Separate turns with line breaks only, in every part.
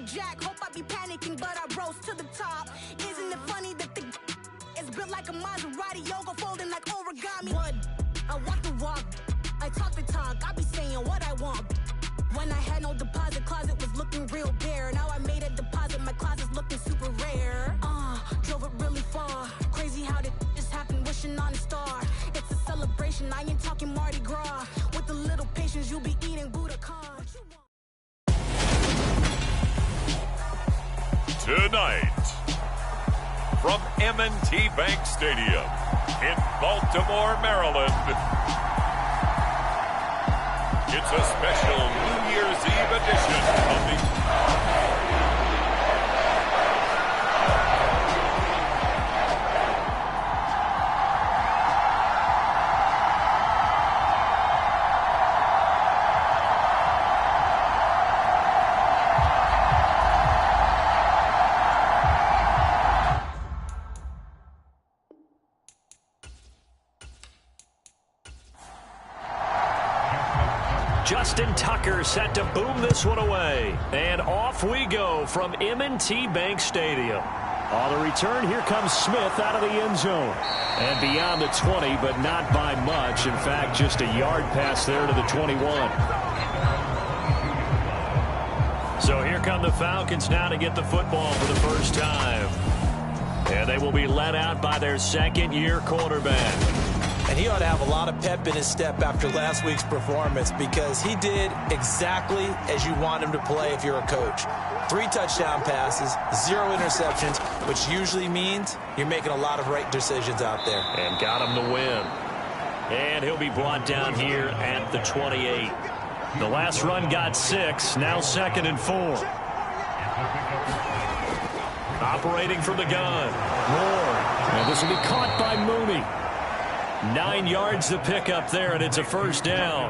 jack. Hope I be panicking, but I rose to the top. Isn't it funny that the is built like a Maserati, yoga folding like origami? What? I walk the walk, I talk the talk, I be saying what I want. When I had no deposit, closet was looking real bare. Now I made a deposit, my closet's looking super rare. Drove it really far. Crazy how did this happen, wishing on a star. It's a celebration, I ain't talking Mardi Gras. With a little patience, you'll be eating Budokan.
Tonight, from M&T Bank Stadium in Baltimore, Maryland, it's a special New Year's Eve edition of the
Justin Tucker set to boom this one away. And off we go from M&T Bank Stadium. On the return, here comes Smith out of the end zone. And beyond the 20, but not by much. In fact, just a yard pass there to the 21. So here come the Falcons now to get the football for the first time. And they will be led out by their second-year quarterback.
And he ought to have a lot of pep in his step after last week's performance, because he did exactly as you want him to play if you're a coach. 3 touchdown passes, 0 interceptions, which usually means you're making a lot of right decisions out there.
And got him to win. And he'll be brought down here at the 28. The last run got 6, now 2nd and 4. Operating from the gun. Moore. And this will be caught by Mooney. 9 yards to pick up there, and it's a first down.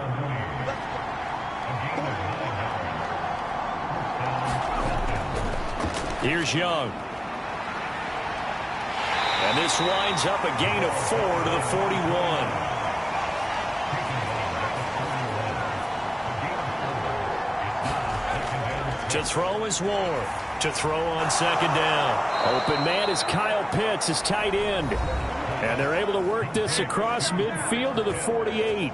Here's Young. And this winds up a gain of 4 to the 41. To throw is Ward. To throw on 2nd down. Open man is Kyle Pitts, his tight end. And they're able to work this across midfield to the 48.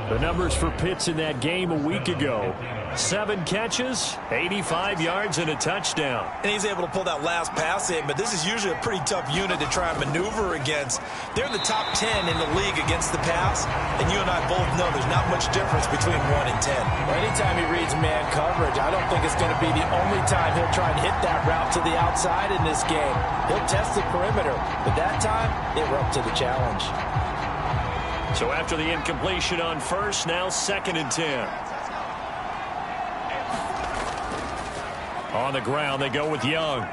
The numbers for Pitts in that game a week ago. 7 catches, 85 yards, and a touchdown.
And he's able to pull that last pass in, but this is usually a pretty tough unit to try and maneuver against. They're in the top 10 in the league against the pass, and you and I both know there's not much difference between 1 and 10.
Well, anytime he reads man coverage, I don't think it's going to be the only time he'll try and hit that route to the outside in this game. He'll test the perimeter, but that time, they were up to the challenge.
So after the incompletion on first, now 2nd and 10. On the ground, they go with Young.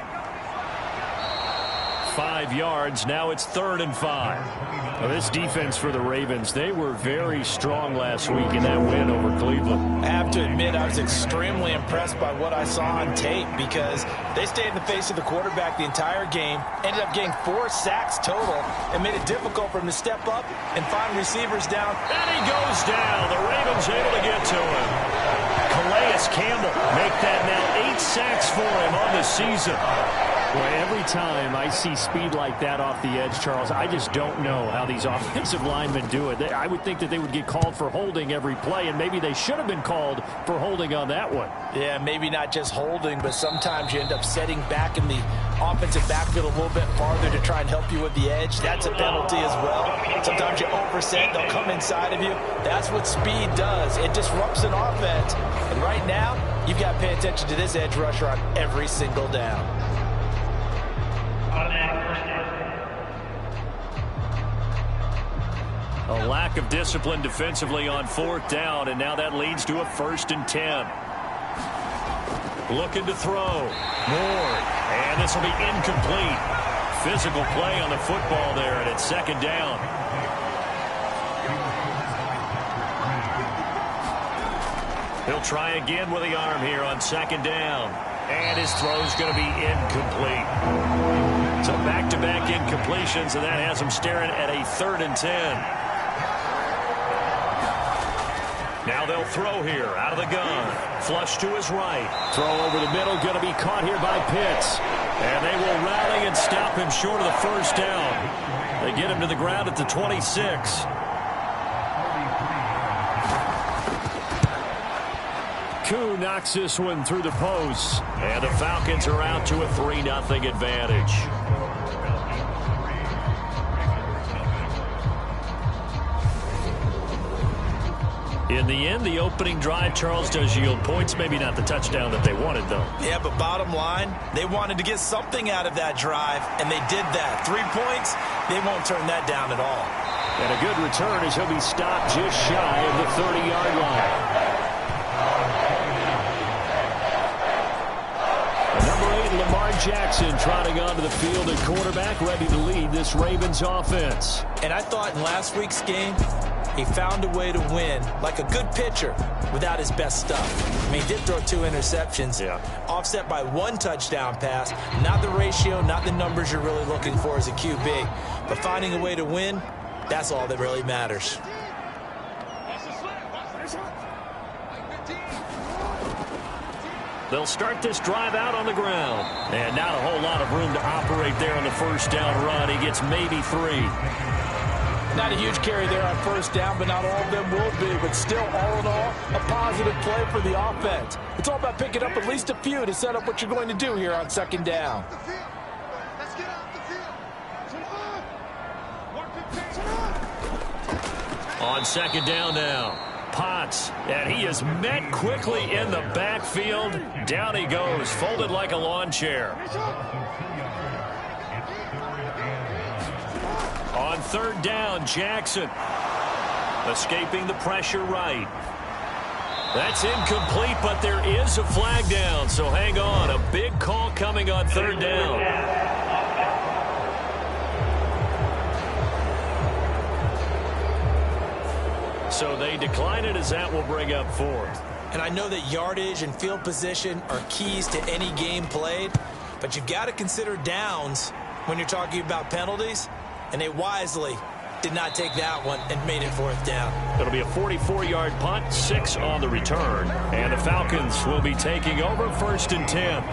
5 yards. Now it's 3rd and 5. Well, this defense for the Ravens, they were very strong last week in that win over Cleveland.
I have to admit, I was extremely impressed by what I saw on tape, because they stayed in the face of the quarterback the entire game, ended up getting 4 sacks total, and made it difficult for him to step up and find receivers down.
And he goes down. The Ravens able to get to him. Calais Campbell make that now 8 sacks for him on the season.
Boy, every time I see speed like that off the edge, Charles, I just don't know how these offensive linemen do it. I would think that they would get called for holding every play, and maybe they should have been called for holding on that one.
Yeah, maybe not just holding, but sometimes you end up setting back in the offensive backfield a little bit farther to try and help you with the edge. That's a penalty as well. Sometimes you overset, they'll come inside of you. That's what speed does. It disrupts an offense. And right now, you've got to pay attention to this edge rusher on every single down.
A lack of discipline defensively on 4th down, and now that leads to a 1st and 10. Looking to throw. Moore. And this will be incomplete. Physical play on the football there, and it's 2nd down. He'll try again with the arm here on 2nd down. And his throw's going to be incomplete. So back-to-back incompletions, and that has him staring at a 3rd and 10. Now they'll They'll throw here out of the gun. Flush to his right. Throw over the middle, going to be caught here by Pitts. And they will rally and stop him short of the first down. They get him to the ground at the 26. Koo knocks this one through the posts. And the Falcons are out to a 3-0 advantage. In the end, the opening drive, Charles, does yield points. Maybe not the touchdown that they wanted, though.
Yeah, but bottom line, they wanted to get something out of that drive, and they did that. 3 points, they won't turn that down at all.
And a good return as he'll be stopped just shy of the 30-yard line. Number 8, Lamar Jackson, trotting onto the field at quarterback, ready to lead this Ravens offense.
And I thought in last week's game, he found a way to win, like a good pitcher, without his best stuff. I mean, he did throw 2 interceptions, offset by 1 touchdown pass. Not the ratio, not the numbers you're really looking for as a QB. But finding a way to win, that's all that really matters.
They'll start this drive out on the ground. And not a whole lot of room to operate there on the first down run. He gets maybe 3.
Not a huge carry there on first down, but not all of them will be. But still, all in all, a positive play for the offense. It's all about picking up at least a few to set up what you're going to do here on second down.
On second down now, Potts, and he is met quickly in the backfield. Down he goes, folded like a lawn chair. On third down, Jackson, escaping the pressure right. That's incomplete, but there is a flag down, so hang on. A big call coming on third down. So they decline it as that will bring up fourth.
And I know that yardage and field position are keys to any game played, but you've got to consider downs when you're talking about penalties, and they wisely did not take that one and made it fourth down.
It'll be a 44-yard punt, 6 on the return, and the Falcons will be taking over first and 10.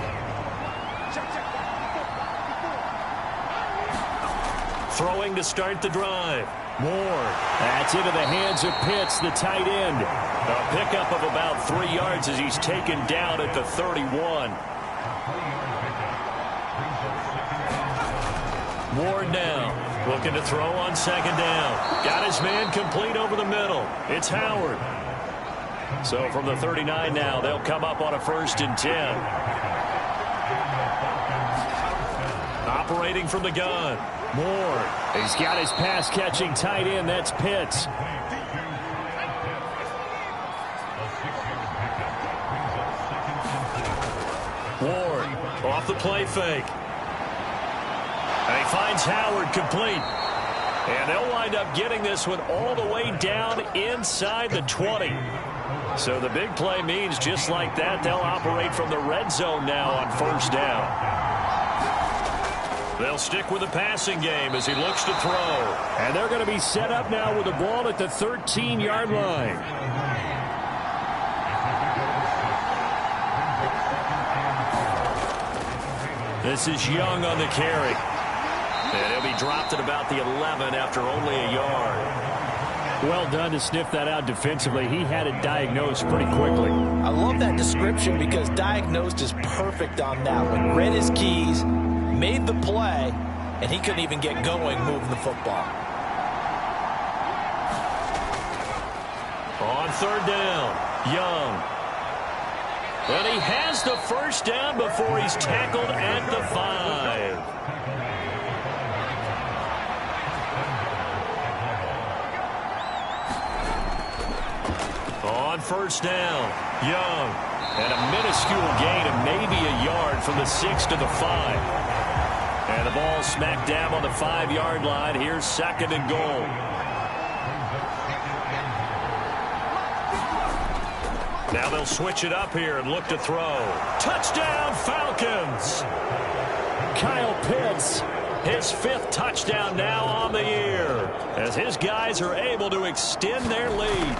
Throwing to start the drive. Moore. That's into the hands of Pitts, the tight end. A pickup of about 3 yards as he's taken down at the 31. Ward now, looking to throw on second down. Got his man complete over the middle. It's Howard. So from the 39 now, they'll come up on a first and 10. Operating from the gun. Moore. He's got his pass-catching tight end. That's Pitts. Ward off the play fake. And he finds Howard complete. And they'll wind up getting this one all the way down inside the 20. So the big play means just like that, they'll operate from the red zone now on first down. They'll stick with the passing game as he looks to throw. And they're going to be set up now with the ball at the 13-yard line. This is Young on the carry. And he'll be dropped at about the 11 after only a yard. Well done to sniff that out defensively. He had it diagnosed pretty quickly.
I love that description because diagnosed is perfect on that one. Read his keys, made the play, and he couldn't even get going moving the football.
On third down, Young. And he has the first down before he's tackled at the 5. On first down, Young. And a minuscule gain of maybe a yard from the 6 to the 5. And the ball smack dab on the 5-yard line. Here's second and goal. Now they'll switch it up here and look to throw. Touchdown, Falcons! Kyle Pitts, his 5th touchdown now on the year, as his guys are able to extend their lead.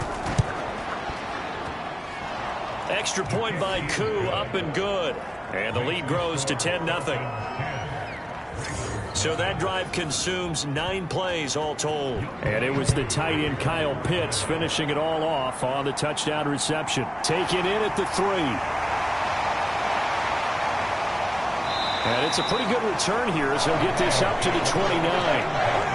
Extra point by Koo, up and good. And the lead grows to 10-0. So that drive consumes 9 plays all told. And it was the tight end Kyle Pitts finishing it all off on the touchdown reception. Taken in at the 3. And it's a pretty good return here as he'll get this up to the 29.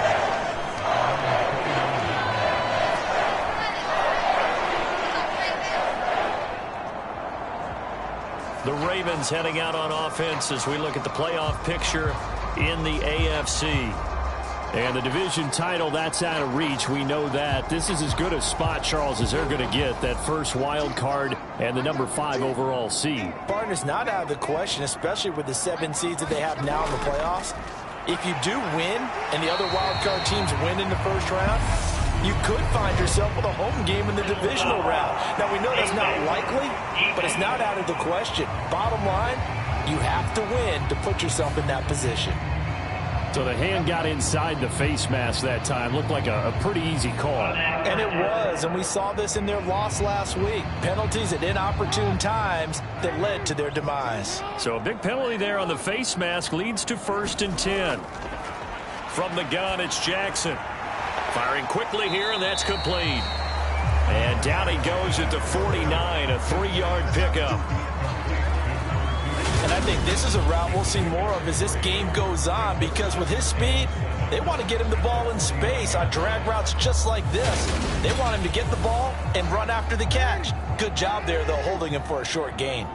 The Ravens heading out on offense as we look at the playoff picture in the AFC. And the division title, that's out of reach. We know that. This is as good a spot, Charles, as they're going to get. That first wild card and the number 5 overall seed.
Partner's not out of the question, especially with the 7 seeds that they have now in the playoffs. If you do win and the other wild card teams win in the first round, you could find yourself with a home game in the divisional round. Now, we know that's not likely, but it's not out of the question. Bottom line, you have to win to put yourself in that position.
So the hand got inside the face mask that time. Looked like a pretty easy call.
And it was, and we saw this in their loss last week. Penalties at inopportune times that led to their demise.
So a big penalty there on the face mask leads to 1st and 10. From the gun, it's Jackson. Firing quickly here, and that's complete. And down he goes at the 49, a 3-yard pickup.
And I think this is a route we'll see more of as this game goes on, because with his speed, they want to get him the ball in space on drag routes just like this. They want him to get the ball and run after the catch. Good job there, though, holding him for a short gain.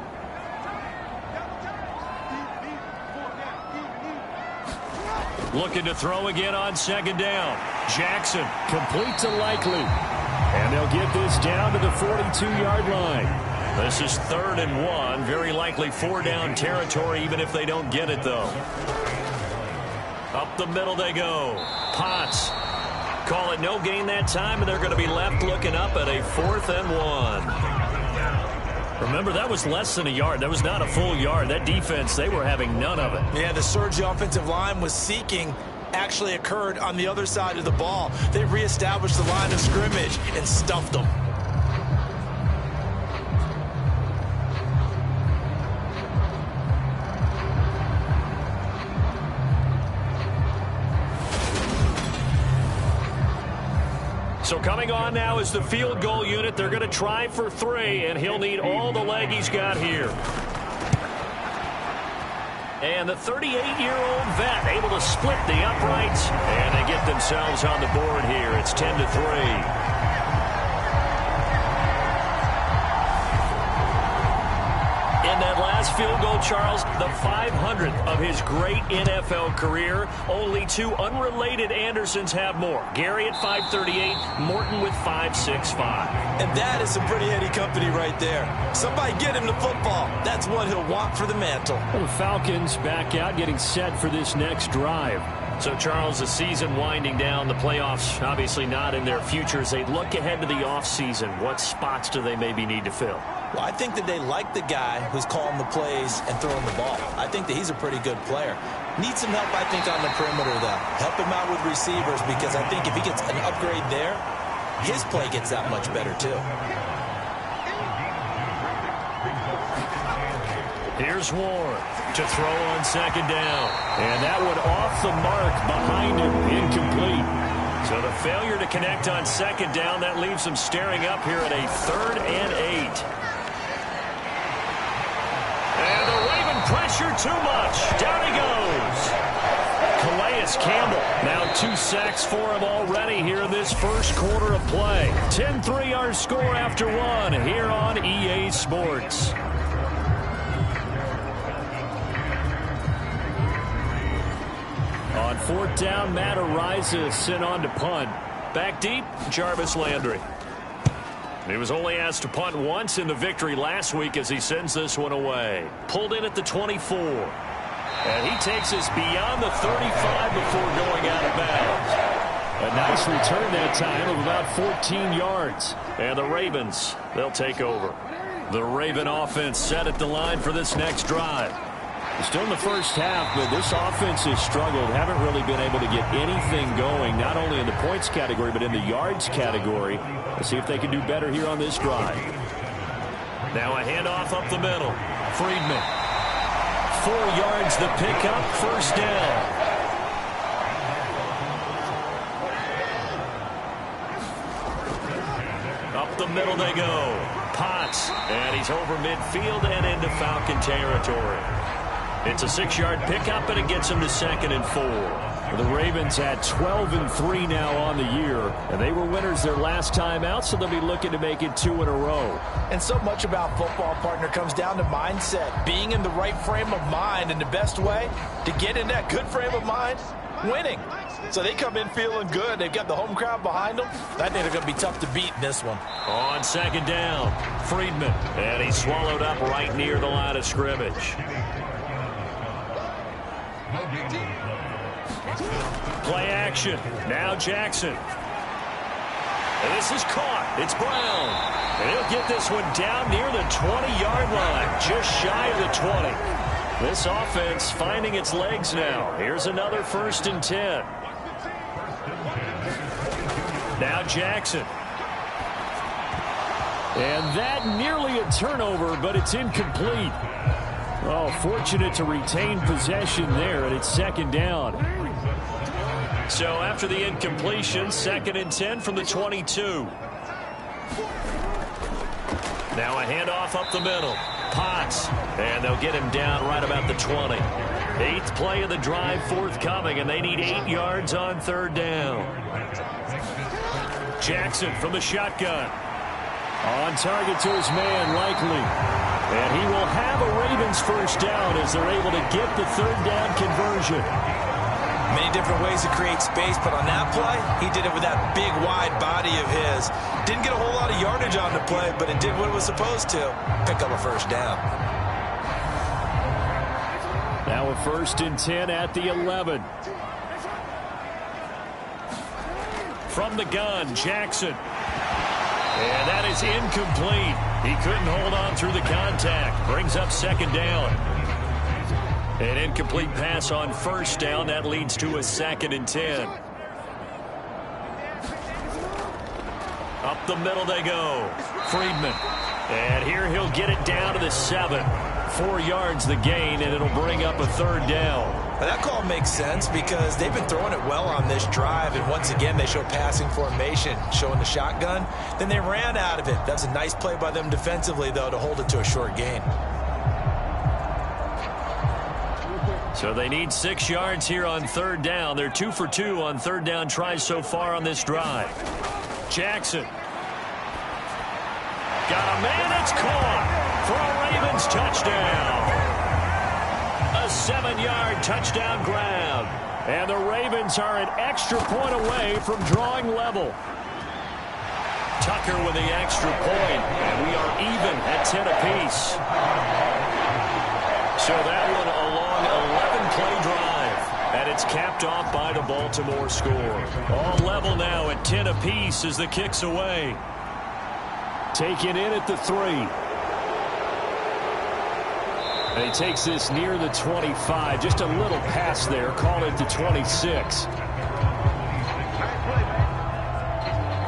Looking to throw again on 2nd down. Jackson
complete to Likely. And they'll get this down to the 42-yard line.
This is 3rd and 1. Very likely 4-down territory, even if they don't get it, though. Up the middle they go. Potts. Call it no gain that time, and they're going to be left looking up at a 4th and 1. Remember, that was less than a yard. That was not a full yard. That defense, they were having none of it.
Yeah, the surge the offensive line was seeking actually occurred on the other side of the ball. They reestablished the line of scrimmage and stuffed them.
So coming on now is the field goal unit. They're going to try for 3, and he'll need all the leg he's got here. And the 38-year-old vet able to split the uprights, and they get themselves on the board here. It's 10-3. In that last field goal, Charles, the 500th of his great NFL career. Only 2 unrelated Andersons have more. Gary at 538, Morton with 565.
And that is some pretty heady company right there. Somebody get him the football. That's what he'll want for the mantle.
Well, the Falcons back out, getting set for this next drive.
So, Charles, the season winding down, the playoffs obviously not in their future. As they look ahead to the offseason, what spots do they maybe need to fill?
Well, I think that they like the guy who's calling the plays and throwing the ball. I think that he's a pretty good player. Needs some help, I think, on the perimeter, though. Help him out with receivers, because I think if he gets an upgrade there, his play gets that much better, too.
Here's Warren to throw on 2nd down. And that one off the mark behind him, incomplete. So the failure to connect on 2nd down, that leaves them staring up here at a 3rd and 8. And the Raven pressure too much. Down he goes. Calais Campbell, now 2 sacks for him already here in this first quarter of play. 10-3 our score after 1 here on EA Sports. On 4th down, Matt Ariza sent on to punt. Back deep, Jarvis Landry. He was only asked to punt once in the victory last week as he sends this one away. Pulled in at the 24. And he takes us beyond the 35 before going out of bounds.
A nice return that time of about 14 yards.
And the Ravens, they'll take over. The Raven offense set at the line for this next drive.
Still in the first half, but this offense has struggled. Haven't really been able to get anything going, not only in the points category, but in the yards category. Let's see if they can do better here on this drive.
Now a handoff up the middle. Friedman. 4 yards the pickup, first down. Up the middle they go. Potts, and he's over midfield and into Falcon territory. It's a 6-yard pickup, and it gets him to 2nd and 4. The Ravens had 12-3 now on the year, and they were winners their last time out, so they'll be looking to make it 2 in a row.
And so much about football, partner, comes down to mindset, being in the right frame of mind, and the best way to get in that good frame of mind, winning. So they come in feeling good. They've got the home crowd behind them. I think they're going to be tough to beat in this one.
On 2nd down, Friedman, and he's swallowed up right near the line of scrimmage. Play action. Now Jackson. And this is caught. It's Brown. And he'll get this one down near the 20-yard line, just shy of the 20. This offense finding its legs now. Here's another 1st and 10. Now Jackson. And that nearly a turnover, but it's incomplete. Oh, fortunate to retain possession there, and it's 2nd down. So after the incompletion, 2nd and 10 from the 22. Now a handoff up the middle. Potts, and they'll get him down right about the 20. 8th play of the drive forthcoming, and they need 8 yards on 3rd down. Jackson from the shotgun. On target to his man, Likely. And he will have a Ravens 1st down as they're able to get the 3rd down conversion.
Many different ways to create space, but on that play, he did it with that big, wide body of his. Didn't get a whole lot of yardage on the play, but it did what it was supposed to. Pick up a 1st down.
Now a 1st and 10 at the 11. From the gun, Jackson. And that is incomplete. He couldn't hold on through the contact. Brings up 2nd down. An incomplete pass on 1st down. That leads to a 2nd and 10. Up the middle they go. Friedman. And here he'll get it down to the 7. 4 yards the gain, and it'll bring up a 3rd down.
Now that call makes sense because they've been throwing it well on this drive, and once again they show passing formation, showing the shotgun. Then they ran out of it. That's a nice play by them defensively, though, to hold it to a short gain.
So they need 6 yards here on 3rd down. They're 2 for 2 on 3rd down tries so far on this drive. Jackson. Got a man, it's caught for a Ravens touchdown. A 7-yard touchdown grab. And the Ravens are an extra point away from drawing level. Tucker with the extra point, and we are even at 10 apiece. So that one a long 11-play drive, and it's capped off by the Baltimore score. All level now at 10 apiece as the kick's away. Taken in at the 3. And he takes this near the 25. Just a little pass there. Call it the 26.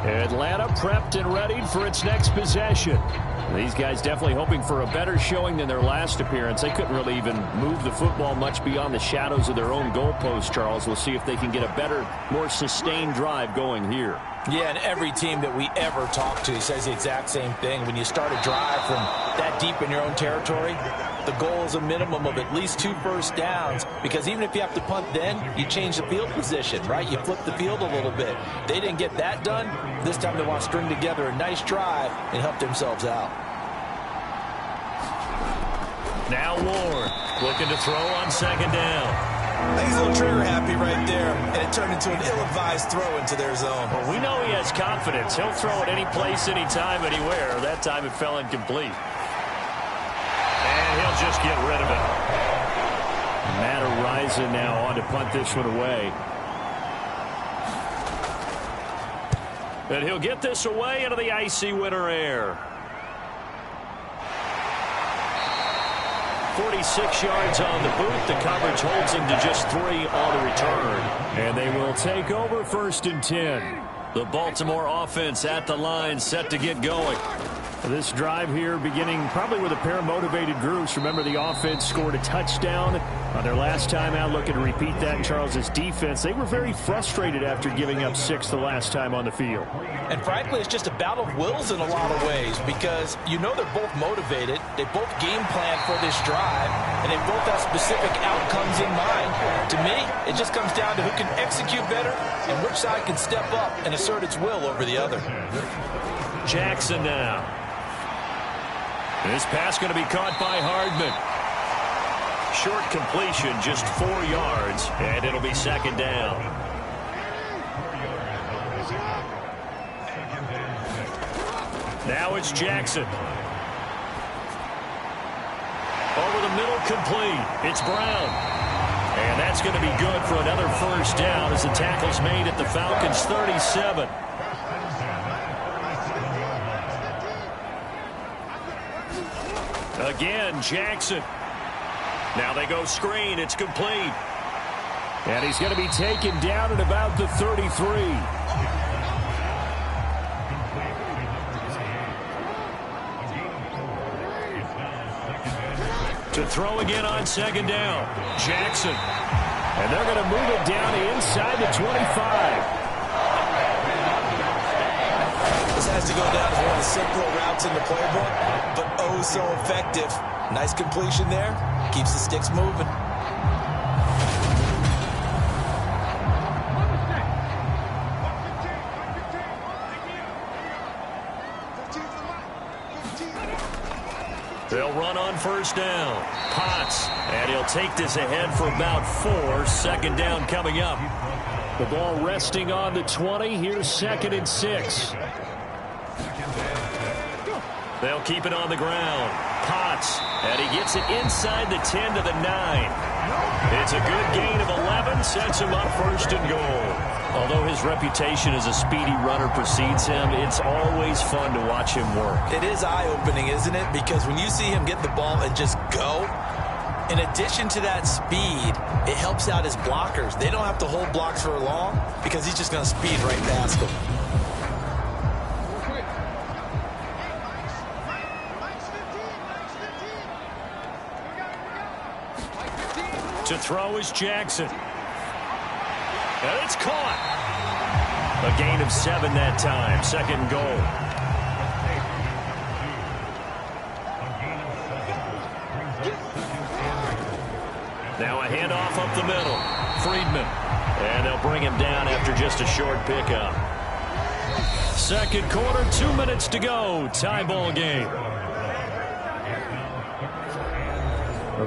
Atlanta prepped and readied for its next possession. These guys definitely hoping for a better showing than their last appearance. They couldn't really even move the football much beyond the shadows of their own goalpost, Charles. We'll see if they can get a better, more sustained drive going here.
Yeah, and every team that we ever talk to says the exact same thing. When you start a drive from that deep in your own territory, the goal is a minimum of at least 2 first downs, because even if you have to punt then, you change the field position, right? You flip the field a little bit. They didn't get that done. This time they want to string together a nice drive and help themselves out.
Now Ward looking to throw on 2nd down.
I think he's a little trigger happy right there, and it turned into an ill-advised throw into their zone.
Well, we know he has confidence. He'll throw it any place, anytime, anywhere. That time it fell incomplete. And he'll just get rid of it. Matt Araiza now on to punt this one away. And he'll get this away into the icy winter air. 46 yards on the boot. The coverage holds him to just 3 on the return. And they will take over 1st and 10. The Baltimore offense at the line, set to get going. This drive here beginning probably with a pair of motivated groups. Remember, the offense scored a touchdown on their last time out. Looking to repeat that in Charles's defense. They were very frustrated after giving up 6 the last time on the field.
And frankly, it's just a battle of wills in a lot of ways because you know they're both motivated. They both game plan for this drive, and they both have specific outcomes in mind. To me, it just comes down to who can execute better and which side can step up and assert its will over the other.
Jackson now. This pass going to be caught by Hardman. Short completion, just 4 yards, and it'll be second down. Now it's Jackson. Over the middle, complete. It's Brown. And that's going to be good for another first down as the tackle's made at the Falcons' 37. Again, Jackson. Now they go screen. It's complete. And he's going to be taken down at about the 33. To throw again on second down. Jackson. And they're going to move it down inside the 25.
This has to go down as one of the simpler routes in the playbook, but oh so effective. Nice completion there. Keeps the sticks moving.
They'll run on first down. Potts. And he'll take this ahead for about 4. Second down coming up. The ball resting on the 20. Here's 2nd and 6. They'll keep it on the ground. Potts. And he gets it inside the 10 to the 9. It's a good gain of 11. Sets him up 1st and goal. Although his reputation as a speedy runner precedes him, it's always fun to watch him work.
It is eye-opening, isn't it? Because when you see him get the ball and just go, in addition to that speed, it helps out his blockers. They don't have to hold blocks for long because he's just going to speed right past them.
To throw is Jackson. And it's caught. A gain of 7 that time. 2nd and goal. Now a handoff up the middle. Friedman. And they'll bring him down after just a short pickup. 2nd quarter, 2 minutes to go. Tie ball game.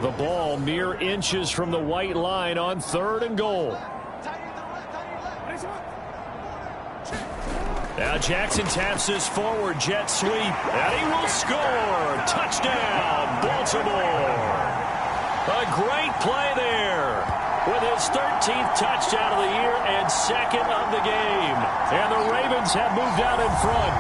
The ball mere inches from the white line on 3rd and goal. Now Jackson taps this forward jet sweep, and he will score. Touchdown, Baltimore. A great play there with his 13th touchdown of the year and 2nd of the game. And the Ravens have moved out in front.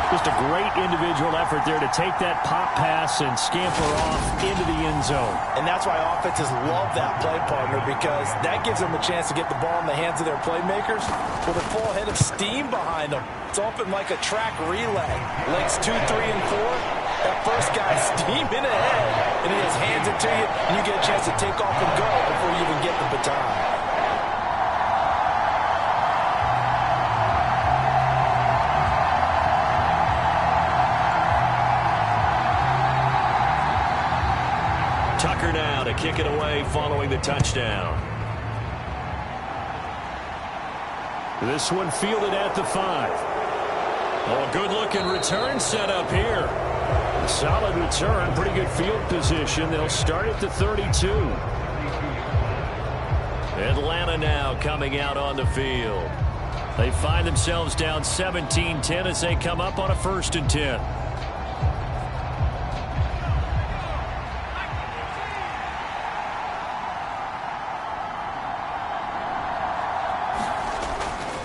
Just a great individual effort there to take that pop pass and scamper off into the end zone.
And that's why offenses love that play, partner, because that gives them a chance to get the ball in the hands of their playmakers with a full head of steam behind them. It's often like a track relay. Legs 2, 3, and 4. That first guy's steaming ahead, and he just hands it to you, and you get a chance to take off and go before you even get the baton.
Tucker now to kick it away following the touchdown. This one fielded at the 5. Oh, good-looking return set up here. Solid return, pretty good field position. They'll start at the 32. Atlanta now coming out on the field. They find themselves down 17-10 as they come up on a 1st and 10.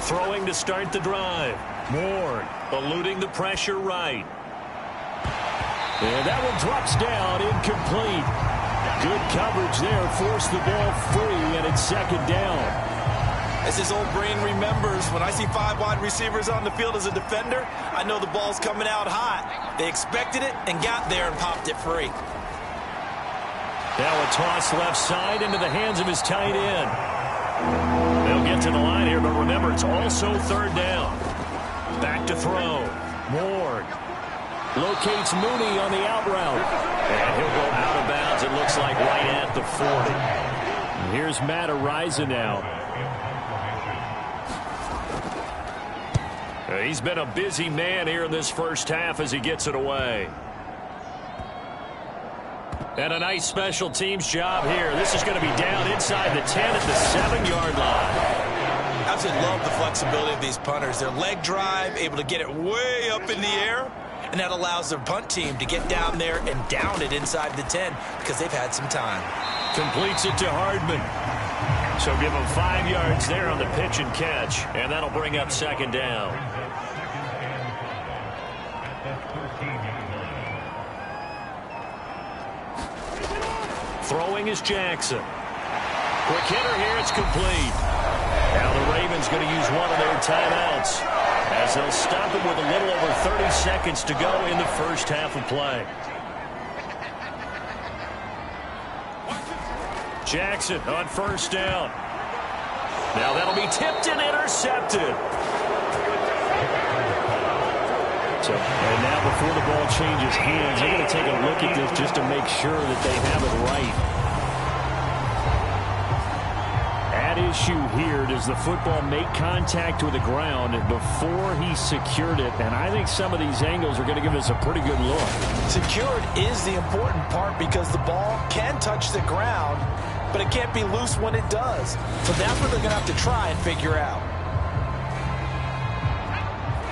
Throwing to start the drive. Ward eluding the pressure right. And that one drops down, incomplete. Good coverage there, forced the ball free, and it's 2nd down.
As his old brain remembers, when I see 5 wide receivers on the field as a defender, I know the ball's coming out hot. They expected it and got there and popped it free.
Now a toss left side into the hands of his tight end. They'll get to the line here, but remember, it's also third down. Back to throw. Ward locates Mooney on the out route. And he'll go out of bounds, it looks like, right at the 40. And here's Matt Ariza now. He's been a busy man here in this first half as he gets it away. And a nice special teams job here. This is going to be down inside the 10 at the 7-yard line.
I absolutely love the flexibility of these punters. Their leg drive, able to get it way up in the air, and that allows their punt team to get down there and down it inside the 10 because they've had some time. Completes it to Hardman.
So give him 5 yards there on the pitch and catch, and that'll bring up second down. Throwing is Jackson. Quick hitter here, it's complete. Now the Ravens going to use one of their timeouts as they'll stop it with a little over 30 seconds to go in the first half of play. Jackson on first down. Now that'll be tipped and intercepted. And now before the ball changes hands, they're going to take a look at this just to make sure that they have it right. At issue here, does the football make contact with the ground before he secured it? And I think some of these angles are going to give us a pretty good look.
Secured is the important part because the ball can touch the ground, but it can't be loose when it does. So that's what they're going to have to try and figure out.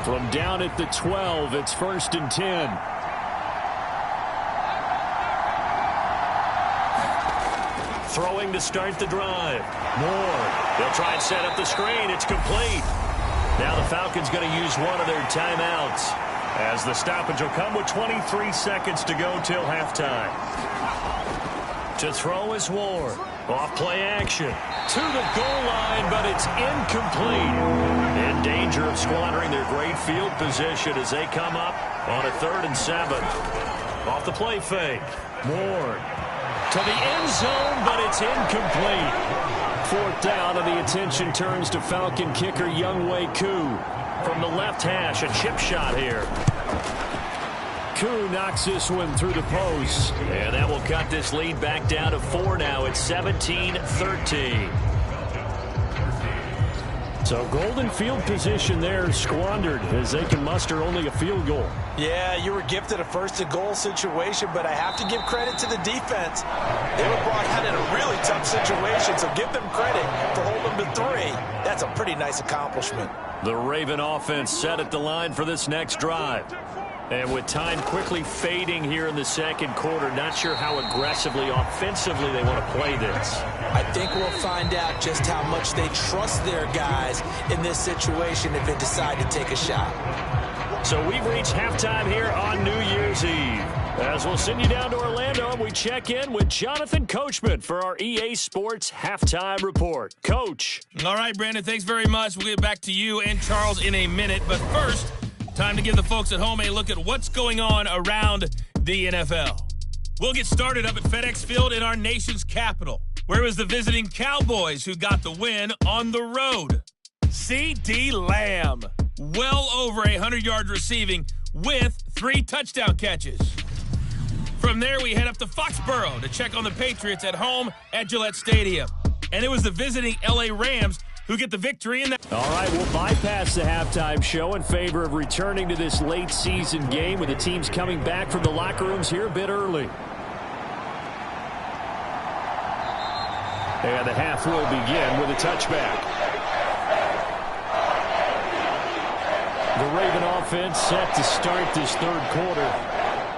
From down at the 12, it's 1st and 10. Throwing to start the drive. Moore. They'll try and set up the screen. It's complete. Now the Falcons going to use one of their timeouts as the stoppage will come with 23 seconds to go till halftime. To throw is Ward. Off play action. To the goal line, but it's incomplete. In danger of squandering their great field position as they come up on a 3rd and 7. Off the play fake. Ward. To the end zone, but it's incomplete. 4th down, and the attention turns to Falcon kicker Younghoe Koo. From the left hash, a chip shot here. Koo knocks this one through the post. And that will cut this lead back down to 4 now. It's 17-13. So golden field position there squandered as they can muster only a field goal.
Yeah, you were gifted a 1st and goal situation, but I have to give credit to the defense. They were brought out in a really tough situation, so give them credit for holding them to 3. That's a pretty nice accomplishment.
The Raven offense set at the line for this next drive. And with time quickly fading here in the 2nd quarter, not sure how aggressively, offensively they want to play this.
I think we'll find out just how much they trust their guys in this situation if they decide to take a shot.
So we've reached halftime here on New Year's Eve. As we'll send you down to Orlando, and we check in with Jonathan Coachman for our EA Sports Halftime Report. Coach.
All right, Brandon, thanks very much. We'll get back to you and Charles in a minute. But first, time to give the folks at home a look at what's going on around the NFL. We'll get started up at FedEx Field in our nation's capital, where it was the visiting Cowboys who got the win on the road. C.D. Lamb, well over 100 yards receiving with 3 touchdown catches. From there, we head up to Foxborough to check on the Patriots at home at Gillette Stadium. And it was the visiting L.A. Rams who get the victory in that.
All right, we'll bypass the halftime show in favor of returning to this late season game with the teams coming back from the locker rooms here a bit early. And the half will begin with a touchback. The Raven offense set to start this 3rd quarter.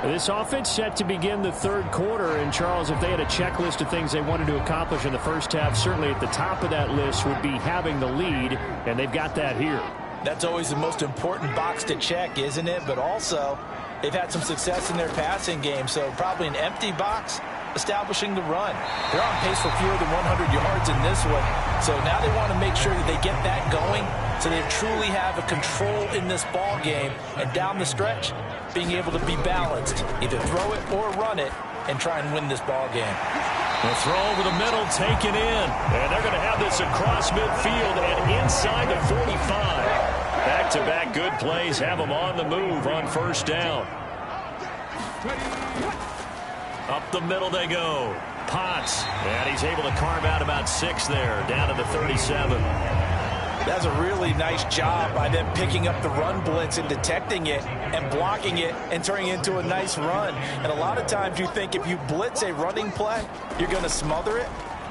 This offense set to begin the 3rd quarter, and Charles, if they had a checklist of things they wanted to accomplish in the first half, certainly at the top of that list would be having the lead, and they've got that here.
That's always the most important box to check, isn't it? But also, they've had some success in their passing game, so probably an empty box.
establishing the run. They're on pace for fewer than 100 yards in this one. So now they want to make sure that they get that going so they truly have a control in this ball game. And down the stretch, being able to be balanced, either throw it or run it, and try and win this ball game.
The throw over the middle taken in. And they're going to have this across midfield and inside the 45. Back-to-back good plays have them on the move on first down. Up the middle they go. Potts. And he's able to carve out about 6 there, down to the 37.
That's a really nice job by them picking up the run blitz and detecting it and blocking it and turning it into a nice run. And a lot of times you think if you blitz a running play, you're going to smother it.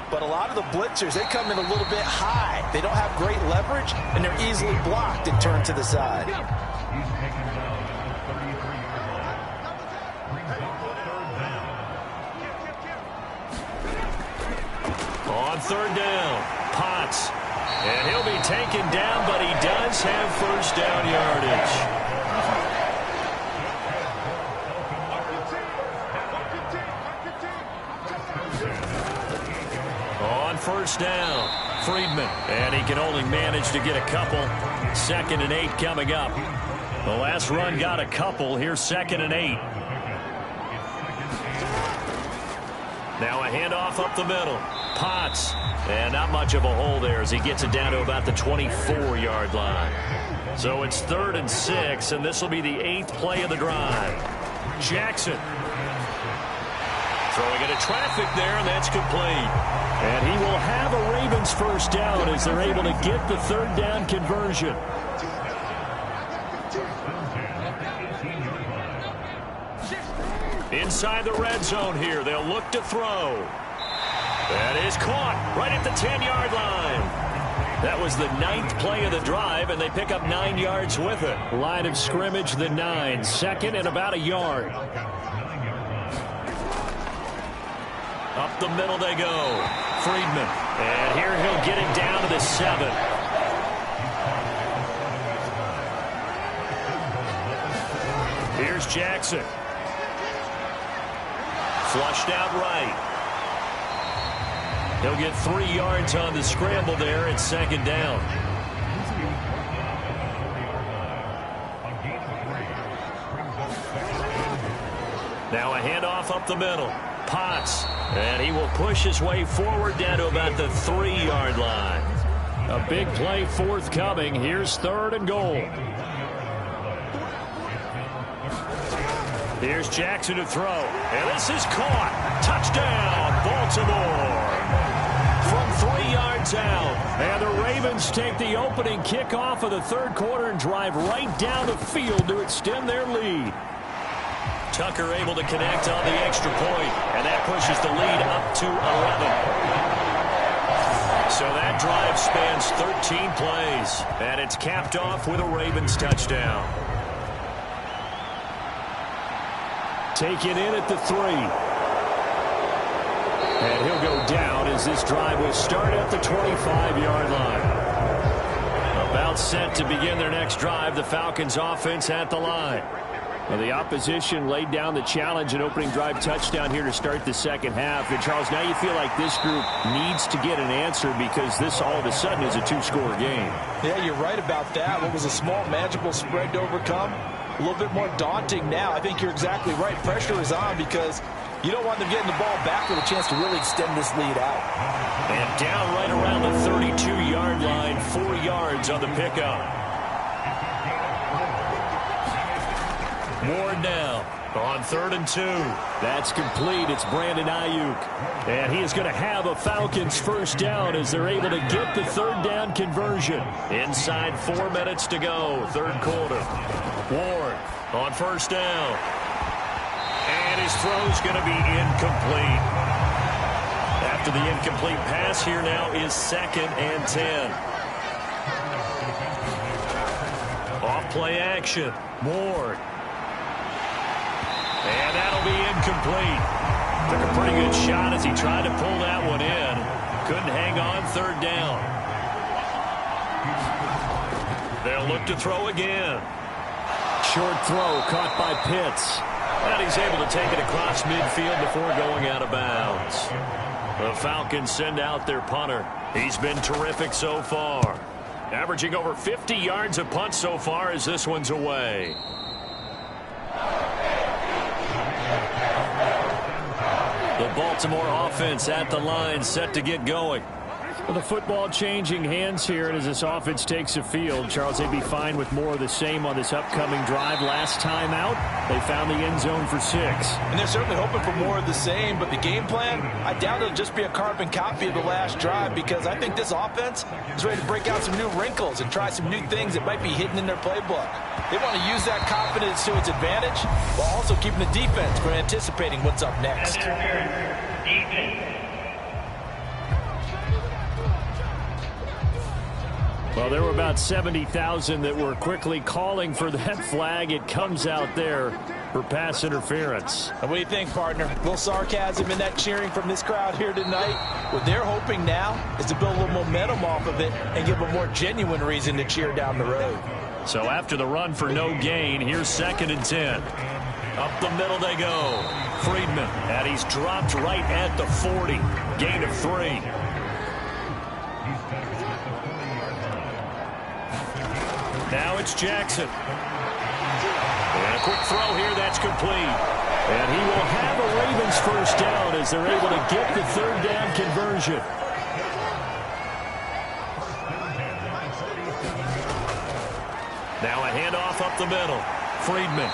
But a lot of the blitzers, they come in a little bit high. They don't have great leverage, and they're easily blocked and turned to the side.
On third down, Potts. And he'll be taken down, but he does have first down yardage. On first down, Friedman. And he can only manage to get a couple. 2nd and 8 coming up. The last run got a couple. Here's 2nd and 8. Now a handoff up the middle. Potts. And not much of a hole there as he gets it down to about the 24-yard line. So it's 3rd and 6, and this will be the 8th play of the drive. Jackson. Throwing into traffic there, and that's complete. And he will have a Ravens first down as they're able to get the 3rd down conversion. Inside the red zone here, they'll look to throw. That is caught right at the 10-yard line. That was the 9th play of the drive, and they pick up 9 yards with it. Line of scrimmage, the 9. 2nd and about a yard. Up the middle they go. Friedman. And here he'll get it down to the 7. Here's Jackson. Flushed out right. He'll get 3 yards on the scramble there at 2nd down. Now a handoff up the middle. Potts. And he will push his way forward down to about the 3-yard line. A big play forthcoming. Here's 3rd and goal. Here's Jackson to throw. And this is caught. Touchdown, Baltimore. From 3 yards out. And the Ravens take the opening kickoff of the 3rd quarter and drive right down the field to extend their lead. Tucker able to connect on the extra point, and that pushes the lead up to 11. So that drive spans 13 plays, and it's capped off with a Ravens touchdown. Taken in at the 3. And he'll go down as this drive will start at the 25-yard line. About set to begin their next drive, the Falcons offense at the line. Well, the opposition laid down the challenge, an opening drive touchdown here to start the 2nd half. And, Charles, now you feel like this group needs to get an answer because this all of a sudden is a 2-score game. Yeah, you're right about that. What was a small, manageable spread to overcome? A little bit more daunting now. I think you're exactly right. Pressure is on because you don't want them getting the ball back with a chance to really extend this lead out. And down right around the 32-yard line, 4 yards on the pickup. Ward now on 3rd and 2. That's complete. It's Brandon Ayuk. And he is going to have a Falcons first down as they're able to get the 3rd down conversion. Inside 4 minutes to go, 3rd quarter. Ward on first down. And his throw's going to be incomplete. After the incomplete pass, here now is 2nd and 10. Off play action. Ward. And that'll be incomplete. Took a pretty good shot as he tried to pull that one in. Couldn't hang on 3rd down. They'll look to throw again. Short throw caught by Pitts. And he's able to take it across midfield before going out of bounds. The Falcons send out their punter. He's been terrific so far. Averaging over 50 yards a punt so far as this one's away. The Baltimore offense at the line, set to get going.
Well, the football changing hands here, and as this offense takes the field, Charles, they'd be fine with more of the same on this upcoming drive. Last time out, they found the end zone for 6.
And they're certainly hoping for more of the same, but the game plan, I doubt it'll just be a carbon copy of the last drive, because I think this offense is ready to break out some new wrinkles and try some new things that might be hidden in their playbook. They want to use that confidence to its advantage while also keeping the defense from anticipating what's up next.
Well, there were about 70,000 that were quickly calling for that flag. It comes out there for pass interference.
And what do you think, partner? A little sarcasm in that cheering from this crowd here tonight. What they're hoping now is to build a little momentum off of it and give a more genuine reason to cheer down the road.
So after the run for no gain, here's 2nd and 10. Up the middle they go. Friedman, and he's dropped right at the 40. Gain of 3. Now it's Jackson. And a quick throw here, that's complete.
And he will have a Ravens first down as they're able to get the 3rd down conversion.
Now a handoff up the middle. Friedman.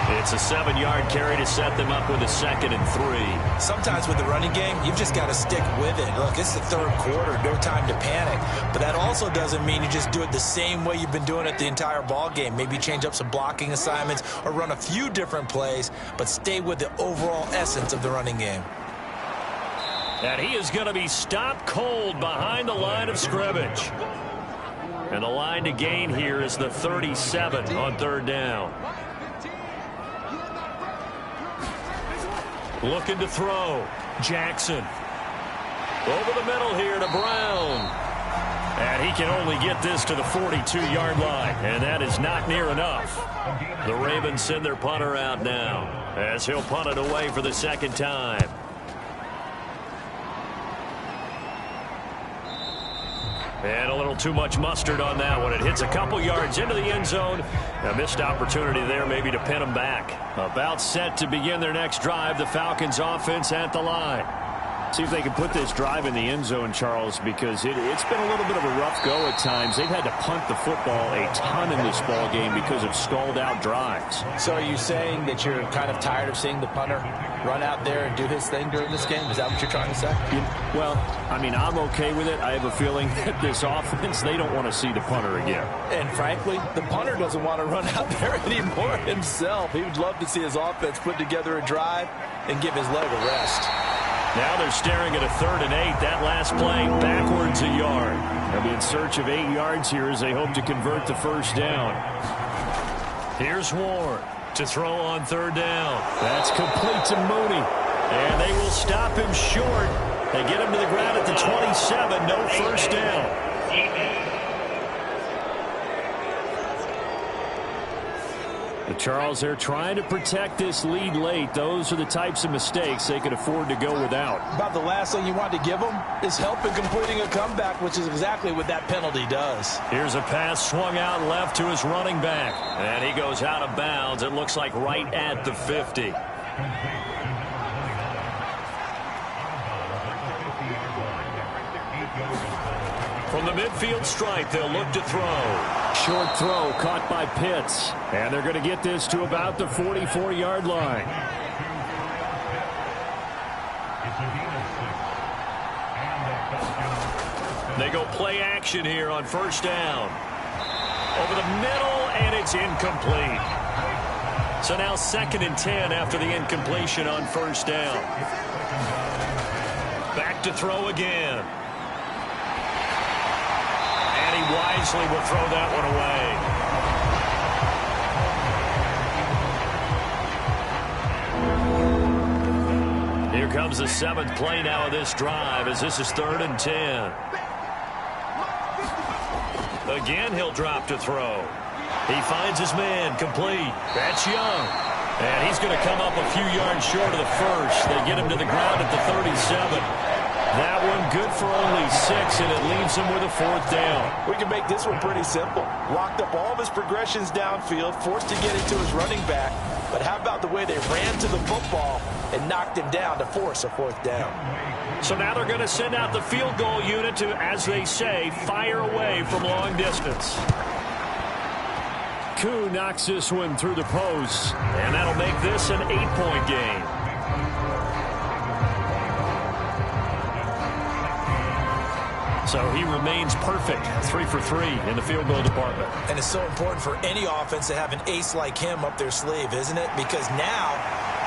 It's a 7-yard carry to set them up with a 2nd and 3.
Sometimes with the running game, you've just got to stick with it. Look, it's the 3rd quarter, no time to panic. But that also doesn't mean you just do it the same way you've been doing it the entire ball game. Maybe change up some blocking assignments or run a few different plays, but stay with the overall essence of the running game.
And he is going to be stopped cold behind the line of scrimmage. And the line to gain here is the 37 on 3rd down. Looking to throw. Jackson. Over the middle here to Brown. And he can only get this to the 42-yard line. And that is not near enough. The Ravens send their punter out now as he'll punt it away for the 2nd time. And a little too much mustard on that one. It hits a couple yards into the end zone. A missed opportunity there maybe to pin them back. About set to begin their next drive. The Falcons offense at the line. See if they can put this drive in the end zone, Charles, because it's been a little bit of a rough go at times. They've had to punt the football a ton in this ball game because of stalled-out drives.
So are you saying that you're kind of tired of seeing the punter run out there and do his thing during this game? Is that what you're trying to say?
Well, I mean, I'm okay with it. I have a feeling that this offense, they don't want to see the punter again.
And frankly, the punter doesn't want to run out there anymore himself. He would love to see his offense put together a drive and give his leg a rest.
Now they're staring at a 3rd and 8. That last play backwards a yard. They'll be in search of 8 yards here as they hope to convert the first down. Here's Warren to throw on 3rd down.
That's complete to Mooney.
And they will stop him short. They get him to the ground at the 27. No first down.
Charles, they're trying to protect this lead late. Those are the types of mistakes they could afford to go without.
About the last thing you want to give them is help in completing a comeback, which is exactly what that penalty does.
Here's a pass swung out left to his running back. And he goes out of bounds. It looks like right at the 50. From the midfield stripe, they'll look to throw.
Short throw caught by Pitts. And they're going to get this to about the 44-yard line.
They go play action here on first down. Over the middle, and it's incomplete. So now 2nd and 10 after the incompletion on first down. Back to throw again. And he wisely will throw that one away. Here comes the 7th play now of this drive as this is 3rd and 10. Again, he'll drop to throw. He finds his man complete. That's Young. And he's going to come up a few yards short of the first. They get him to the ground at the 37. That one good for only 6, and it leaves him with a 4th down.
We can make this one pretty simple. Locked up all of his progressions downfield, forced to get it to his running back. But how about the way they ran to the football and knocked him down to force a 4th down?
So now they're going to send out the field goal unit to, as they say, fire away from long distance. Koo knocks this one through the post, and that'll make this an 8-point game. So he remains perfect, 3 for 3 in the field goal department.
And it's so important for any offense to have an ace like him up their sleeve, isn't it? Because now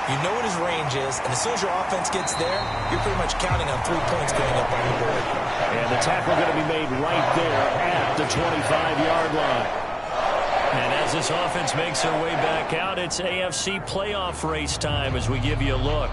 you know what his range is, and as soon as your offense gets there, you're pretty much counting on 3 points going up on the board.
And the tackle going to be made right there at the 25-yard line. And as this offense makes their way back out, it's AFC playoff race time as we give you a look.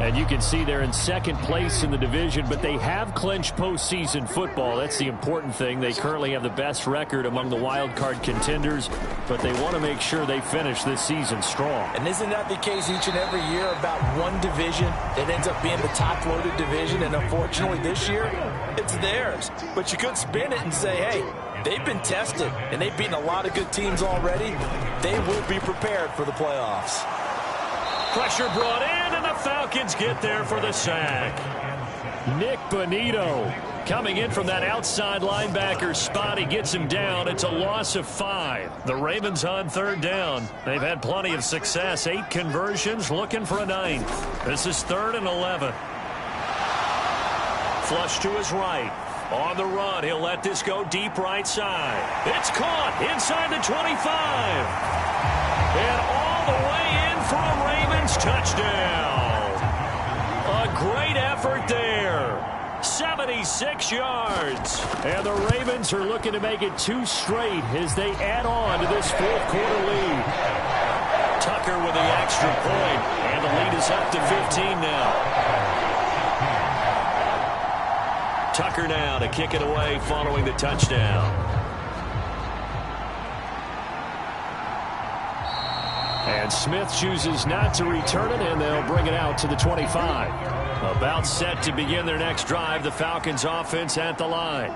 And you can see they're in 2nd place in the division, but they have clinched postseason football. That's the important thing. They currently have the best record among the wild card contenders, but they want to make sure they finish this season strong.
And isn't that the case each and every year about one division that ends up being the top-loaded division? And unfortunately this year, it's theirs. But you could spin it and say, hey, they've been tested, and they've beaten a lot of good teams already. They will be prepared for the playoffs.
Pressure brought in, and the Falcons get there for the sack. Nick Bonito coming in from that outside linebacker spot. He gets him down. It's a loss of 5. The Ravens on 3rd down. They've had plenty of success. 8 conversions, looking for a 9th. This is 3rd and 11. Flush to his right. On the run, he'll let this go deep right side. It's caught inside the 25. And all the way in for a Ravens touchdown. A great effort there. 76 yards. And the Ravens are looking to make it 2 straight as they add on to this 4th quarter lead. Tucker with the extra point, and the lead is up to 15 now. Tucker now to kick it away following the touchdown. And Smith chooses not to return it, and they'll bring it out to the 25. About set to begin their next drive, the Falcons offense at the line.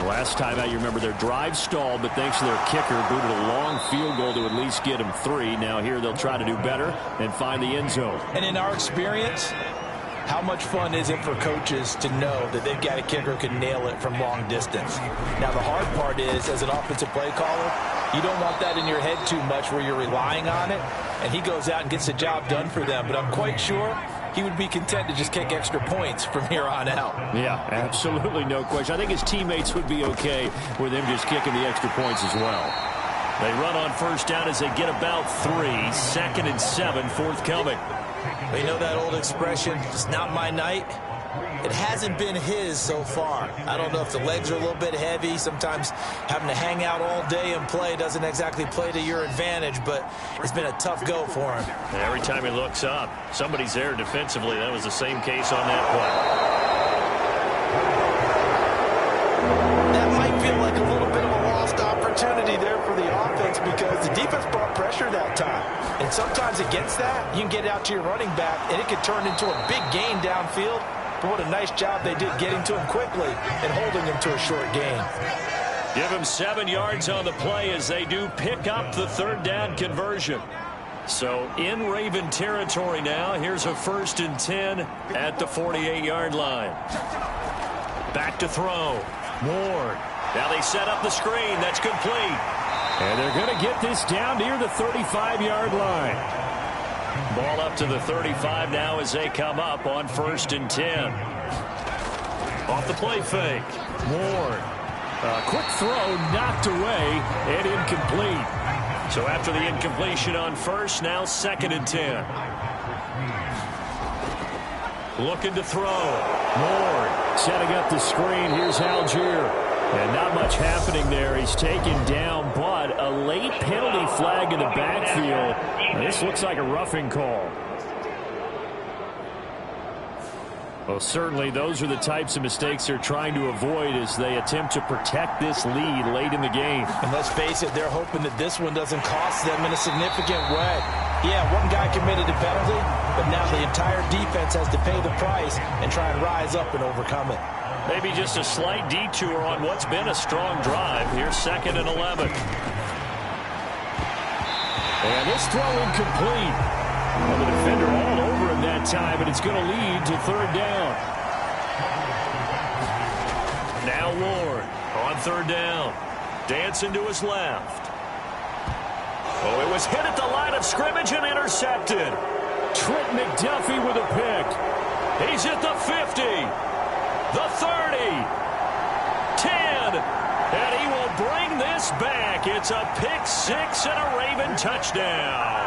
Last time out, you remember their drive stalled, but thanks to their kicker, booted a long field goal to at least get them 3. Now here they'll try to do better and find the end zone.
And in our experience, how much fun is it for coaches to know that they've got a kicker who can nail it from long distance? Now, the hard part is, as an offensive play caller, you don't want that in your head too much where you're relying on it, and he goes out and gets the job done for them. But I'm quite sure he would be content to just kick extra points from here on out.
Yeah, absolutely no question. I think his teammates would be okay with him just kicking the extra points as well. They run on 1st down as they get about 3. 2nd and 7, forthcoming.
You know that old expression, it's not my night? It hasn't been his so far. I don't know if the legs are a little bit heavy. Sometimes having to hang out all day and play doesn't exactly play to your advantage, but it's been a tough go for him.
And every time he looks up, somebody's there defensively. That was the same case on that play.
That might feel like a little bit of a lost opportunity there for the offense because the defense brought pressure that time. And sometimes against that, you can get out to your running back, and it could turn into a big gain downfield. But what a nice job they did getting to him quickly and holding him to a short gain.
Give him 7 yards on the play as they do pick up the 3rd down conversion. So in Raven territory now, here's a 1st and 10 at the 48-yard line. Back to throw. Ward. Now they set up the screen. That's complete. And they're going to get this down near the 35-yard line. Ball up to the 35 now as they come up on 1st and 10. Off the play fake. Ward. A quick throw knocked away and incomplete. So after the incompletion on 1st, now 2nd and 10. Looking to throw. Ward setting up the screen. Here's Algier. And not much happening there. He's taken down, but a late penalty flag in the backfield. This looks like a roughing call.
Well, certainly those are the types of mistakes they're trying to avoid as they attempt to protect this lead late in the game.
And let's face it, they're hoping that this one doesn't cost them in a significant way. Yeah, one guy committed a penalty, but now the entire defense has to pay the price and try and rise up and overcome it.
Maybe just a slight detour on what's been a strong drive. Here's 2nd and 11. And this throw incomplete. Well, the defender all over him that time, and it's going to lead to 3rd down. Now Ward on 3rd down. Dancing to his left. Oh, it was hit at the line of scrimmage and intercepted. Trent McDuffie with a pick. He's at the 50, the 30, 10, and he will bring this back. It's a pick 6 and a Raven touchdown.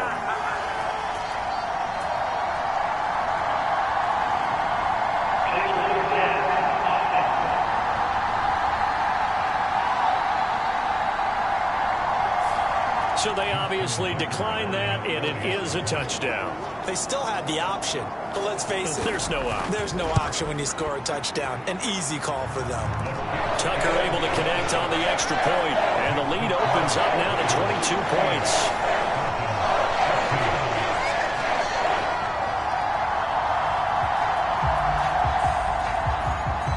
So they obviously declined that, and it is a touchdown.
They still had the option, but let's face it.
There's no option.
There's no option when you score a touchdown. An easy call for them.
Tucker able to connect on the extra point, and the lead opens up now to 22 points.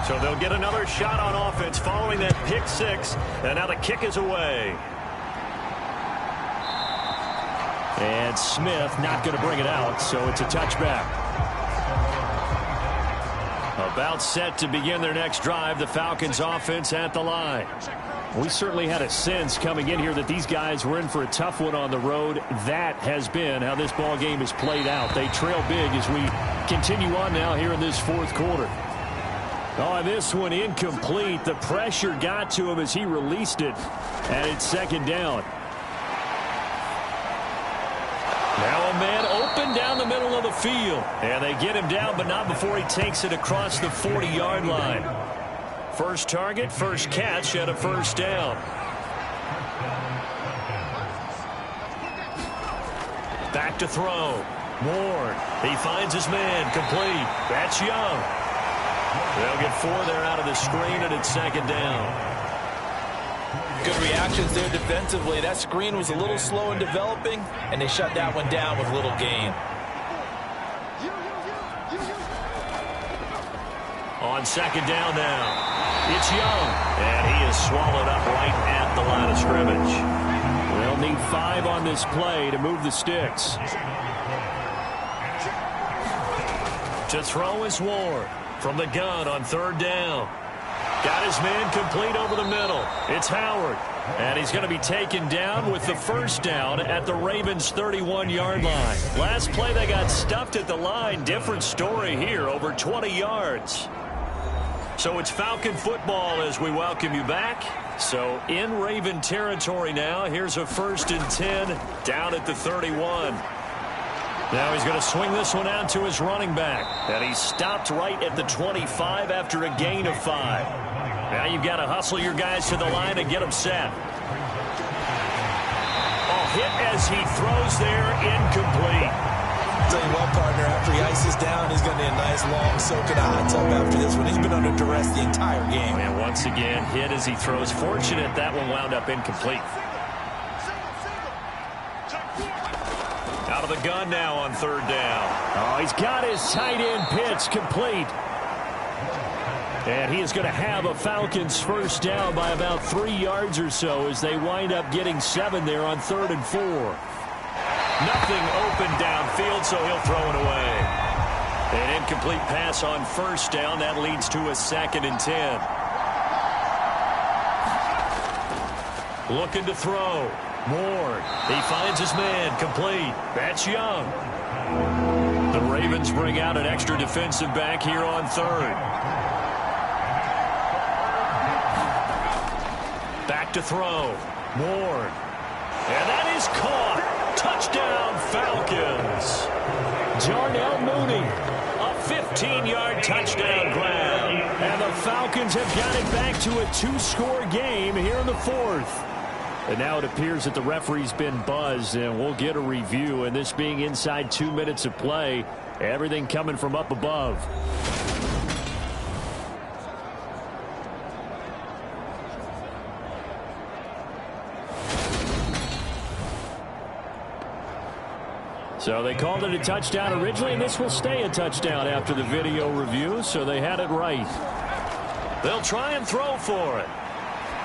So they'll get another shot on offense following that pick 6, and now the kick is away. And Smith not going to bring it out, so it's a touchback. About set to begin their next drive, the Falcons offense at the line. We certainly had a sense coming in here that these guys were in for a tough one on the road. That has been how this ball game has played out. They trail big as we continue on now here in this 4th quarter. Oh, and this one incomplete. The pressure got to him as he released it, and it's 2nd down. Now a man open down the middle of the field. And they get him down, but not before he takes it across the 40-yard line. First target, first catch, and a 1st down. Back to throw. Ward. He finds his man. Complete. That's Young. They'll get 4 there out of the screen, and it's 2nd down.
Good reactions there defensively. That screen was a little slow in developing, and they shut that one down with little gain.
On 2nd down now, it's Young, and he is swallowed up right at the line of scrimmage. They'll need 5 on this play to move the sticks. To throw is Ward from the gun on 3rd down. Got his man complete over the middle. It's Howard. And he's going to be taken down with the 1st down at the Ravens' 31-yard line. Last play they got stuffed at the line. Different story here, over 20 yards. So it's Falcon football as we welcome you back. So in Raven territory now. Here's a 1st and 10 down at the 31. Now he's going to swing this one out to his running back. And he stopped right at the 25 after a gain of 5. Now you've got to hustle your guys to the line and get them set. Oh, hit as he throws there, incomplete.
Tell you what, partner, after he ices down, he's going to need a nice long soak in a hot tub after this one. He's been under duress the entire game.
And once again, hit as he throws. Fortunate that one wound up incomplete. Out of the gun now on 3rd down. Oh, he's got his tight end pitch complete. And he is going to have a Falcons 1st down by about 3 yards or so as they wind up getting 7 there on 3rd and 4. Nothing open downfield, so he'll throw it away. An incomplete pass on 1st down. That leads to a 2nd and 10. Looking to throw. Ward. He finds his man. Complete. That's Young. The Ravens bring out an extra defensive back here on 3rd. Back to throw. Ward. And that is caught. Touchdown, Falcons. Jarnell Mooney. A 15-yard touchdown grab. And the Falcons have got it back to a 2-score game here in the 4th. And now it appears that the referee's been buzzed, and we'll get a review. And this being inside 2 minutes of play, everything coming from up above. So they called it a touchdown originally, and this will stay a touchdown after the video review, so they had it right. They'll try and throw for it.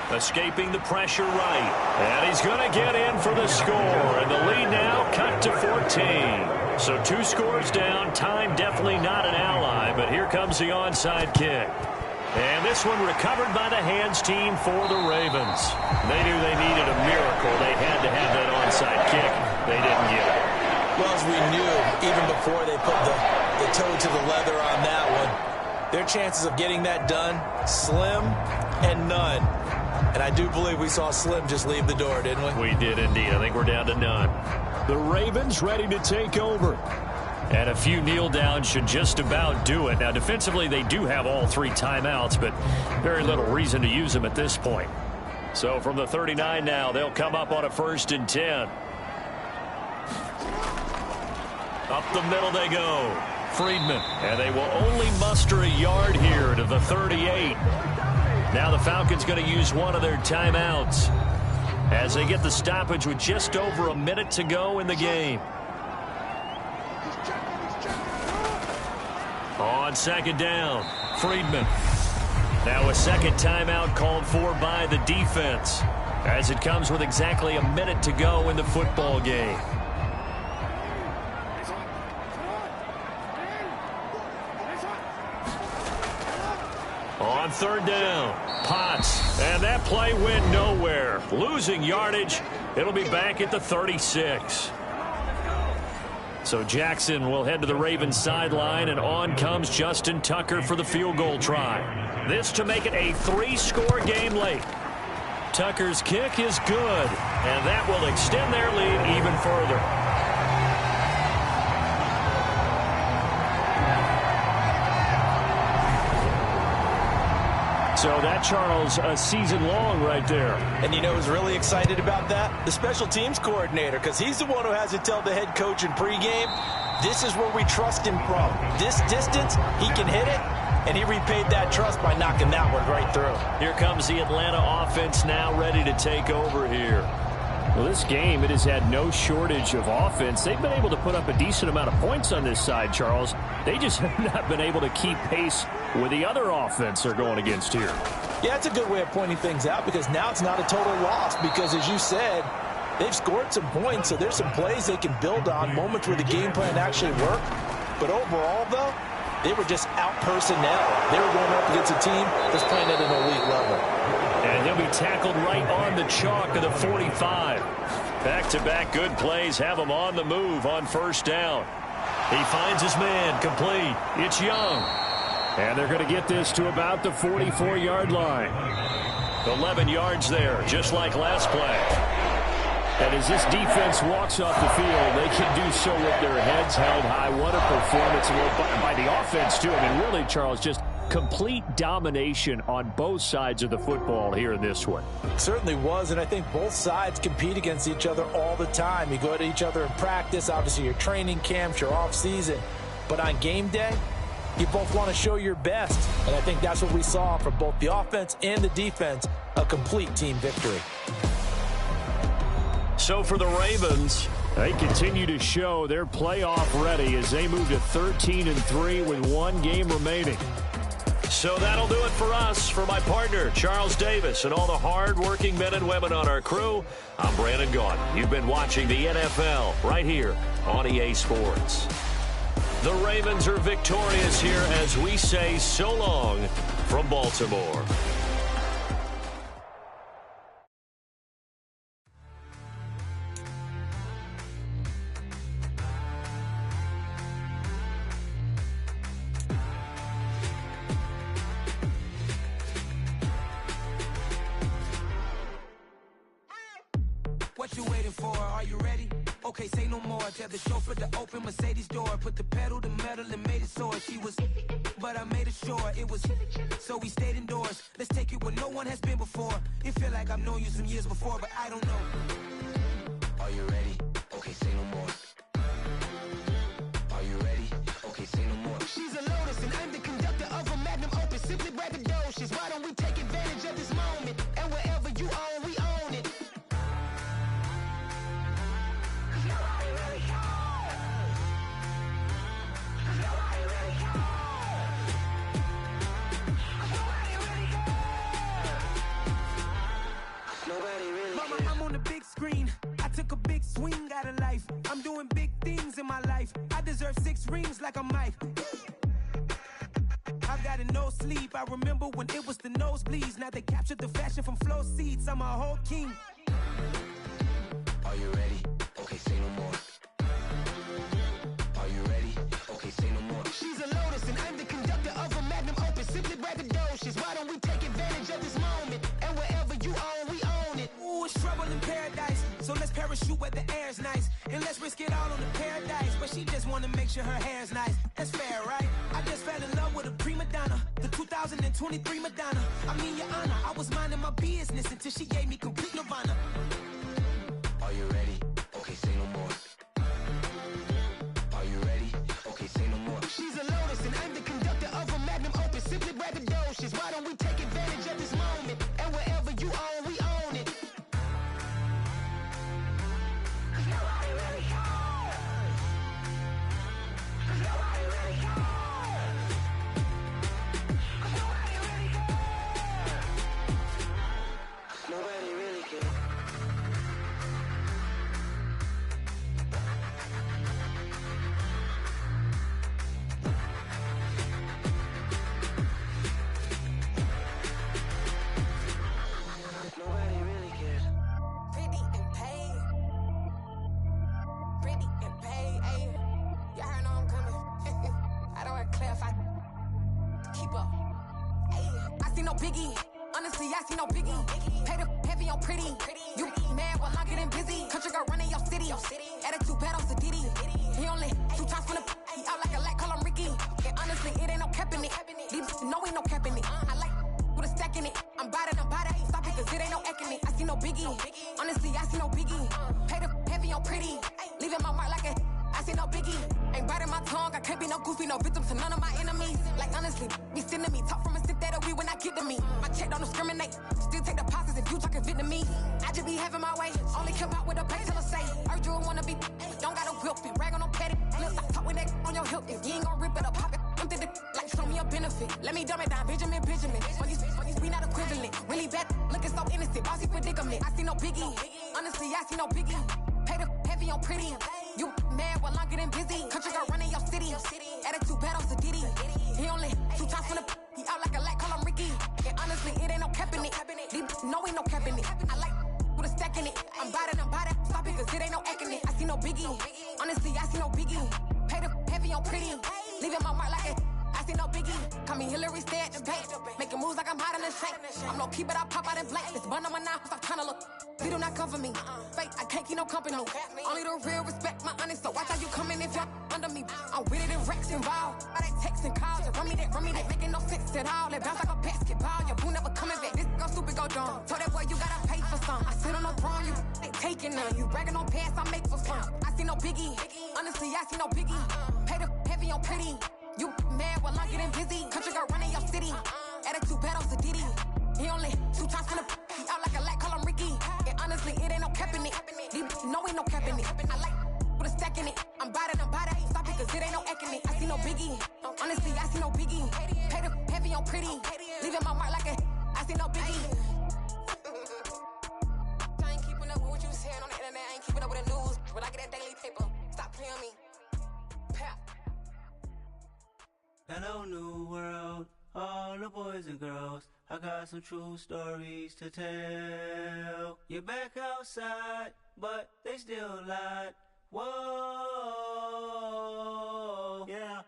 Escaping the pressure right. And he's going to get in for the score. And the lead now cut to 14. So 2 scores down. Time definitely not an ally, but here comes the onside kick. And this one recovered by the hands team for the Ravens. They knew they needed a miracle. They had to have that onside kick. They didn't get it.
Well, as we knew, even before they put the toe to the leather on that one, their chances of getting that done, slim and none. And I do believe we saw Slim just leave the door, didn't we?
We did indeed. I think we're down to none. The Ravens ready to take over. And a few kneel downs should just about do it. Now, defensively, they do have all 3 timeouts, but very little reason to use them at this point. So from the 39 now, they'll come up on a 1st and 10. Up the middle they go. Friedman. And they will only muster a yard here to the 38. Now the Falcons going to use one of their timeouts as they get the stoppage with just over a minute to go in the game. On 2nd down, Friedman. Now a 2nd timeout called for by the defense as it comes with exactly a minute to go in the football game. On 3rd down, Potts, and that play went nowhere. Losing yardage, it'll be back at the 36. So Jackson will head to the Ravens sideline, and on comes Justin Tucker for the field goal try. This to make it a 3-score game late. Tucker's kick is good, and that will extend their lead even further. So that, Charles, a season long right there.
And you know who's really excited about that? The special teams coordinator, because he's the one who has to tell the head coach in pregame, this is where we trust him from. This distance, he can hit it, and he repaid that trust by knocking that one right through.
Here comes the Atlanta offense now ready to take over here. Well, this game, it has had no shortage of offense. They've been able to put up a decent amount of points on this side, Charles. They just have not been able to keep pace with the other offense they're going against here.
Yeah, it's a good way of pointing things out because now it's not a total loss because, as you said, they've scored some points, so there's some plays they can build on, moments where the game plan actually worked. But overall, though, they were just out personnel. They were going up against a team that's playing at an elite level.
And he'll be tackled right on the chalk of the 45. Back-to-back good plays have him on the move on 1st down. He finds his man complete. It's Young. And they're going to get this to about the 44-yard line. 11 yards there, just like last play. And as this defense walks off the field, they can do so with their heads held high. What a performance by the offense, too. I mean, really, Charles, just complete domination on both sides of the football here in this one.
It certainly was, and I think both sides compete against each other all the time. You go to each other in practice, obviously your training camps, your off-season. But on game day, you both want to show your best. And I think that's what we saw from both the offense and the defense, a complete team victory.
So for the Ravens, they continue to show they're playoff ready as they move to 13-3 with 1 game remaining. So that'll do it for us. For my partner, Charles Davis, and all the hard-working men and women on our crew, I'm Brandon Gaudin. You've been watching the NFL right here on EA Sports. The Ravens are victorious here as we say so long from Baltimore.
What you waiting for? Are you ready? Okay, say no more. Tell the chauffeur to open Mercedes door. Put the pedal to metal and made it soar. She was, but I made it sure it was. So we stayed indoors. Let's take it where no one has been before. It feel like I've known you some years before, but I don't know. Are you ready? Okay, say no more. Are you ready? Okay, say no more. She's a Lotus and I'm the conductor of a Magnum Opus. Simply braggadocious. Why don't we take advantage of this moment? And wherever you own, we own it.
rings like a mic. I've got no sleep. I remember when it was the nosebleeds. Now they captured the fashion from flow seats. I'm a whole king.
Are you ready? Okay, say no more. Are you ready? Okay, say no more.
She's a lotus and I'm the conductor of a magnum opus. Simply braggadocious. Why don't we take advantage of this moment? And wherever you own, we own it. Ooh, it's trouble in paradise. So let's parachute where the air's nice. And let's risk it all on the paradise. But she just wanna make sure her hair's nice. That's fair, right? I just fell in love with a prima donna. The 2023 Madonna. I mean, your honor, I was minding my business until she gave me complete nirvana.
Are you ready? Okay, say no more. Are you ready? Okay, say no more.
She's a lotus and I'm the conductor of a magnum opus. Simply braggadocious. Why don't we take advantage of this moment? And wherever you own, we own it. Nobody really cares. Nobody really cares. Nobody really cares.
Nobody really cares. Nobody really cares.
Pretty and paid. Pretty and paid, ayy. Y'all heard know I'm coming. I don't want to clarify. Keep up. Ayy. I see no biggie. Honestly, I see no biggie. Pay the heavy on pretty. You mad while I'm getting busy. Country girl running your city. Attitude bad on Sadidi. He only 2 times from the he out like a lack, call him Ricky. And honestly, it ain't no cap in it. These no ain't no cap in it. I like with a stack in it. I'm bout it. Stop it, cause it ain't no acting it. I see no biggie. Honestly, I see no biggie. Pay the heavy on pretty. Leaving my mark like a I see no biggie. Ain't biting my tongue. I can't be no goofy, no victim to none of my enemies. Like honestly, be sending me talk from a sip that we when I get to me. My check don't discriminate. Still take deposits if you talking Vietnamese. I just be having my way. Only come out with a pay till I say. Urge you wanna be. Don't gotta whip it. Rag on no petty. Flip, I talk with that on your hip. If you ain't gon' rip it or pop it. Empty the like show me a benefit. Let me dumb it down. Benjamin. We not equivalent. Really bad. Looking so innocent. Bossy predicament. I see no biggie. Honestly, I see no biggie. Pay the heavy on pretty. You mad while I'm getting busy. Country girl running your city. Attitude bad on Sadidi. He only 2 times from the he out like a lack, call him Ricky. And honestly, it ain't no cap in it. These no ain't no cap in it. I like with a stack in it. I'm bout it. Stop it, cause it ain't no acting it. I see no biggie. Honestly, I see no biggie. Pay the heavy on pretty. Leaving my mark like a I see no biggie. Call me Hillary, stay at the bank. Making moves like I'm hot in the shank. I'm no keep it, I pop out in blank. This bun on my knife, stop trying to look. They do not cover me. Fake, I can't keep no company. Only the real respect my honest. So watch how you coming if y'all under me. I'm with it in Rex involved. I they text and calls. Run me that. Making no sense at all. They bounce like a basketball. Your boo never coming back. This go stupid, go dumb. Told that boy you gotta pay for some. I sit on no throne, you ain't taking none. You bragging on pants, I make for fun. I see no biggie. Honestly, I see no biggie. Pay the heavy on pretty. You mad while I'm getting busy. Country girl running your city. Attitude bad on Sadidi. He only 2 times from the he out like a lack, call him Ricky. And honestly, it ain't no cap in it. These no ain't no cap in it. I like with a stack in it. I'm bout it. Stop it, cause it ain't no acting it. I see no biggie. Honestly, I see no biggie. Pay the heavy on pretty. Leaving my mark like a I see no biggie. I ain't keeping up with what you saying on the internet. I ain't keeping up with the news. But I get that daily paper. Stop playing me. Pap.
Hello, new world, all the boys and girls. I got some true stories to tell. You're back outside, but they still lied. Whoa, yeah.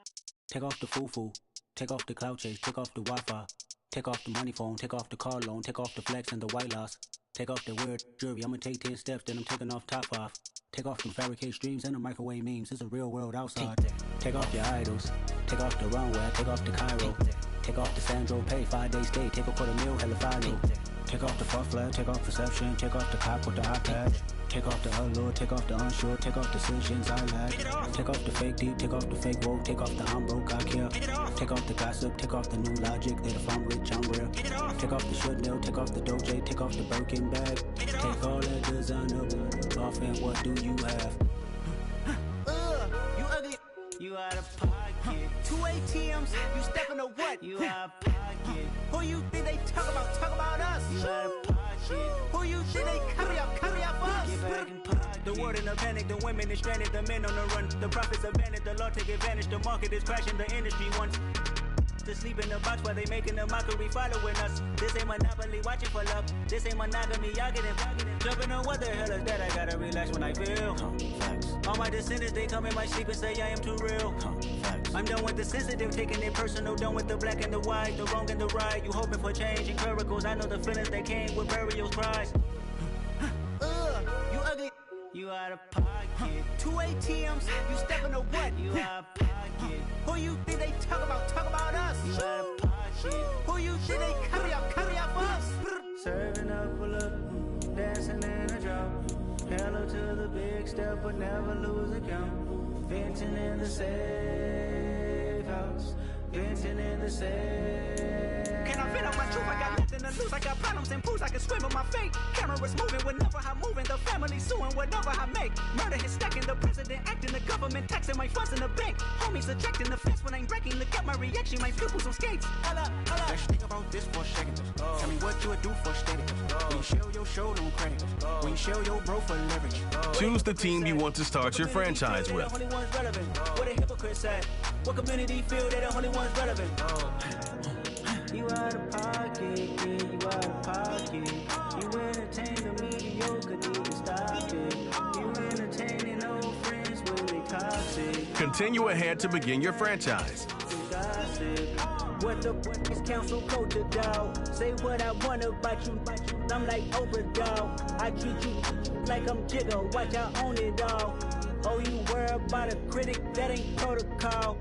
Take off the foo-foo, take off the cloud chase, take off the Wi-Fi, take off the money phone, take off the car loan, take off the flex and the white loss. Take off the weird jewelry, I'ma take 10 steps, then I'm taking off top 5. Take off them fabricated streams and the microwave memes. It's a real world outside. Take off your idols. Take off the runway. Take off the Cairo. Take off the Sandro Pay. 5-day stay. Take a $250,000. Hella follow. Take off the far flag. Take off perception. Take off the cop with the iPad. Take off the allure. Take off the unsure. Take off the decisions I lack. Take off the fake deep. Take off the fake woke. Take off the I'm broke. I care. Take off the gossip. Take off the new logic. That if I'm rich, I'm real. Take off the should know. Take off the Doja. Take off the Birkin bag. Take all that designer off and what do you have? You ugly. You out of pocket. 2 ATMs. You stepping to what? You out of pocket. Who you think they talk about? Talk about us. You out of pocket. Who you think they carry up for us? Get back in pocket. The world in a panic, the women is stranded, the men on the run. The profits abandoned, the law take advantage, the market is crashing, the industry wants to sleep in the box while they making a mockery following us. This ain't Monopoly, watching for love. This ain't monogamy, y'all getting jumping on what the hell is that? I gotta relax when I feel. All my descendants, they come in my sleep and say I am too real. I'm done with the sensitive, taking it personal, done with the black and the white, the wrong and the right. You hoping for change and miracles. I know the feelings that came with burial cries. You ugly. You out of pocket. 2 ATMs, you stepping to what? You out of pocket. Who you think they talk about? Talk about us. You out of pocket. Who you think they carry out for us? Serving up full of, dancing in a drop. Hello to the big step, but never lose a count. Venting in the safe house. Venting in the safe. Can I vent on my truth? I got nothing to lose. I got problems and pools. I can swim with my fate. Cameras moving whenever I'm moving. The family suing whatever I make. Murder is stacking. The president acting. The government taxing my funds in the bank. Homies ejecting the fence when I'm breaking. Look at my reaction. My pupils on skates. Holla. Let's think about this for a second. Tell me what you would do for steady. When you show your show, don't credit. When you show your bro for leverage.
Choose the team you want to start your franchise with.
The only ones relevant. What a hypocrite said. What community feel they the only ones relevant. You out of pocket, yeah, you out of pocket. You entertain the mediocre, need to stop it. You entertaining old friends when they toxic.
Continue ahead to begin your franchise.
What the fuck is council code to doubt? Say what I want about you. I'm like overdog. I treat you like I'm Jigga. Watch I own it all. Oh, you worry about a critic, that ain't protocol.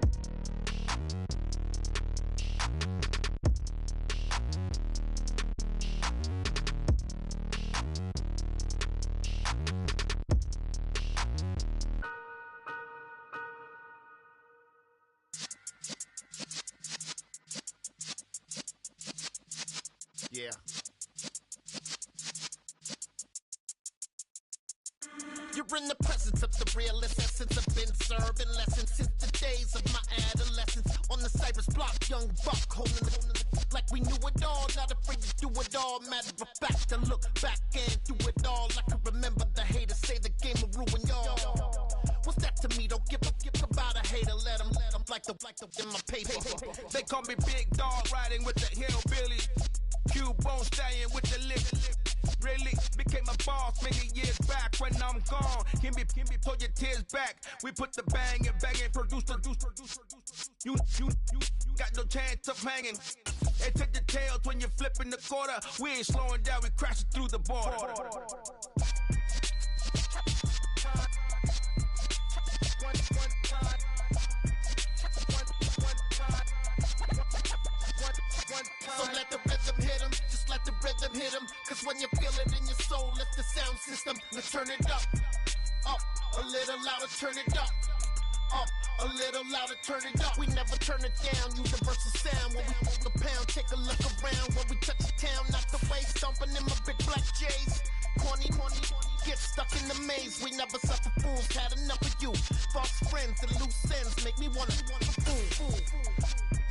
Yeah. You're in the presence of the realest essence. I've been serving lessons since the days of my adolescence. On the Cypress block, young buck holding the like we knew it all. Not afraid to do it all. Matter of fact, to look back and do it all. I can remember the haters say the game will ruin y'all. What's that to me? Don't give about a hater. Let them like the in my paper.
They call me Big Dog, riding with the hillbilly. Q-Bone staying with the lip. Really became a boss many years back. When I'm gone, can be pull your tears back. We put the bang and produce. You got no chance of hanging. They take the tails when you're flipping the quarter. We ain't slowing down, we crashing through the border.
So let the rhythm hit him, just let the rhythm hit him. Cause when you feel it in your soul, lift the sound system. Let's turn it up, a little louder, turn it up, a little louder, turn it up. We never turn it down, universal sound. When we hold the pound, take a look around. When we touch the town, not the way, stomping in my big black J's. Corny, get stuck in the maze. We never suffer fools, had enough of you. False friends and loose ends make me wanna fool.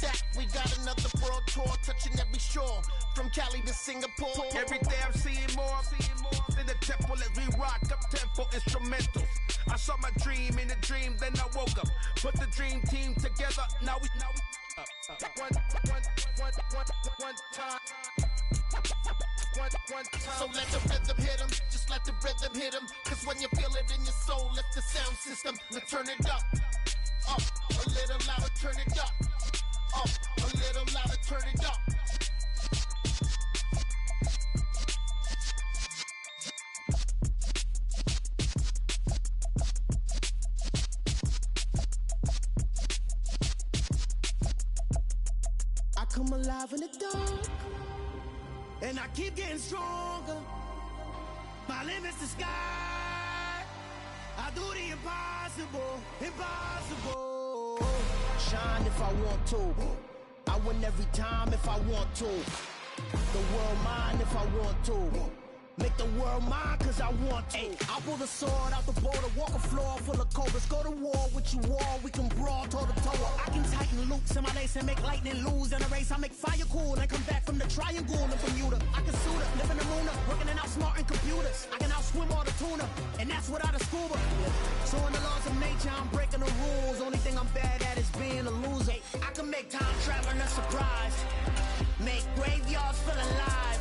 That we got another world tour, touching every shore, from Cali to Singapore.
Every day I'm seeing more in the temple as we rock up tempo instrumentals. I saw my dream in a dream, then I woke up. Put the dream team together, now we one time.
So let the rhythm hit him, just let the rhythm hit him. Cause when you feel it in your soul, lift the sound system. Let's turn it up, a little louder, turn it up, a little louder, turn it up.
I come alive in the dark, and I keep getting stronger. My limit's the sky. I do the impossible. Shine if I want to. I win every time if I want to. The world mine if I want to. Make the world mine cause I want to. Ay, I pull the sword out the border, walk a floor full of cobras. Go to war with you all, we can brawl toe to toe. I can tighten loops in my lace and make lightning lose in a race. I make fire cool and come back from the triangle in Bermuda. I can suit her, live in the Luna, Working and outsmarting computers. I can outswim all the tuna, and that's without a scuba. So in the laws of nature, I'm breaking the rules. Only thing I'm bad at is being a loser. I can make time traveling a surprise. Make graveyards feel alive.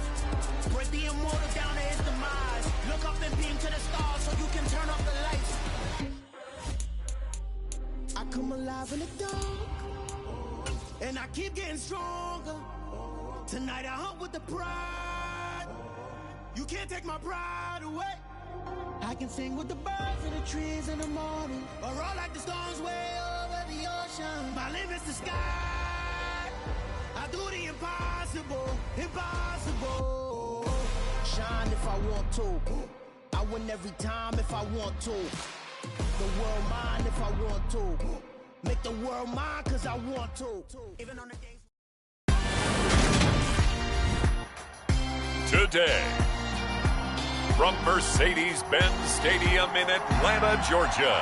Break the immortal down to his demise. Look up and beam to the stars so you can turn off the lights. I come alive in the dark, and I keep getting stronger. Tonight I hunt with the pride. You can't take my pride away. I can sing with the birds and the trees in the morning, or roll like the storms way over the ocean. My limit's the sky. I do the impossible, impossible. Shine if I want to. I win every time if I want to. The world mine if I want to. Make the world mine cause I want to. Even on the days.
Today, from Mercedes-Benz Stadium in Atlanta, Georgia,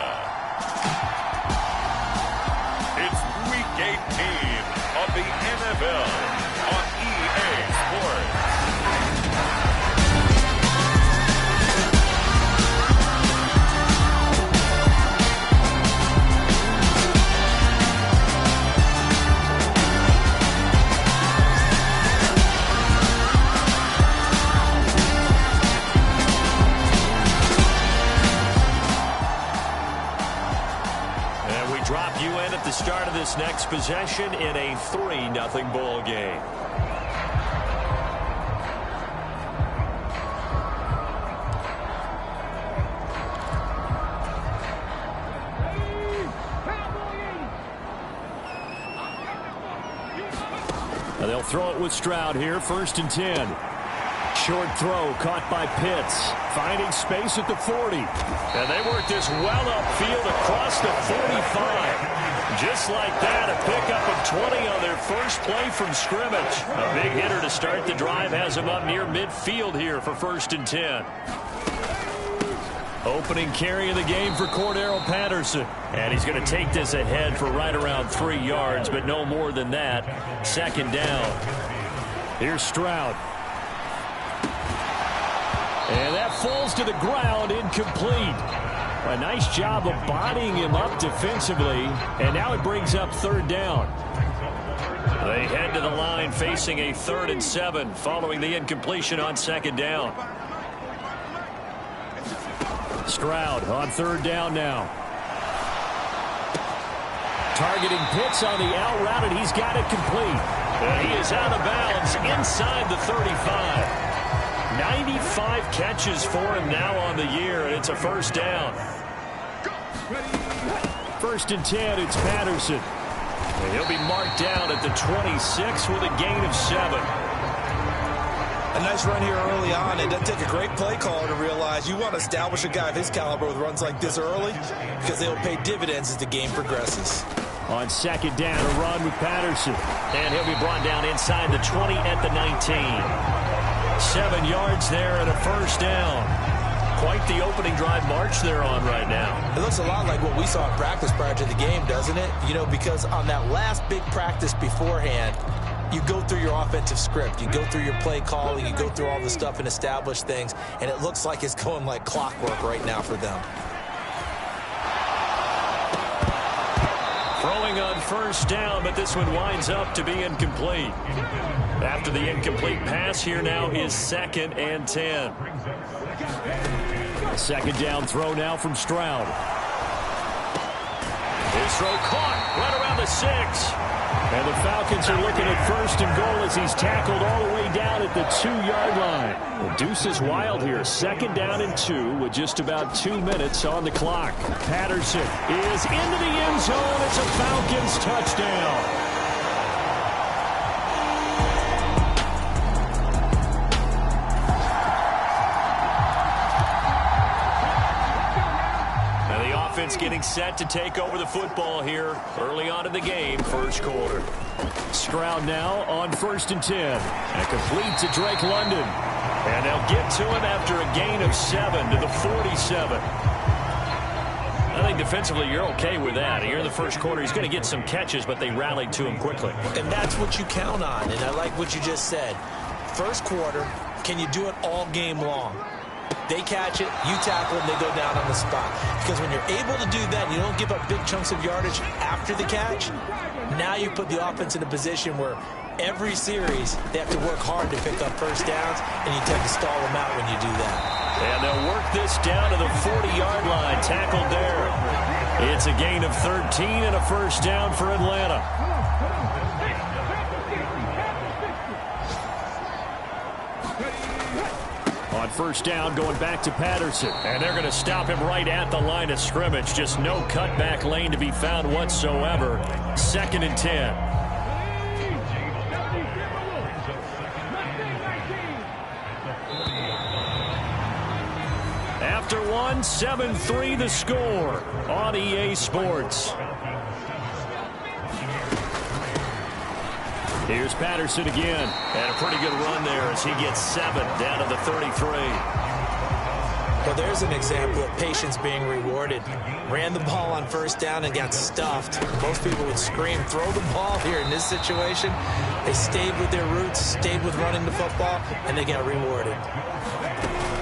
it's Week 18 of the NFL on EA Sports.
Drop you in at the start of this next possession in a 3-0 ball game. They'll throw it with Stroud here, 1st and 10. Short throw caught by Pitts, finding space at the 40. And they work this well upfield across the 45. Just like that, a pickup of 20 on their first play from scrimmage. A big hitter to start the drive has him up near midfield here for 1st and 10. Opening carry of the game for Cordero Patterson. And he's going to take this ahead for right around 3 yards, but no more than that. 2nd down. Here's Stroud. And that falls to the ground, incomplete. A nice job of bodying him up defensively, and now it brings up 3rd down. They head to the line facing a 3rd and 7 following the incompletion on 2nd down. Stroud on 3rd down now. Targeting Pitts on the out route, and he's got it complete. And he is out of bounds inside the 35. 95 catches for him now on the year, and it's a 1st down. 1st and 10, it's Patterson. And he'll be marked down at the 26 with a gain of 7.
A nice run here early on. It doesn't take a great play caller to realize you want to establish a guy of his caliber with runs like this early because they'll pay dividends as the game progresses.
On 2nd down, a run with Patterson. And he'll be brought down inside the 20 at the 19. 7 yards there and a 1st down. Quite the opening drive march they're on right now.
It looks a lot like what we saw in practice prior to the game, doesn't it? You know, because on that last big practice beforehand, you go through your offensive script. You go through your play calling. You go through all the stuff and establish things. And it looks like it's going like clockwork right now for them.
Throwing on 1st down, but this one winds up to be incomplete. After the incomplete pass, here now is 2nd and 10. A 2nd down throw now from Stroud. His throw caught right around the 6. And the Falcons are looking at 1st and goal as he's tackled all the way down at the 2-yard line. The deuce is wild here. 2nd down and 2 with just about 2 minutes on the clock. Patterson is into the end zone. It's a Falcons touchdown. Getting set to take over the football here early on in the game, 1st quarter. Stroud now on 1st and 10. And complete to Drake London. And they'll get to him after a gain of 7 to the 47. I think defensively you're okay with that. Here in the 1st quarter, he's going to get some catches, but they rallied to him quickly.
And that's what you count on. And I like what you just said. 1st quarter, can you do it all game long? They catch it, you tackle them, they go down on the spot. Because when you're able to do that, and you don't give up big chunks of yardage after the catch, now you put the offense in a position where every series they have to work hard to pick up first downs, and you tend to stall them out when you do that.
And they'll work this down to the 40-yard line, tackled there. It's a gain of 13 and a first down for Atlanta. On first down, going back to Patterson. And they're going to stop him right at the line of scrimmage. Just no cutback lane to be found whatsoever. 2nd and 10. After one, 7-3 the score on EA Sports. Here's Patterson again. And a pretty good run there as he gets 7 down to the 33.
Well, there's an example of patience being rewarded. Ran the ball on first down and got stuffed. Most people would scream, throw the ball here. In this situation, they stayed with their roots, stayed with running the football, and they got rewarded.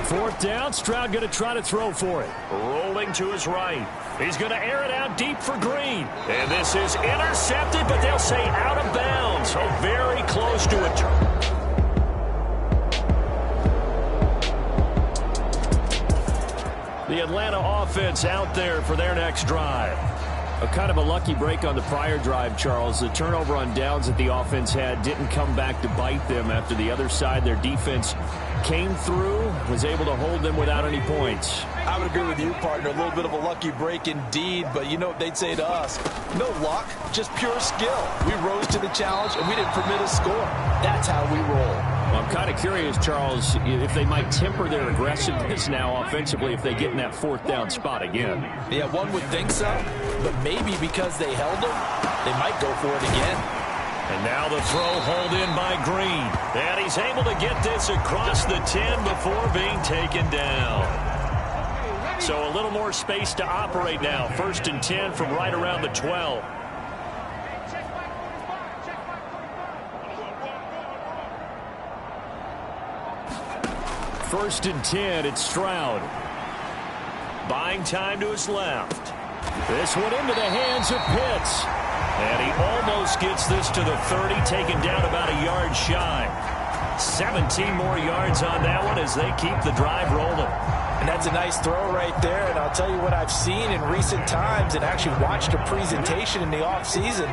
4th down, Stroud going to try to throw for it. Rolling to his right. He's going to air it out deep for Green. And this is intercepted, but they'll say out of bounds. So very close to a turn. The Atlanta offense out there for their next drive. A kind of a lucky break on the prior drive, Charles. The turnover on downs that the offense had didn't come back to bite them after the other side. Their defense came through, was able to hold them without any points.
I would agree with you, partner. A little bit of a lucky break indeed, but you know what they'd say to us? No luck, just pure skill. We rose to the challenge, and we didn't permit a score. That's how we roll.
Well, I'm kind of curious, Charles, if they might temper their aggressiveness now offensively if they get in that 4th down spot again.
Yeah, one would think so, but maybe because they held them, they might go for it again.
And now the throw hauled in by Green. And he's able to get this across the 10 before being taken down. So a little more space to operate now. 1st and 10 from right around the 12. First and 10, it's Stroud. Buying time to his left. This one into the hands of Pitts. And he almost gets this to the 30, taken down about a yard shy. 17 more yards on that one as they keep the drive rolling.
And that's a nice throw right there. And I'll tell you what I've seen in recent times and actually watched a presentation in the offseason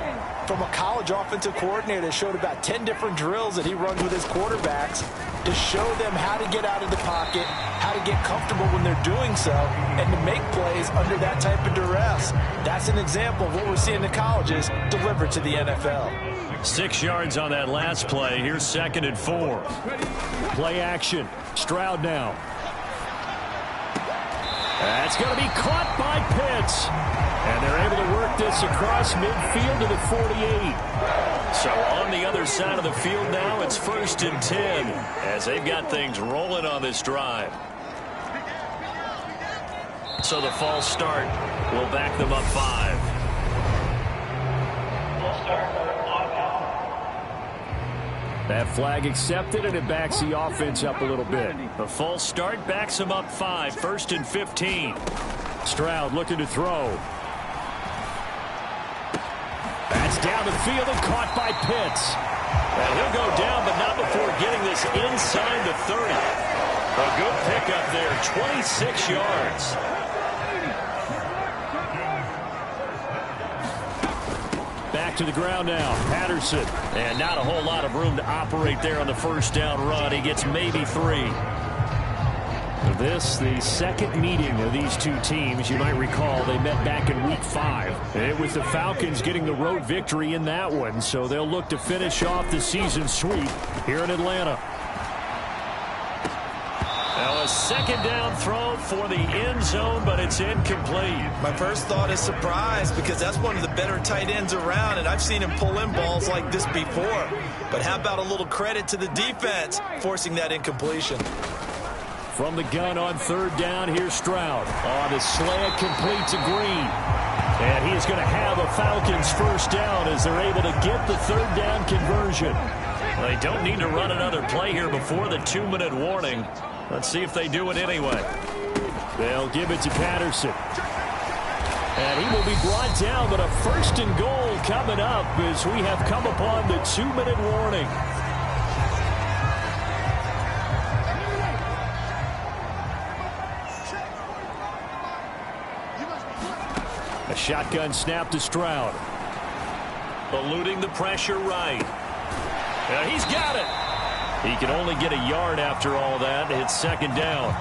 from a college offensive coordinator that showed about 10 different drills that he runs with his quarterbacks to show them how to get out of the pocket, how to get comfortable when they're doing so, and to make plays under that type of duress. That's an example of what we're seeing in the colleges delivered to the NFL.
6 yards on that last play. Here's 2nd and 4. Play action. Stroud now. That's going to be caught by Pitts. And they're able to work this across midfield to the 48. So on the other side of the field now, it's 1st and 10 as they've got things rolling on this drive. So the false start will back them up 5. That flag accepted, and it backs the offense up a little bit. The false start backs them up 5. 1st and 15. Stroud looking to throw. That's down the field and caught by Pitts. And he'll go down, but not before getting this inside the 30. A good pickup there, 26 yards. Back to the ground now, Patterson. And not a whole lot of room to operate there on the first down run. He gets maybe 3. This, the second meeting of these two teams. You might recall they met back in Week 5. It was the Falcons getting the road victory in that one, so they'll look to finish off the season sweep here in Atlanta. Now a 2nd down throw for the end zone, but it's incomplete.
My first thought is surprise because that's one of the better tight ends around, and I've seen him pull in balls like this before. But how about a little credit to the defense forcing that incompletion?
From the gun on 3rd down, here's Stroud. On the slant, complete to Green. And he's going to have a Falcons first down as they're able to get the 3rd down conversion. They don't need to run another play here before the 2-minute warning. Let's see if they do it anyway. They'll give it to Patterson. And he will be brought down, but a 1st and goal coming up as we have come upon the 2-minute warning. A shotgun snap to Stroud. Eluding the pressure right. He's got it. He can only get a yard after all that. It's 2nd down.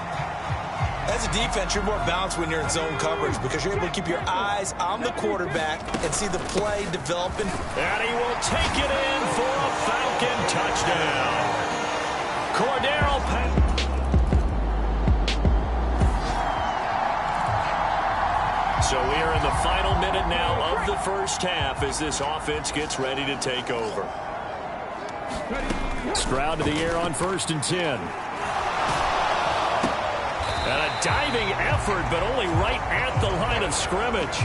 As a defense, you're more balanced when you're in zone coverage because you're able to keep your eyes on the quarterback and see the play developing.
And he will take it in for a Falcon touchdown. Cordero So we are in the final minute now of the first half as this offense gets ready to take over. Stroud to the air on 1st and 10. And a diving effort, but only right at the line of scrimmage.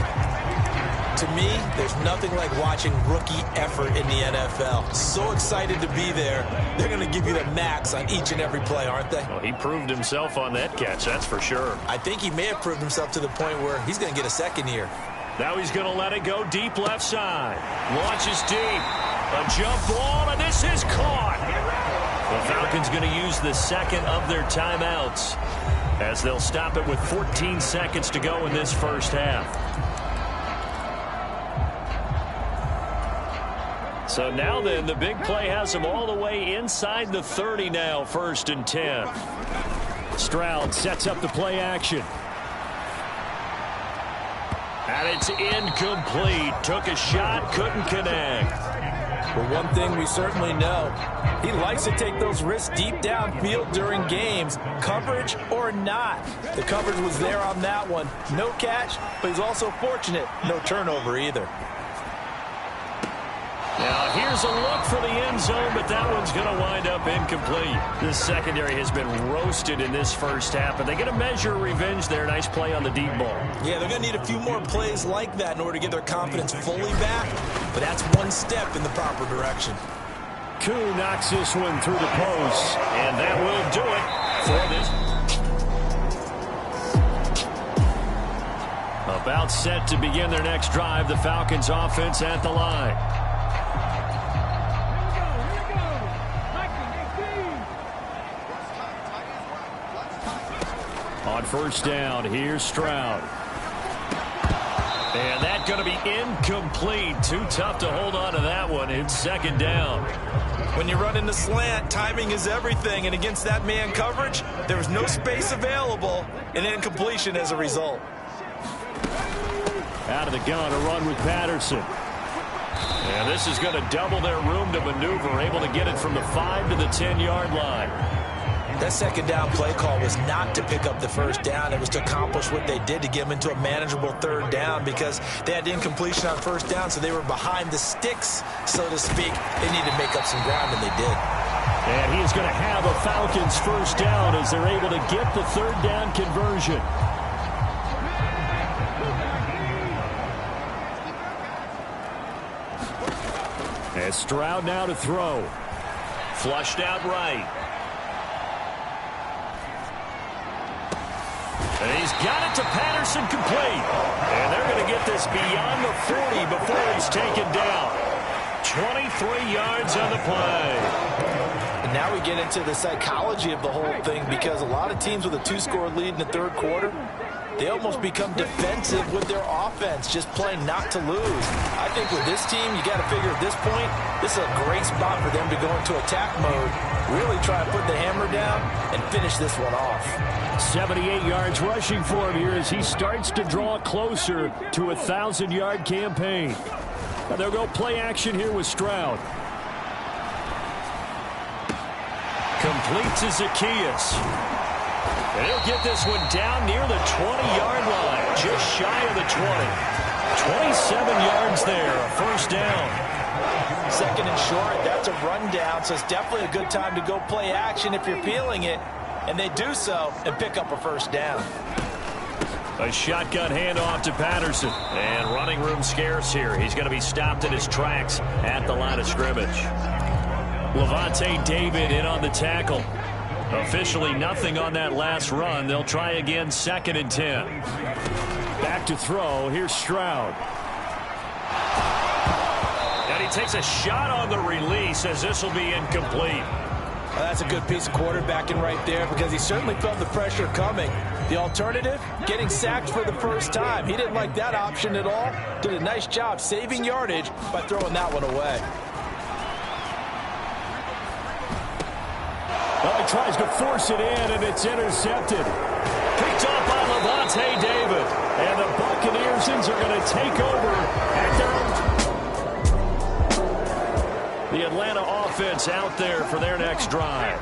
To me, there's nothing like watching rookie effort in the NFL. So excited to be there. They're going to give you the max on each and every play, aren't they?
Well, he proved himself on that catch, that's for sure.
I think he may have proved himself to the point where he's going to get a 2nd year.
Now he's going to let it go deep left side. Launches deep. A jump ball, and this is caught. The Falcons going to use the 2nd of their timeouts as they'll stop it with 14 seconds to go in this first half. So now then, the big play has them all the way inside the 30 now, 1st and 10. Stroud sets up the play action. And it's incomplete. Took a shot, couldn't connect.
Well, one thing we certainly know, he likes to take those risks deep downfield during games, coverage or not. The coverage was there on that one. No catch, but he's also fortunate. No turnover either.
Now here's a look for the end zone, but that one's going to wind up incomplete. This secondary has been roasted in this first half, and they get a measure of revenge there. Nice play on the deep ball.
Yeah, they're going to need a few more plays like that in order to get their confidence fully back, but that's one step in the proper direction.
Koo knocks this one through the post, and that will do it for this. About set to begin their next drive, the Falcons offense at the line. On 1st down, here's Stroud. And that's going to be incomplete. Too tough to hold on to that one. It's 2nd down.
When you run in the slant, timing is everything. And against that man coverage, there was no space available, and incompletion as a result.
Out of the gun, a run with Patterson. And this is going to double their room to maneuver, able to get it from the 5 to the 10-yard line.
That 2nd down play call was not to pick up the 1st down. It was to accomplish what they did to get them into a manageable 3rd down because they had incompletion on 1st down, so they were behind the sticks, so to speak. They needed to make up some ground, and they did.
And he is going to have a Falcons 1st down as they're able to get the 3rd down conversion. And Stroud now to throw. Flushed out right. And he's got it to Patterson, complete. And they're going to get this beyond the 40 before he's taken down. 23 yards on the play.
And now we get into the psychology of the whole thing because a lot of teams with a 2-score lead in the 3rd quarter, they almost become defensive with their offense, just playing not to lose. I think with this team, you got to figure at this point, this is a great spot for them to go into attack mode, really try to put the hammer down and finish this one off.
78 yards rushing for him here as he starts to draw closer to a 1,000-yard campaign. Now they'll go play action here with Stroud. Complete to Zacchaeus. And he'll get this one down near the 20-yard line, just shy of the 20. 27 yards there, a 1st down.
2nd and short, that's a rundown, so it's definitely a good time to go play action if you're feeling it. And they do so and pick up a 1st down.
A shotgun handoff to Patterson. And running room scarce here. He's going to be stopped in his tracks at the line of scrimmage. Levante David in on the tackle. Officially nothing on that last run. They'll try again, 2nd and 10. Back to throw. Here's Stroud. And he takes a shot on the release as this will be incomplete.
Well, that's a good piece of quarterbacking right there because he certainly felt the pressure coming. The alternative, getting sacked for the first time. He didn't like that option at all. Did a nice job saving yardage by throwing that one away.
Well, he tries to force it in, and it's intercepted. Picked off by Levante David. And the Buccaneers are going to take over at their own. The Atlanta offense out there for their next drive.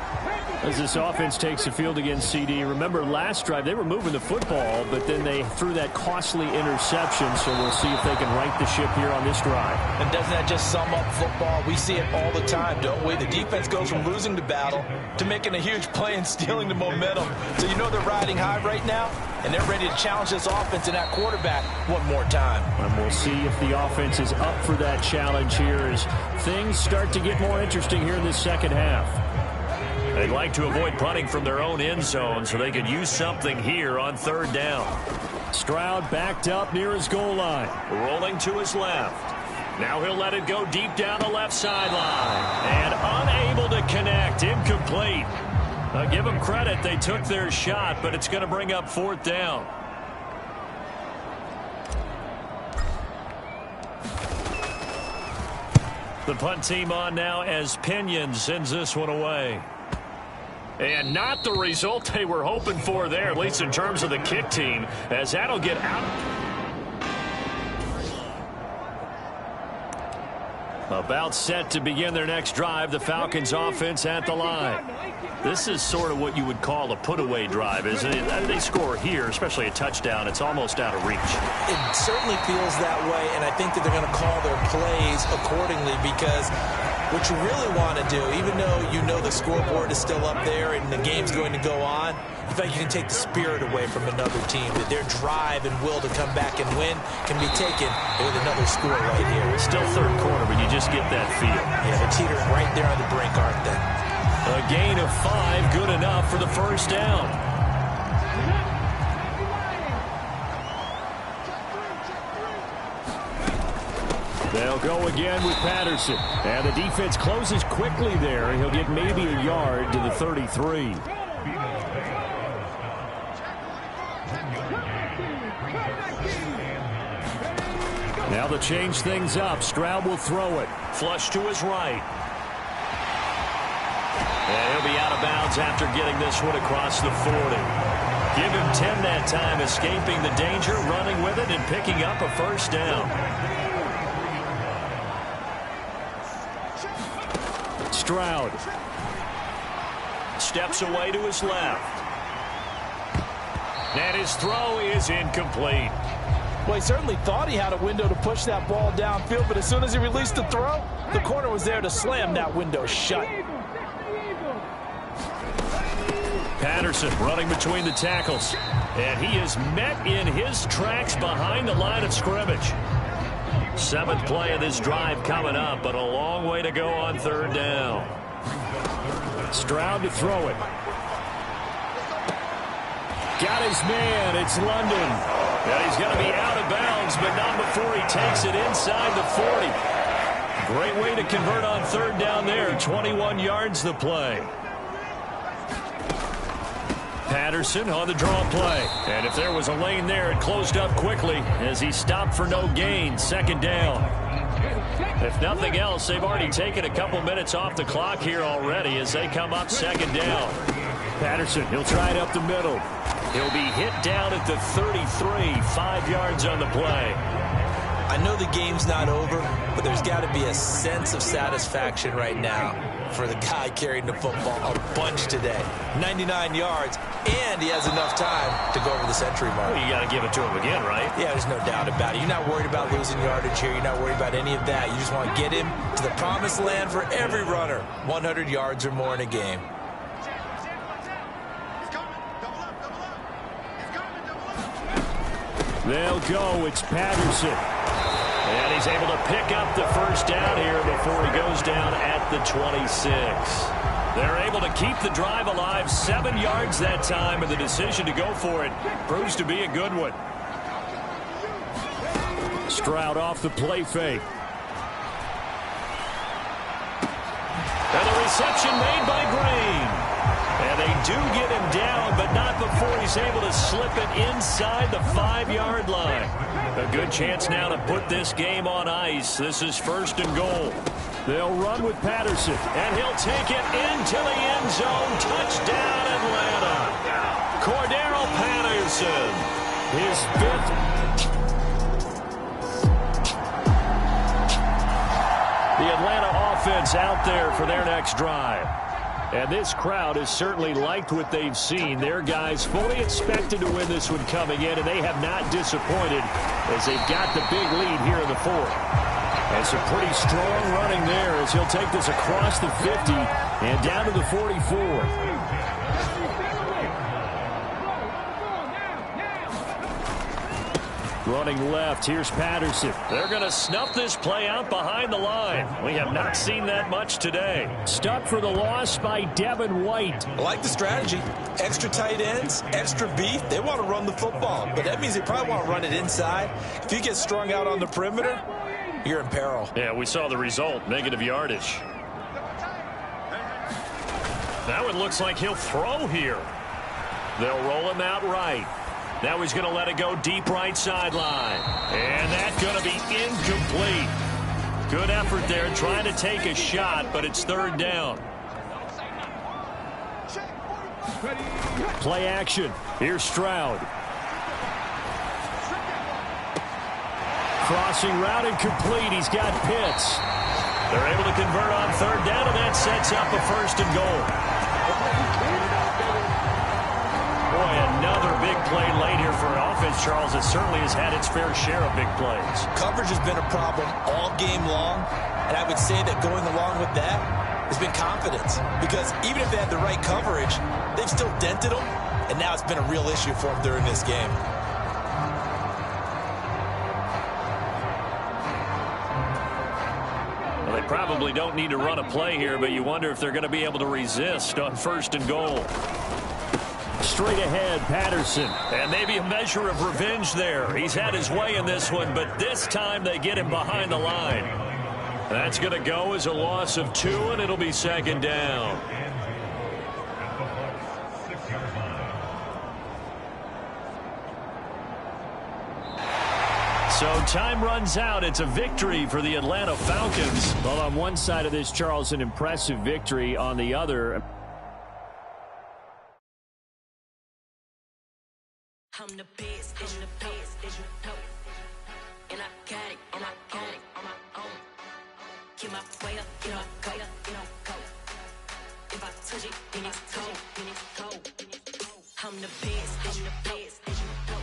As this offense takes the field against CD. Remember, last drive, they were moving the football, but then they threw that costly interception, so we'll see if they can right the ship here on this drive.
And doesn't that just sum up football? We see it all the time, don't we? The defense goes from losing the battle to making a huge play and stealing the momentum. So you know they're riding high right now, and they're ready to challenge this offense and that quarterback one more time.
And we'll see if the offense is up for that challenge here as things start to get more interesting here in this second half. They'd like to avoid punting from their own end zone so they could use something here on 3rd down. Stroud backed up near his goal line. Rolling to his left. Now he'll let it go deep down the left sideline. And unable to connect. Incomplete. Now give them credit. They took their shot, but it's going to bring up 4th down. The punt team on now as Pinion sends this one away. And not the result they were hoping for there, at least in terms of the kick team, as that'll get out. About set to begin their next drive, the Falcons offense at the line. This is sort of what you would call a put-away drive, isn't it? They score here, especially a touchdown. It's almost out of reach.
It certainly feels that way, and I think that they're going to call their plays accordingly because what you really want to do, even though you know the scoreboard is still up there and the game's going to go on, you feel like you can take the spirit away from another team, that their drive and will to come back and win can be taken with another score right here.
It's still 3rd quarter, but you just get that feel.
Yeah, they're teetering right there on the brink, aren't they?
A gain of 5, good enough for the 1st down. They'll go again with Patterson. And the defense closes quickly there. He'll get maybe a yard to the 33. Now to change things up, Stroud will throw it. Flush to his right. And he'll be out of bounds after getting this one across the 40. Give him 10 that time, escaping the danger, running with it, and picking up a 1st down. Stroud steps away to his left. And his throw is incomplete.
Well, he certainly thought he had a window to push that ball downfield, but as soon as he released the throw, the corner was there to slam that window shut.
Patterson running between the tackles. And he is met in his tracks behind the line of scrimmage. 7th play of this drive coming up, but a long way to go on 3rd down. Stroud to throw it. Got his man. It's London. And he's going to be out of bounds, but not before he takes it inside the 40. Great way to convert on 3rd down there. 21 yards the play. Patterson on the draw play. And if there was a lane there, it closed up quickly as he stopped for no gain. 2nd down. If nothing else, they've already taken a couple minutes off the clock here already as they come up 2nd down. Patterson, he'll try it up the middle. He'll be hit down at the 33, 5 yards on the play.
I know the game's not over, but there's got to be a sense of satisfaction right now for the guy carrying the football a bunch today. 99 yards, and he has enough time to go over the century mark.
Well, you got to give it to him again, right?
Yeah, there's no doubt about it. You're not worried about losing yardage here. You're not worried about any of that. You just want to get him to the promised land for every runner. 100 yards or more in a game.
They'll go. It's Patterson. And he's able to pick up the first down here before he goes down at the 26. They're able to keep the drive alive, 7 yards that time, and the decision to go for it proves to be a good one. Stroud off the play fake. And the reception made by Green. And they do get him down, but not before he's able to slip it inside the 5-yard line. A good chance now to put this game on ice. This is 1st and goal. They'll run with Patterson, and he'll take it into the end zone. Touchdown, Atlanta. Cordero Patterson, his 5th. The Atlanta offense out there for their next drive. And this crowd has certainly liked what they've seen. Their guys fully expected to win this one coming in, and they have not disappointed as they've got the big lead here in the 4th. And some pretty strong running there as he'll take this across the 50 and down to the 44. Running left, here's Patterson. They're going to snuff this play out behind the line. We have not seen that much today. Stuck for the loss by Devin White.
I like the strategy. Extra tight ends, extra beef. They want to run the football, but that means they probably want to run it inside. If you get strung out on the perimeter, you're in peril.
Yeah, we saw the result, negative yardage. That one looks like he'll throw here. They'll roll him out right. Now he's going to let it go deep right sideline. And that's going to be incomplete. Good effort there trying to take a shot, but it's 3rd down. Play action. Here's Stroud. Crossing route incomplete. He's got Pitts. They're able to convert on 3rd down, and that sets up a 1st and goal. Boy, another big play late here for an offense, Charles, that certainly has had its fair share of big plays.
Coverage has been a problem all game long, and I would say that going along with that has been confidence. Because even if they had the right coverage, they've still dented them, and now it's been a real issue for them during this game.
Well, they probably don't need to run a play here, but you wonder if they're going to be able to resist on 1st and goal. Straight ahead, Patterson. And maybe a measure of revenge there. He's had his way in this one, but this time they get him behind the line. That's going to go as a loss of 2, and it'll be 2nd down. So time runs out. It's a victory for the Atlanta Falcons.
Well, on one side of this, Charles, an impressive victory. On the other,
I'm the best, I'm the best, as you know. And I got it, and I got it on my own. Get my way up, get my way up, you don't go. If I touch it, then it's cold, then it's cold. I'm the best, I'm the best, as you know.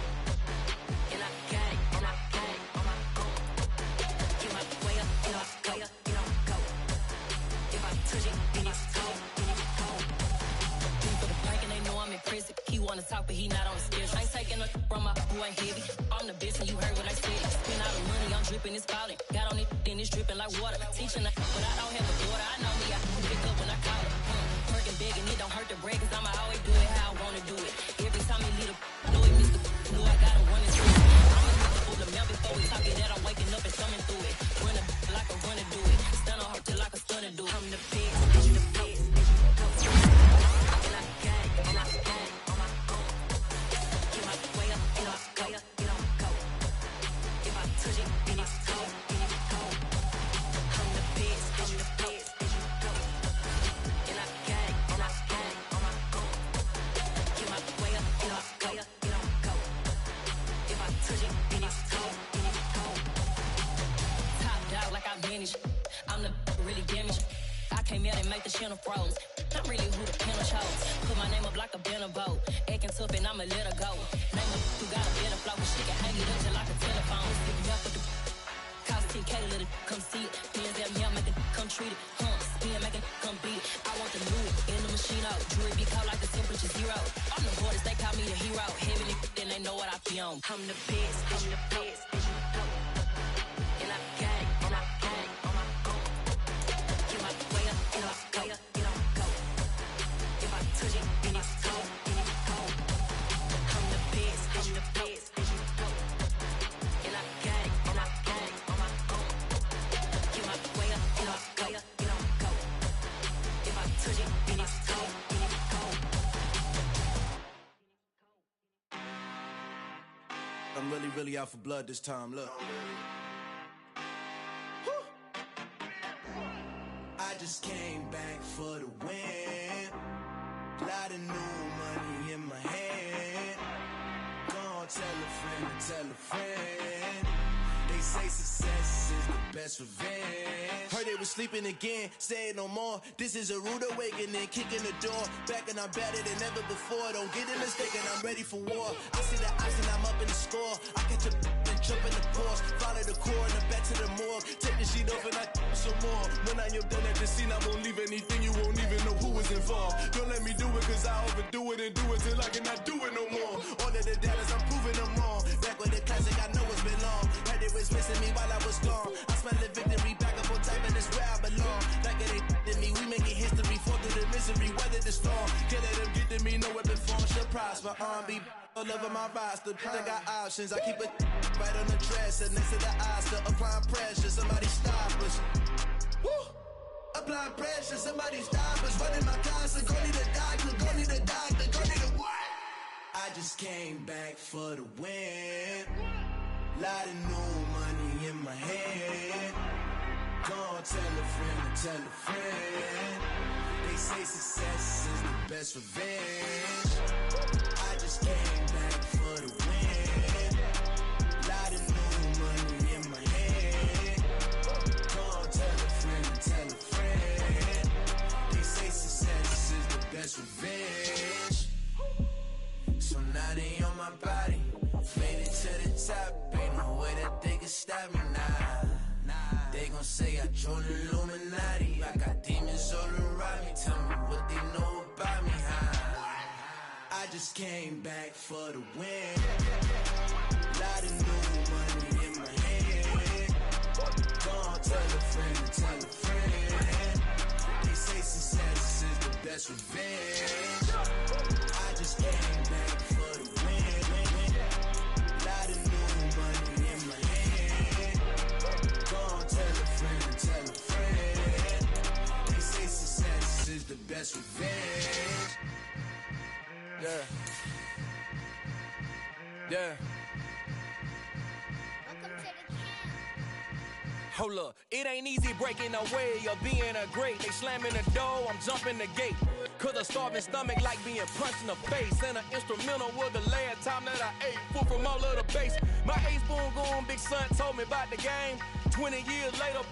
And I got it, and I got it on my own. Get my way up, get my way up, you don't go. If I touch it, then it's cold, then it's cold. For the plank and they know I'm in prison. He wanna talk, but he not on the schedule. I ain't taking no from my boy heavy. I'm the best and you heard what I said. Spend all the money, I'm dripping, it's falling. Got on it, then it's dripping like water. Teaching but I don't have a daughter. I know me, I can pick up when I call her. Working big and it don't hurt to break, cause I'ma always do it how I wanna do it. Every time he lead a know it, Mr. Know I got him running through it. I'm a nigga for the mail before we talk it that I'm waking up and coming through it. Run a like a runner do it. Stun on her till like a stunner do it. I'm the best, I'm the best. And I got it, and I got it on my own. Get my way up, get my way up, you don't go. If I touch it, then it's cold, then it's cold. I'm the best, I'm the best, as you know. And I got it, and I got it on my own. Get my way up, get my way up, you don't go. If I touch it, then it's cold, then it's cold. Top dog like I vanished. I'm the really damaged. I came out and make the channel froze. I'm really who the panel chose. Put my name up like a banner boat. Acting tough and I'ma let her go. Name her who got a better flow. She can hang it up just like a telephone. Stick me up with the cost 10K, let it come see it. Hands at me, I make it come treat it. Spin, make it come beat it. I want the new in the machine out. Jewelry be cold like the temperature 0. I'm the hardest, they call me the hero. Heaven and then they know what I be on. I'm the best, as you know. And I got
I'm really out for blood this time, look. I just came back for the win. Lot of new money in my hand. Gonna tell a friend to tell a friend. They say success is the best revenge. Heard they was sleeping again, say it no more. This is a rude awakening, kicking the door. Back and I'm better than ever before. Don't get it mistaken, I'm ready for war. I see the ice and I'm up in the score. I catch a and jump in the course. Follow the core and the back to the morgue. Take the sheet off and I some more. When I am done at the scene, I won't leave anything. You won't even know who was involved. Don't let me do it cause I overdo it and do it till I cannot do it no more. All of the doubters, I'm proving them wrong. Back with the classic, I know it's been long. Heard it was missing me while I was gone. I smell the victory back up on top and it's where I belong. Like it ain't to me, we making history. Fall through the misery, weather the storm. Can't let them get to me, no weapon form should prosper. R&B all over my roster, I got options. I keep it right on the dresser, next to the Oscar. Applying pressure, somebody stop us. Woo! Applying pressure, somebody stop us. Running my concert, go need a doctor, go need a doctor, go need a what? I just came back for the win. Lot of new money in my hand. Gonna tell a friend to tell a friend. They say success is the best revenge. I just came back for the win. Lot of new money in my hand. Gonna tell a friend to tell a friend. They say success is the best revenge. So now they on my body. Made it to the top. Ain't no way that they can stop me now. They gon' say I joined the Illuminati. I got demons all around me. Tell me what they know about me, huh? I just came back for the win. Lot of new money in my hand. Gonna tell a friend to tell a friend. They say success is the best revenge. I just came back for the win. Lot of new money in my hand. Gonna tell a friend to tell a friend. They say success is the best revenge. Yeah. Yeah.
Hold up, it ain't easy breaking away or being a great. They slamming the door, I'm jumping the gate. Cause a starving stomach like being punched in the face. And an instrumental was the last time that I ate. Food from all of the bass. My ace boom goon, big son told me about the game. 20 years later,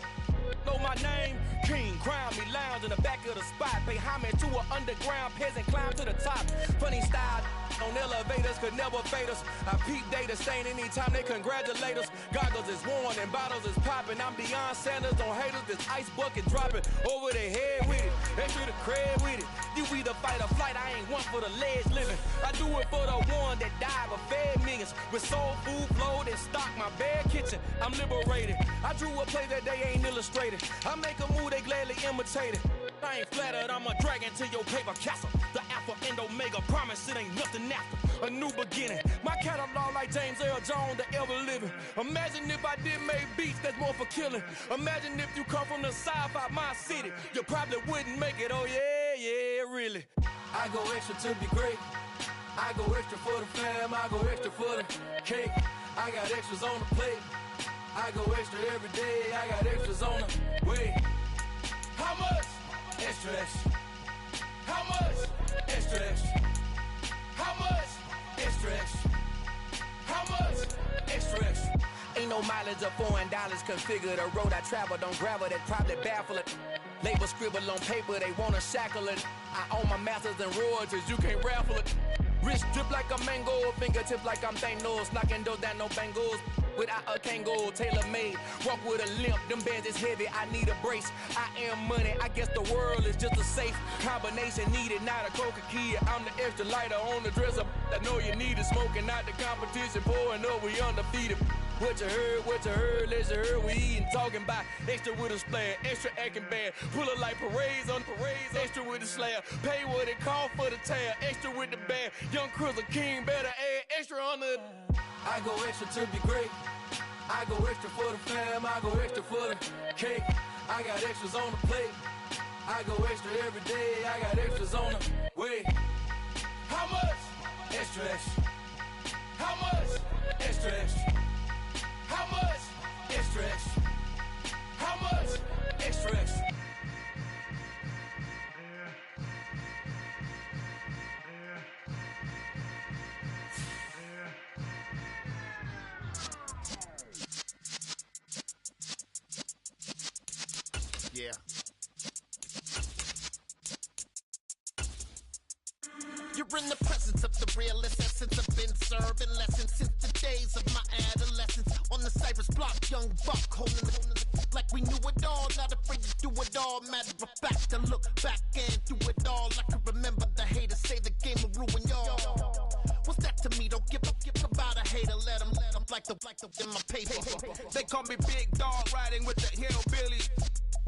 know my name. King, crown me, lounge in the back of the spot. Pay homage to an underground peasant, climb to the top. Funny style on elevators could never fade us. I peep data stain anytime they congratulate us. Goggles is worn and bottles is popping. I'm beyond Sanders on haters, this ice bucket dropping over their head with it. Extra the crib with it. You either fight or flight, I ain't one for the ledge living. I do it for the one that died but fed millions. With soul food flowed and stocked my bare kitchen. I'm liberated. I drew a play that they ain't illustrated. I make a move, they gladly imitate it. I ain't flattered, I'm a dragon to your paper castle. The Alpha and Omega, promise it ain't nothing after. A new beginning. My catalog like James Earl Jones, the ever living. Imagine if I did make beats that's more for killing. Imagine if you come from the sci-fi, my city. You probably wouldn't make it, oh yeah, yeah, really. I go extra to be great. I go extra for the fam, I go extra for the cake. I got extras on the plate. I go extra every day, I got extras on the way. How much? Extra, extra. How much? Extra, extra. How much? Extra, extra. How much? Extra, extra. Ain't no mileage of $4 configure the road I travel. Don't gravel, that probably baffle it. Label scribble on paper, they wanna shackle it. I own my masters and royalties, you can't raffle it. Wrist drip like a mango, fingertips like I'm Thanos. Knocking those down, no bangles. Without a Kango, tailor-made. Walk with a limp, them bands is heavy, I need a brace. I am money, I guess the world is just a safe combination needed, not a coca key. I'm the extra lighter on the dresser. I know you need it, smoking out the competition, pouring up, we undefeated. What you heard, let you heard, we eating, talking about extra with a splash, extra acting bad. Pull it like parades on parades, extra with the slab. Pay what it cost for the tab, extra with the bag. Young Cruiser King, better add extra on the. I go extra to be great. I go extra for the fam, I go extra for the cake. I got extras on the plate. I go extra every day, I got extras on the way. How much? Extra, extra. How much? Extra, extra.
You're in the presence of the realest essence. I've been serving lessons since the days of my adolescence. On the Cypress block, young buck holding it like we knew it all. Not afraid to do it all. Matter of fact, to look back and do it all. I can remember the haters say the game will ruin y'all. What's that to me? Don't give about a hater. Let them like the in my paper.
They call me Big Dog, riding with the hillbilly.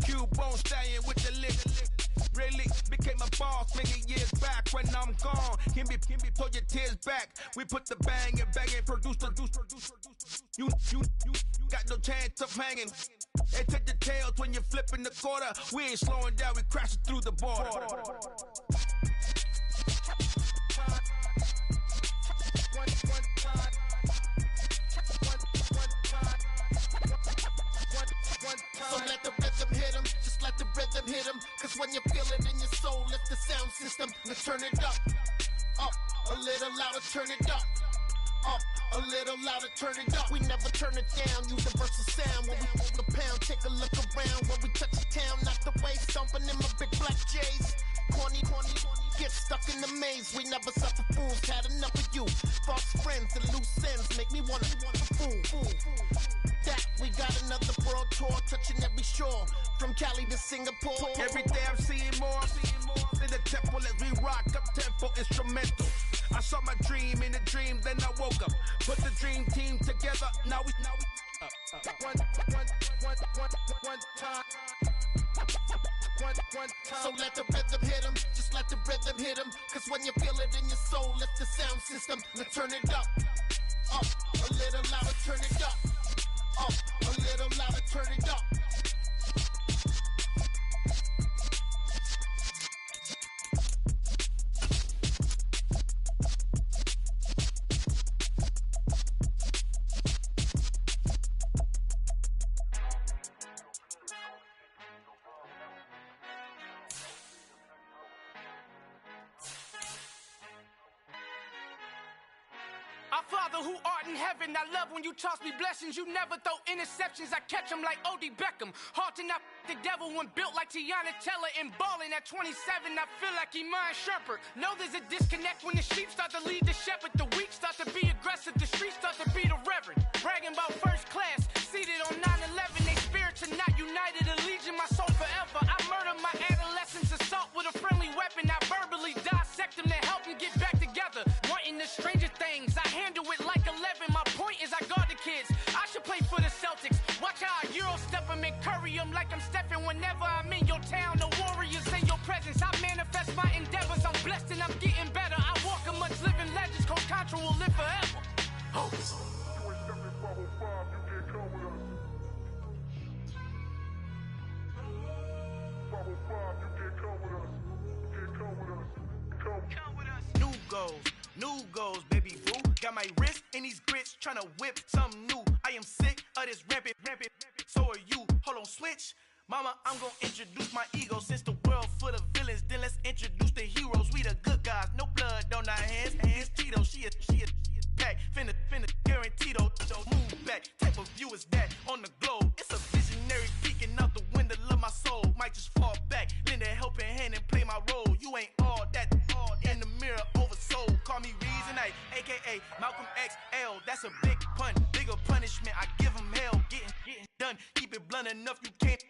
Cubone staying with the lick. Really became a boss many years back. When I'm gone, can be pull your tears back. We put the bang and produce. You got no chance of hanging. They take the tails when you're flipping the quarter. We ain't slowing down, we crashing through the border.
So let the rhythm hit him, just let the rhythm hit him. Cause when you feel it in your soul, lift the sound system. Let's turn it up, a little louder, turn it up, a little louder, turn it up. We never turn it down, universal sound. When we move the pound, take a look around. When we touch the town, not the way, stomping in my big black J's. Corny, get stuck in the maze. We never suffer fools, had enough of you. False friends and loose ends make me wanna fool. That we got another world tour, touching every shore, from Cali to Singapore.
Every day I'm seeing more in the temple as we rock up tempo instrumental. I saw my dream in a dream, then I woke up. Put the dream team together. Now we one time.
So let the rhythm hit him, just let the rhythm hit him. Cause when you feel it in your soul, lift the sound system. Let's turn it up, a little louder, turn it up, a little louder, turn it up.
Our Father who art in heaven, I love when you toss me blessings. You never throw interceptions, I catch them like O.D. Beckham. Hard to not the devil when built like Tiana Teller. And balling at 27, I feel like Iman Shumpert. Know there's a disconnect when the sheep start to lead the shepherd. The weak start to be aggressive, the streets start to be the reverend. Bragging about first class, seated on 9/11. They spirits are not united, a legion, my soul forever. I murder my adolescence, assault with a friendly weapon. I verbally dissect them to help them get back together. Wanting the stranger things, I handle it like 11. My point is I guard the kids. I should play for the Celtics. Watch how I Euro step them and curry them like I'm Stephen. Whenever I'm in your town, the Warriors in your presence. I manifest my endeavors. I'm blessed and I'm getting better. I walk amongst living legends. Coach Contra will live forever. Oh.
New goals, baby boo. Got my wrist in these grits, tryna whip something new. I am sick of this rampant. So are you. Hold on, switch. Mama, I'm gonna introduce my ego. Since the world full of villains, then let's introduce the heroes. We the good guys, no blood on our hands. Hands Cheeto, she a pack. Finna guaranteed though. Move back, type of view is that on the globe. It's a visionary peeking out the window of my soul. Might just fall back, lend a helping hand and play my role. You ain't all that in the mirror oversold. Call me Reason A, aka Malcolm XL. That's a big pun, bigger punishment. I give him hell, getting done. Keep it blunt enough, you can't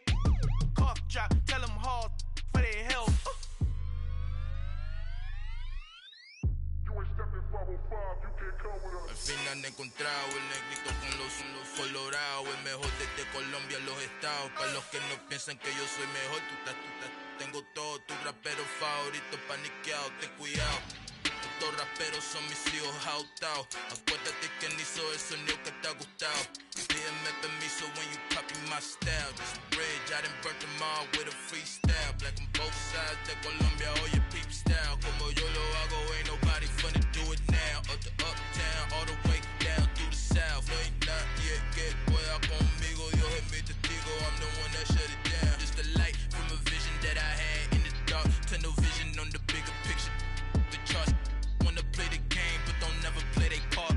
cough drop. Tell them hard for their health.
Al fin han encontrado el negrito con los colorados. El mejor desde Colombia, los estados. Para los que no piensan que yo soy mejor, tengo todo, tu rapero favorito paniqueado, ten cuidado. Estos raperos son mis hijos jautados. Acuérdate quién hizo el sonido que te ha gustado. Pídeme permiso when you copy my style. Just a bridge, I done burnt them all with a freestyle. Black on both sides de Colombia, oye peep style. Como yo lo hago, ain't nobody finna do it now. Up the uptown, all the way down through the south. No ain't not yet, que pueda conmigo. Dios es mi testigo, I'm the one that shut it down. Just a light from a vision that I had in the dark. Tunnel vision on the bigger picture. The charts wanna play the game, but don't never play their part.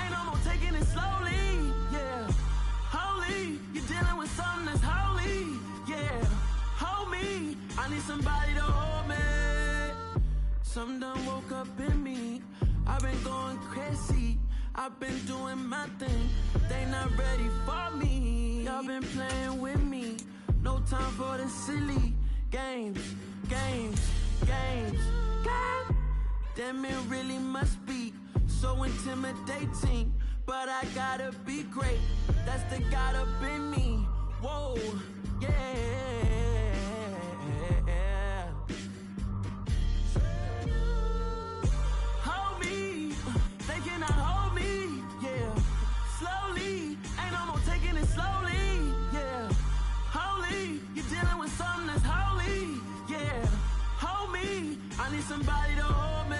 ain't no more taking it slowly, yeah. Holy, you're dealing with something that's holy, yeah. Hold me, I need somebody to hold me. Something done woke up in me. I've been going crazy, I've been doing my thing. They not ready for me, y'all been playing with me. No time for the silly games, games, games, games. Damn, it really must be so intimidating. But I gotta be great, that's the God up in me. Whoa, yeah. Hold me, they cannot hold me, yeah. Slowly, ain't no more taking it slowly, yeah. Holy, you're dealing with something that's holy, yeah. Hold me, I need somebody to hold me.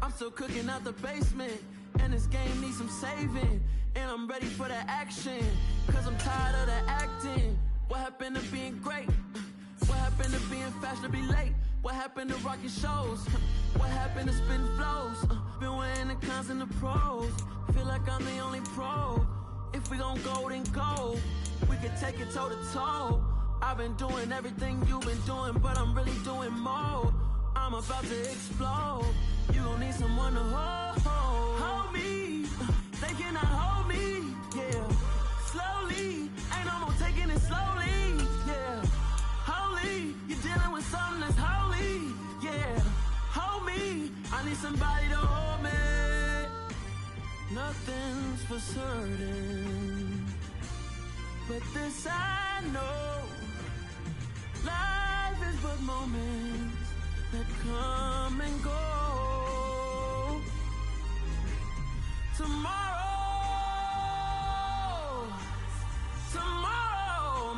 I'm still cooking out the basement, and this game needs some saving. And I'm ready for the action, cause I'm tired of the acting. What happened to being great? What happened to being fashionably late? What happened to rocking shows? What happened to spitting flows? Been wearing the cons and the pros. Feel like I'm the only pro. If we gon' go, then go. We could take it toe to toe. I've been doing everything you've been doing, but I'm really doing more. I'm about to explode. You gon' need someone to hold. Hold me, they cannot hold me, yeah. Slowly, ain't no more taking it slowly, yeah. Holy, you're dealing with something that's holy, yeah. Hold me, I need somebody to hold me. Nothing's for certain, but this I know. Life is but moments that come and go. Tomorrow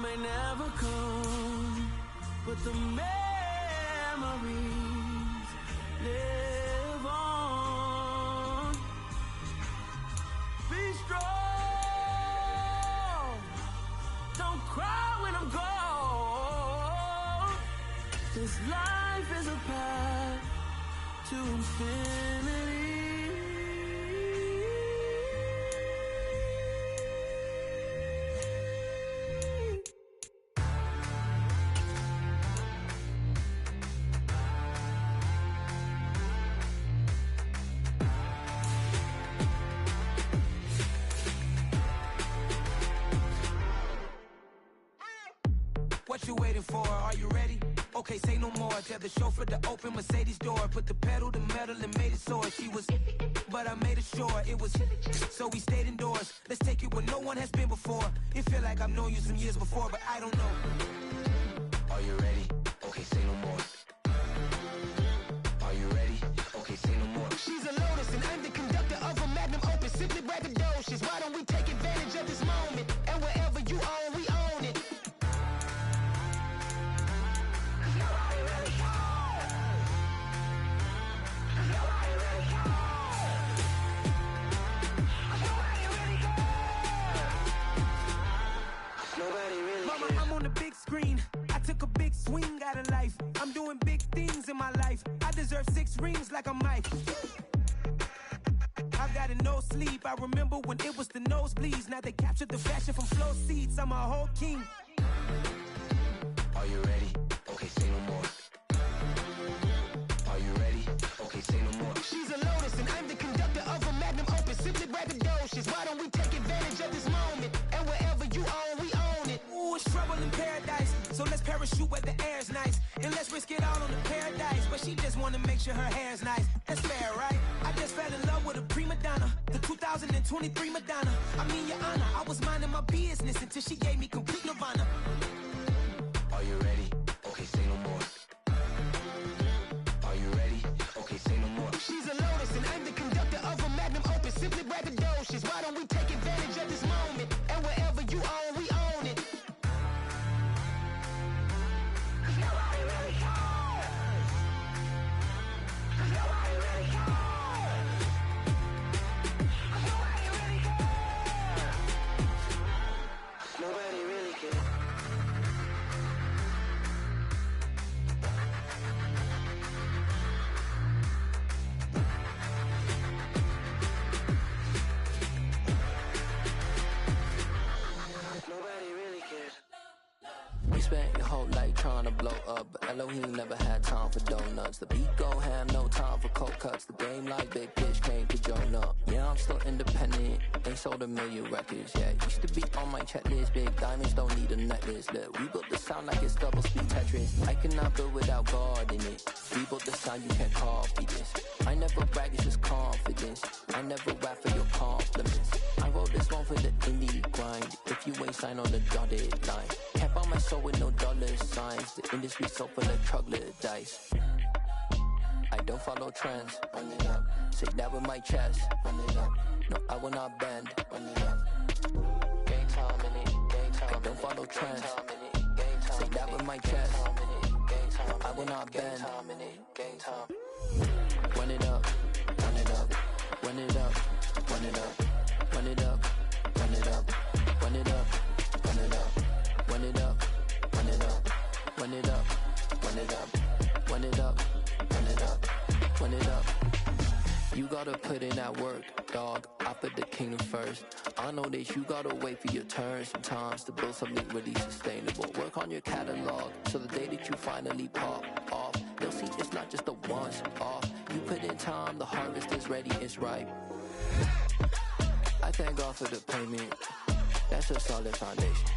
may never come, but the memories live on. Be strong, don't cry when I'm gone. This life is a path to infinity. What you waiting for? Are you ready? Okay, say no more. Tell the chauffeur to open Mercedes door. Put the pedal to metal and made it soar. She was, but I made it sure it was. So we stayed indoors. Let's take it where no one has been before. It feel like I've known you some years before, but I don't know.
Are you ready? Okay, say no more. Are you ready? Okay, say no more.
She's a Lotus and I'm the conductor of a magnum opus. Simply braggadocious. Why don't we take advantage of this moment? And wherever you own, we own it. Mama, I'm on the big screen. I took a big swing out of life. I'm doing big things in my life. I deserve 6 rings like a Mike. I've got no sleep. I remember when it was the nosebleeds. Now they captured the fashion from flow seats. I'm a whole king.
Are you ready? Okay, say no more. Are you ready? Okay, say no more.
She's a Lotus and I'm the conductor of a magnum opus. Simply braggadocious. Why don't we take advantage of this moment? And wherever you own, we own it. Ooh, it's trouble in paradise. So let's parachute where the air's nice. And let's risk it all on the paradise. But she just wanna make sure her hair's nice. That's fair, right? I just fell in love with a prima donna. The 2023 Madonna. I mean, your honor, I was minding my business until she gave me complete nirvana.
Are you ready? Okay, say no more. Are you ready? Okay, say no more.
She's a Lotus and I'm the conductor of a magnum opus. Simply braggadocious. Why don't we take advantage of this moment? And wherever you own, we own it. Nobody really cares. Nobody really cares. Nobody really cares.
Nobody really cares. spent your whole life trying to blow up, but Elohim never had time for donuts. The beat go ham, no time for cold cuts. The game like Big Pitch came to Jonah. Yeah, I'm still independent, ain't sold a million records. Yeah, used to be on my checklist. Big diamonds don't need a necklace. Look, we built the sound like it's double speed Tetris. I cannot build without God in it. We built the sound, you can't copy this. I never brag, it's just confidence. I never rap for your compliments. I wrote this one for the indie grind. If you ain't signed on the dotted line, can't buy my soul with no dollar signs. The industry so full of troglodytes. I don't follow trends. Run it up. Say that with my chest. Run it up. No, I will not bend. Run it up. Game time in it. Game time. I don't follow trends. Say that with my chest. No, I will not bend. Game time. Run it up. Run it up. Run it up. Run it up. Run it up. Run it up. Run it up. Run it up. Run it up. Run it up. Run it up. Run it up. Run it up. Run it up. Run it up. You gotta put in that work, dog. I put the kingdom first. I know that you gotta wait for your turn sometimes to build something really sustainable. Work on your catalog so the day that you finally pop off, they'll see it's not just a once off. You put in time, the harvest is ready, it's ripe. I thank God for the payment. That's a solid foundation.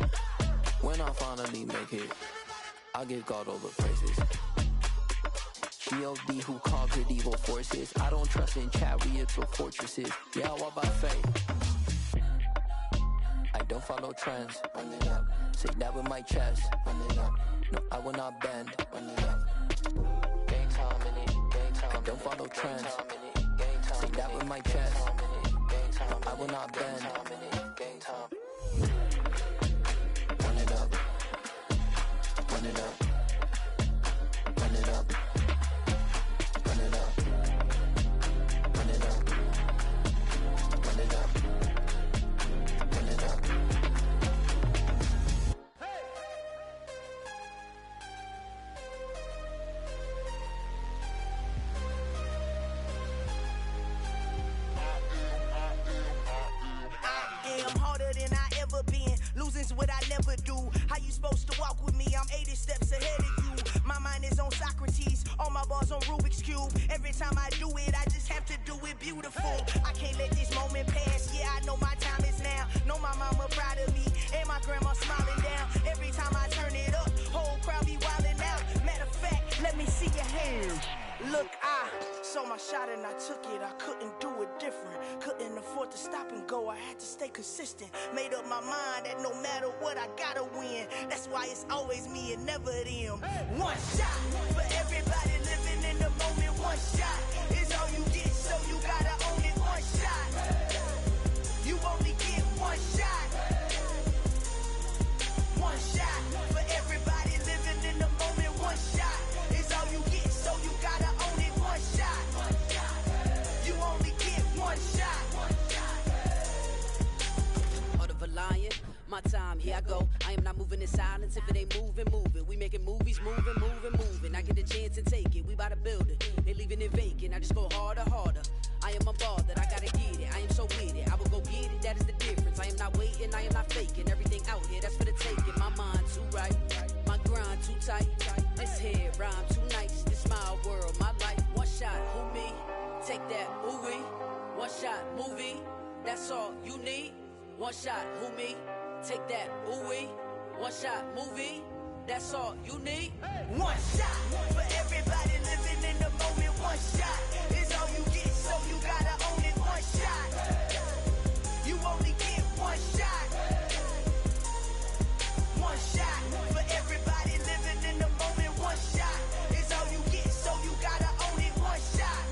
When I finally make it, I'll give God all the praises. G.O.D. who conquered evil forces. I don't trust in chariots or fortresses. Yeah, I walk by faith. I don't follow trends. Run it up. Say that with my chest. Run it up. No, I will not bend. Run it up. Game time in it. Game time. I don't follow trends. Say that with my chest. No, I will not bend. Game time. Run it up. Run it up. Run it up. Run it up. Run it up. Run it up. Run it up.
I am harder than I ever been. Losing's what I never do. How you supposed to walk with me? I'm 80 steps ahead of you. My mind is on Socrates, all my bars on Rubik's Cube. Every time I do it, I just have to do it beautiful. I can't let this moment pass. Yeah, I know my time is now. Know my mama proud of me, and my grandma smiling down. Every time I turn it up, whole crowd be wildin' out. Matter of fact, let me see your hands. Look, I saw my shot and I took it. I couldn't do it different. Couldn't afford to stop and go. I had to stay consistent. Made up my mind that no matter what, I gotta win. That's why it's always me and never them. One shot for everybody living in the moment. One shot is all you get, so you gotta own it. One shot. You only get one shot. One shot for everybody living in the moment. One shot is all you get, so you gotta own it. One shot. You only get one shot.
Heart of a lion, my time, here I go. I am not moving in silence. If it ain't moving, moving. We making movies, moving, moving, moving. I get a chance to take it. We bout to build it. They leaving it vacant. I just go harder, harder. I am a ball that I gotta get it. I am so with it. I will go get it. That is the difference. I am not waiting. I am not faking. Everything out here, that's for the taking. My mind too right. My grind too tight. This head rhyme too nice. This my world, my life. One shot, who me? Take that, ooh wee. One shot, movie. That's all you need. One shot, who me? Take that, ooh wee. One shot, movie. That's all you need.
One shot for everybody living in the moment. One shot is all you get, so you gotta own it. One shot. You only get one shot. One shot for everybody living in the moment. One shot is all you get, so you gotta own it. One shot.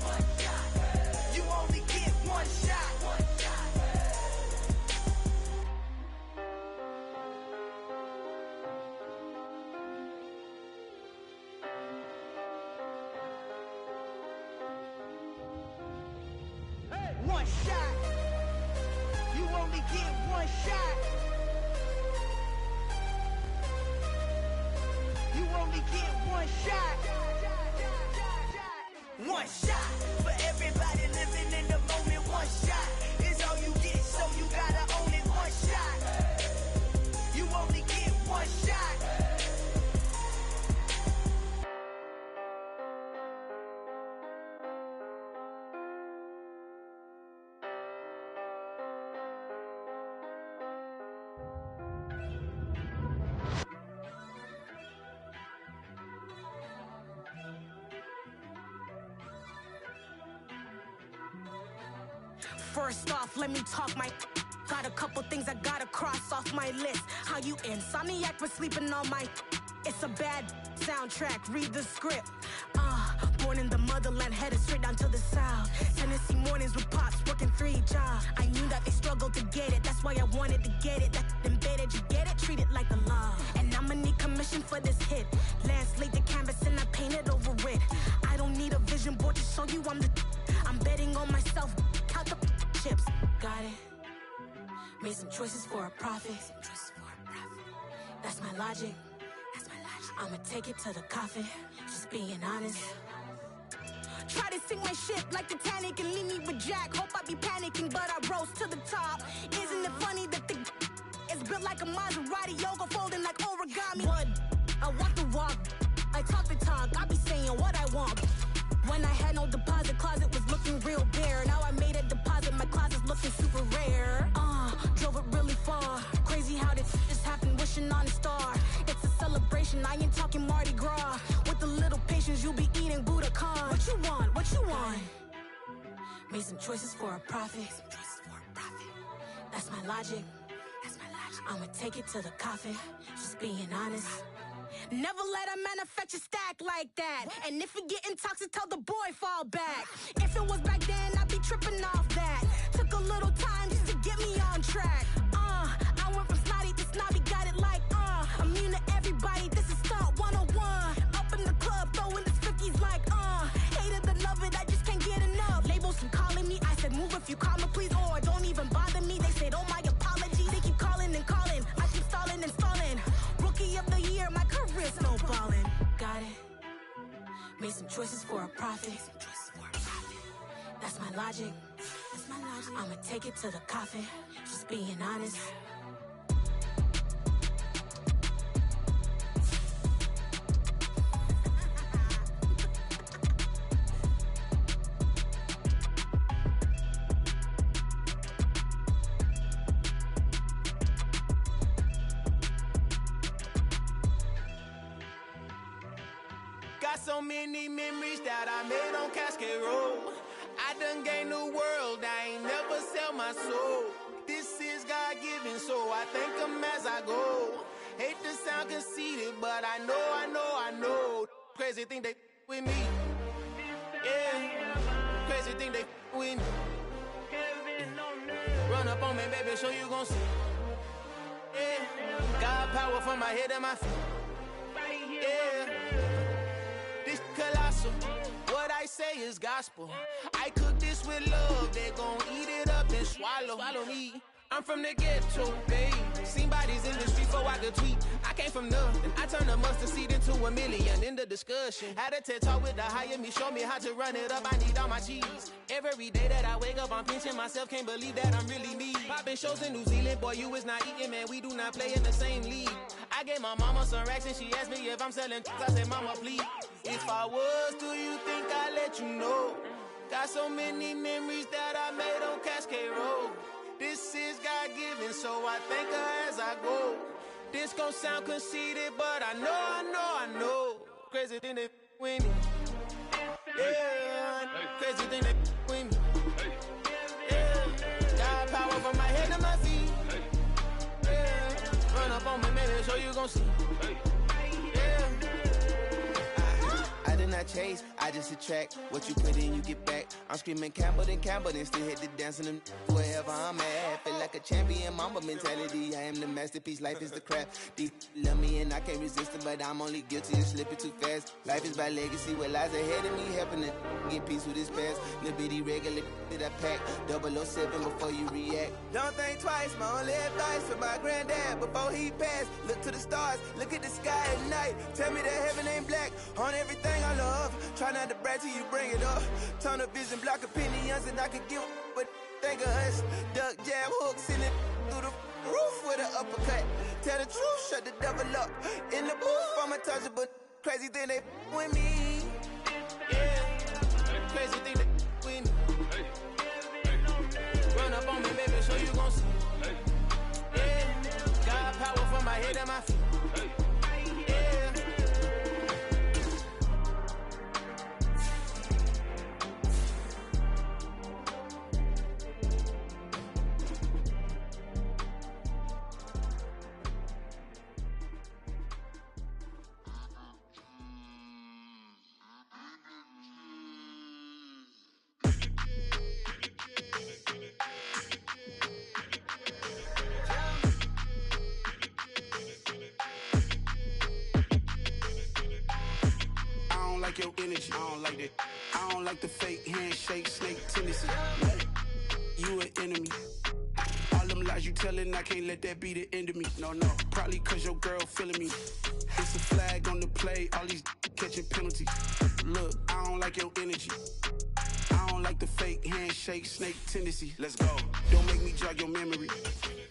You only get one shot. One shot. You only get one shot. You only get one shot. One shot for everybody living in the moment. One shot is all you get, so you gotta own it. One shot. You only get one shot.
First off, let me talk my. Got a couple things I gotta cross off my list. How you insomniac for sleeping on my. It's a bad soundtrack, read the script. Born in the motherland, headed straight down to the south. Tennessee mornings with pops, working 3 jobs. I knew that they struggled to get it, that's why I wanted to get it. That embedded, you get it, treat it like a law. And I'ma need commission for this hit. Lance laid the canvas and I painted over it. I don't need a vision board to show you I'm betting on myself, count the chips. Got it. Made some choices for a profit. That's my logic. I'ma take it to the coffin, just being honest. Try to sink my ship like Titanic and leave me with Jack. Hope I be panicking, but I rose to the top. Isn't it funny that the is built like a Maserati, yoga folding like origami? What? I walk the walk, I talk the talk, I be saying what I want. When I had no deposit, closet was looking real bare. Now I made a deposit, my closet's looking super rare. Drove it really far. Crazy how this just happened, wishing on a star. It's a celebration, I ain't talking Mardi Gras. With a little patience, you'll be eating Budokan. What you want? What you want? Made some choices for a profit. That's my logic. I'ma take it to the coffin, just being honest. Never let a manufacture stack like that. And if you getting toxic, tell the boy fall back. If it was back then, I'd be tripping off that. Took a little time just to get me on track. I went from snotty to snobby, got it like immune to everybody, this is stunt 101. Up in the club, throwing the cookies like hate it or love it, I just can't get enough. Labels keep calling me, I said move if you call me please, or don't even bother me. They said oh my apologies, they keep calling and calling. I keep stalling and stalling. Rookie of the year, my career snowballing. Got it. Made some choices for a profit. That's my logic. I'ma take it to the coffin, just being honest.
Got so many memories that I made on Cascade Road. I done gained the world, I ain't never sell my soul. This is God-given, so I thank him as I go. Hate to sound conceited, but I know. Crazy thing they with me. Yeah, crazy thing they with me. Run up on me, baby, so you gon' see. Yeah, God power from my head and my feet. Yeah, this colossal. What I say is gospel. I cook this with love. They gon' eat it up and swallow me. I'm from the ghetto, babe. Seen bodies in the street before I could tweet. I came from nothing. I turned a mustard seed into a million. In the discussion, had a TED talk with the higher me. Show me how to run it up. I need all my cheese. Every day that I wake up, I'm pinching myself. Can't believe that I'm really me. Popping shows in New Zealand, boy, you is not eating, man. We do not play in the same league. I gave my mama some racks and she asked me if I'm selling. I said, mama, please. If I was, do you think I'd let you know? Got so many memories that I made on Cascade Road. This is God-given, so I thank her as I go. This gon' sound conceited, but I know. Crazy thing they with me. Yeah, crazy thing they with me. Yeah, got power from my head to my feet. Yeah, run up on me, maybe so you gon' see. Yeah.
I did not chase, I just attract. What you put in, you get back. I'm screaming Campbell, then still hit the dance and them wherever I'm at. Feel like a champion, mamba mentality. I am the masterpiece, life is the crap. Deep love me and I can't resist it, but I'm only guilty of slipping too fast. Life is by legacy, what lies ahead of me, helping to get peace with this past. Little bitty regular that I pack, 007 before you react.
Don't think twice, my only advice for my granddad before he passed. Look to the stars, look at the sky at night. Tell me that heaven ain't black on everything I love. Try not to brag till you bring it up. Tunnel vision, block opinions, and I could give but think of us. Duck jab hooks in it through the roof with an uppercut. Tell the truth, shut the devil up. In the booth, I'm untouchable. Crazy thing they with me.
Yeah, crazy thing they with me. Run up on me, baby, so you gon' see. Yeah, got power from my head and my feet. Yeah.
energy. I don't like that. I don't like the fake handshake, snake tendency. You an enemy. All them lies you telling, I can't let that be the end of me. No, probably cause your girl feeling me. It's a flag on the play, all these catching penalties. Look, I don't like your energy. I don't like the fake handshake, snake tendency. Let's go. Don't make me jog your memory.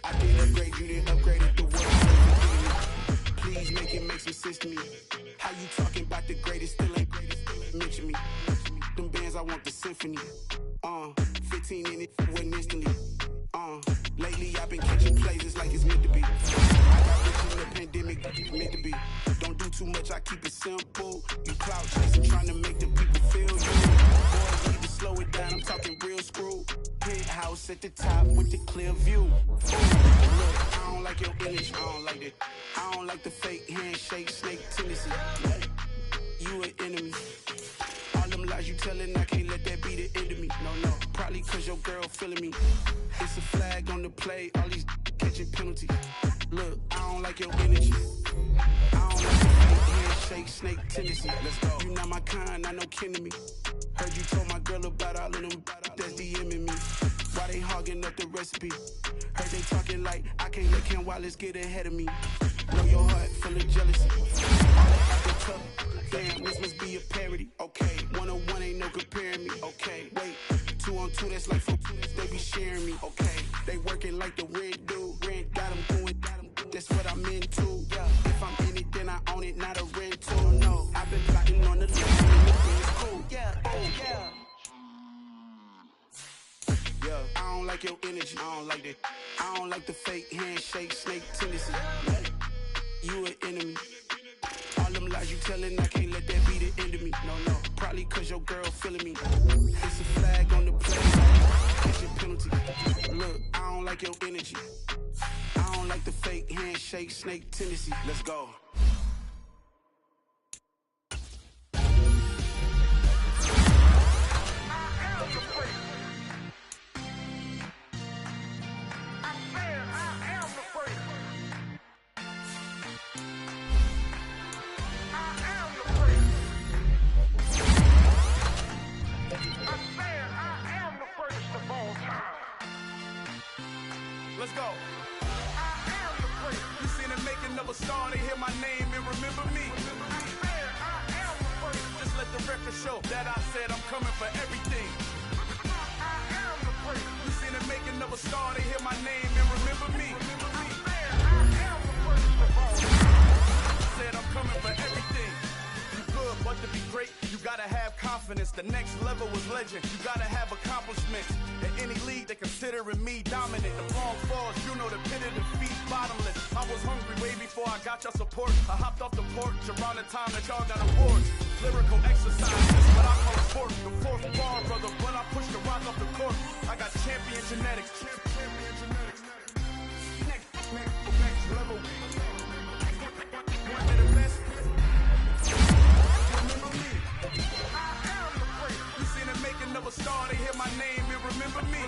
I did upgrade, you didn't upgrade it the way. Please make it make some sense to me. How you talking about the greatest, still ain't mention me. Them bands, I want the symphony. 15 in it, went instantly. Lately I've been catching plays, it's like it's meant to be. I got rich in the pandemic, meant to be. Don't do too much, I keep it simple. You clout chasing, trying to make the people feel you. Boys need to slow it down, I'm talking real screw. Penthouse at the top with the clear view. Look, I don't like your energy, I don't like that. I don't like the fake handshake, snake tendency. You an enemy. All them lies you telling, I can't let that be the end of me. No, probably cause your girl feeling me. It's a flag on the play, all these catching penalties. Look, I don't like your energy. I don't like the fake handshake, snake tendency. Let's go. You not my kind, I know kin to me. Heard you told my girl about all of them that's DMing me. Why they hogging up the recipe? Heard they talking like I can't let Ken Wallace get ahead of me. Know your heart full of jealousy. All that acting tough. Damn, this must be a parody. Okay, 1-on-1 ain't no comparing me. Okay, wait, 2-on-2 that's like 4. They be sharing me. Okay, they working like the rent do. Rent got them going. That's what I'm into. Yeah, if I'm in it, then I own it, not a rental. No, I've been plotting on the list. It's cool. Yeah, yeah. Yeah, I don't like your energy. I don't like that. I don't like the fake handshake, snake tendency. You an enemy. All them lies you telling, I can't let that be the end of me. No, probably cause your girl feeling me. It's a flag on the play, catching penalty. Look, I don't like your energy. I don't like the fake handshake, snake tendency. Let's go.
Let's go. You seen the making of a star, they hear my name and remember me. Just let the record show that I said I'm coming for everything. You seen the making of a star, they hear my name and remember me. Said I'm coming for everything. You good, but to be great, you gotta have confidence. The next level was legend. You gotta have accomplishments. In any league, they considering me dominant. The wrong falls, you know the pit of defeat, bottomless. I was hungry way before I got your support. I hopped off the porch around the time that y'all got awards. Lyrical exercise, this what I call sport. The fourth bar, brother, when I push the rock off the court. I got champion genetics. Next level. One of the best. Remember me. You seen the making of a star, they hear my name and remember me.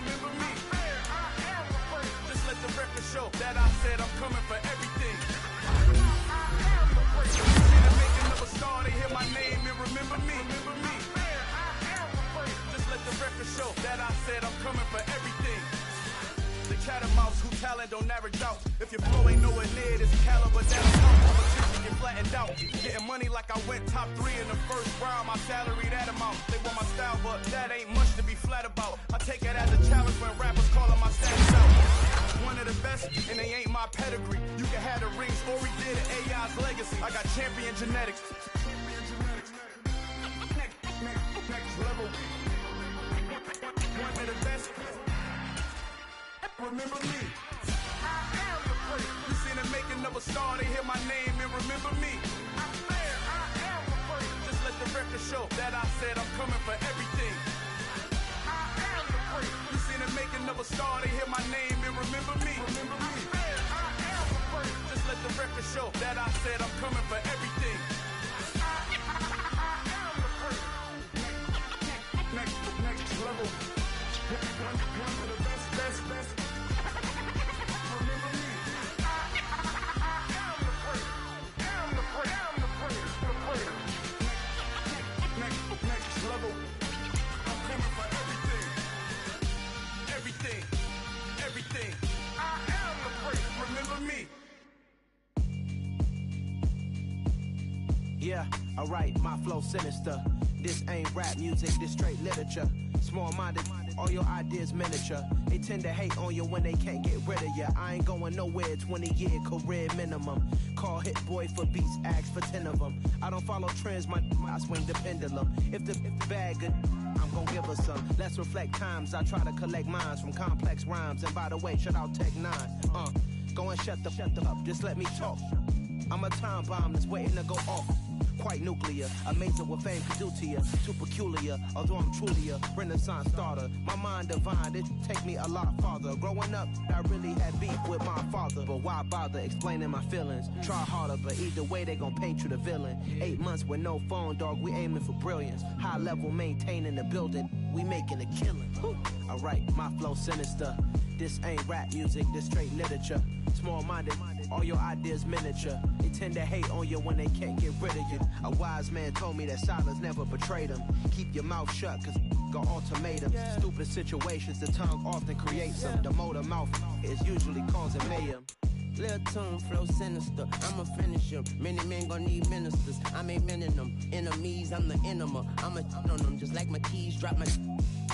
Just let the record show that I said I'm coming for everything. You seen the making of a star, they hear my name and remember me. Just let the record show that I said I'm coming for everything. The cat and mouse who talent don't average out. If your flow ain't nowhere near this caliber, that'll count. Competition get flattened out. Getting money like I went top 3 in the first round. My salary that amount. They want my style, but that ain't much to be flat about. I take it as a challenge when rappers calling my status out. One of the best, and they ain't my pedigree. You can have the rings, or we did it, AI's legacy. I got champion genetics. Next level. One of the best. Remember me. You seen the making of a star, they hear my name and remember me. Just let the record show that I said I'm coming for everything. You seen the making of a star, they hear my name and remember me. Just let the record show that I said I'm coming for everything. Next level. One of the best.
alright, my flow sinister. This ain't rap music, this straight literature. Small-minded, all your ideas miniature. They tend to hate on you when they can't get rid of you. I ain't going nowhere, 20-year career minimum. Call Hit Boy for beats, ask for 10 of them. I don't follow trends, I swing the pendulum. If the bag good, I'm gon' give her some. Let's reflect times, I try to collect minds from complex rhymes. And by the way, shout out Tech 9. Go and shut the up, just let me talk. I'm a time bomb that's waiting to go off. Quite nuclear, amazing what fame can do to you. Too peculiar, although I'm truly a Renaissance starter. My mind divine, it take me a lot farther. Growing up, I really had beef with my father. But why bother explaining my feelings? Try harder, but either way they gon' paint you the villain. 8 months with no phone, dog, we aiming for brilliance. High level maintaining the building, we making a killing. Alright, my flow sinister. This ain't rap music, this straight literature. Small-minded, all your ideas miniature. They tend to hate on you when they can't get rid of you. A wise man told me that silence never betrayed him. Keep your mouth shut, cause got ultimatums. Stupid situations, the tongue often creates them. The motor mouth is usually causing mayhem.
Lil' tune, flow sinister, I'ma finish him. Many men gon' need ministers, I'm a men in them. Enemies, I'm the enema, I'm a on them. Just like my keys, drop my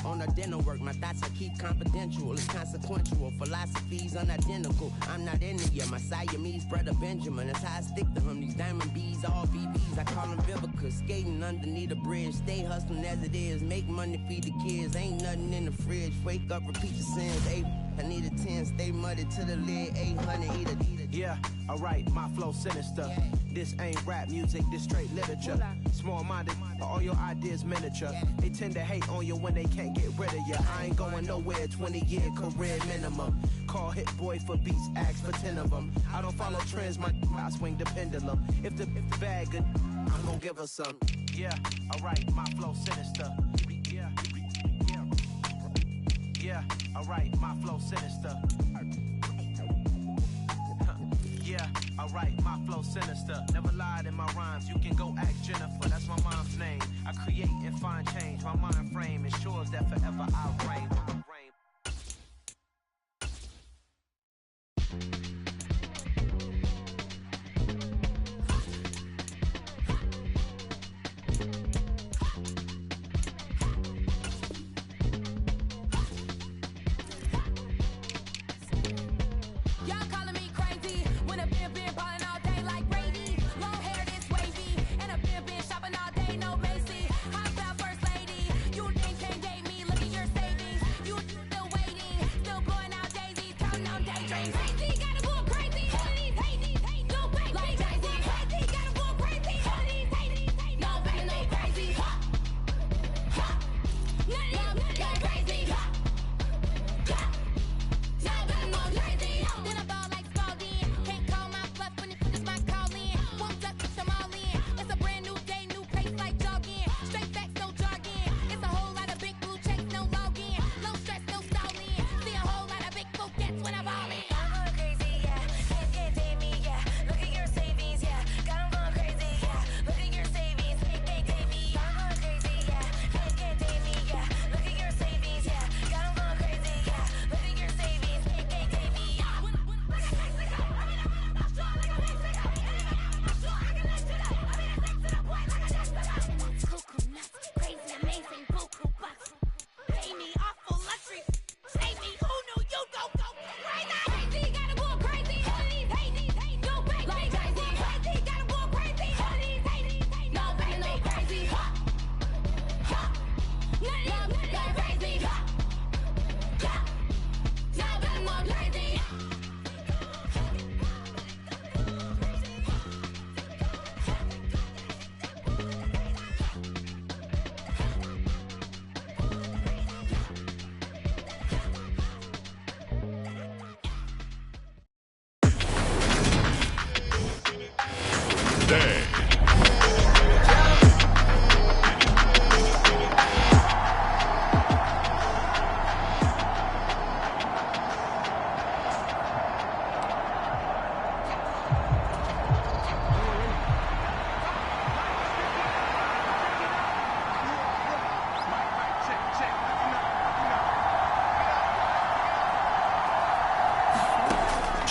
on a dinner work. My thoughts I keep confidential, it's consequential. Philosophies unidentical, I'm not in it yet. My Siamese brother Benjamin, that's how I stick to him. These diamond bees, all BBs, I call them Vivica. Skating underneath a bridge, stay hustling as it is. Make money, feed the kids, ain't nothing in the fridge. Wake up, repeat your sins, I need a 10, stay muddy to the lid, 800, eat a.
Yeah, alright, my flow sinister. This ain't rap music, this straight literature. Small-minded, all your ideas miniature. They tend to hate on you when they can't get rid of you. I ain't going nowhere, 20-year career minimum. Call Hit Boy for beats, ask for 10 of them. I don't follow trends, I swing the pendulum. If the bag good, I'm gon' give her some. Yeah, alright, my flow sinister. Yeah, alright, my flow sinister. Yeah, alright, my flow sinister. Never lied in my rhymes, you can go ask Jennifer, that's my mom's name. I create and find change, my mind frame ensures that forever I reign.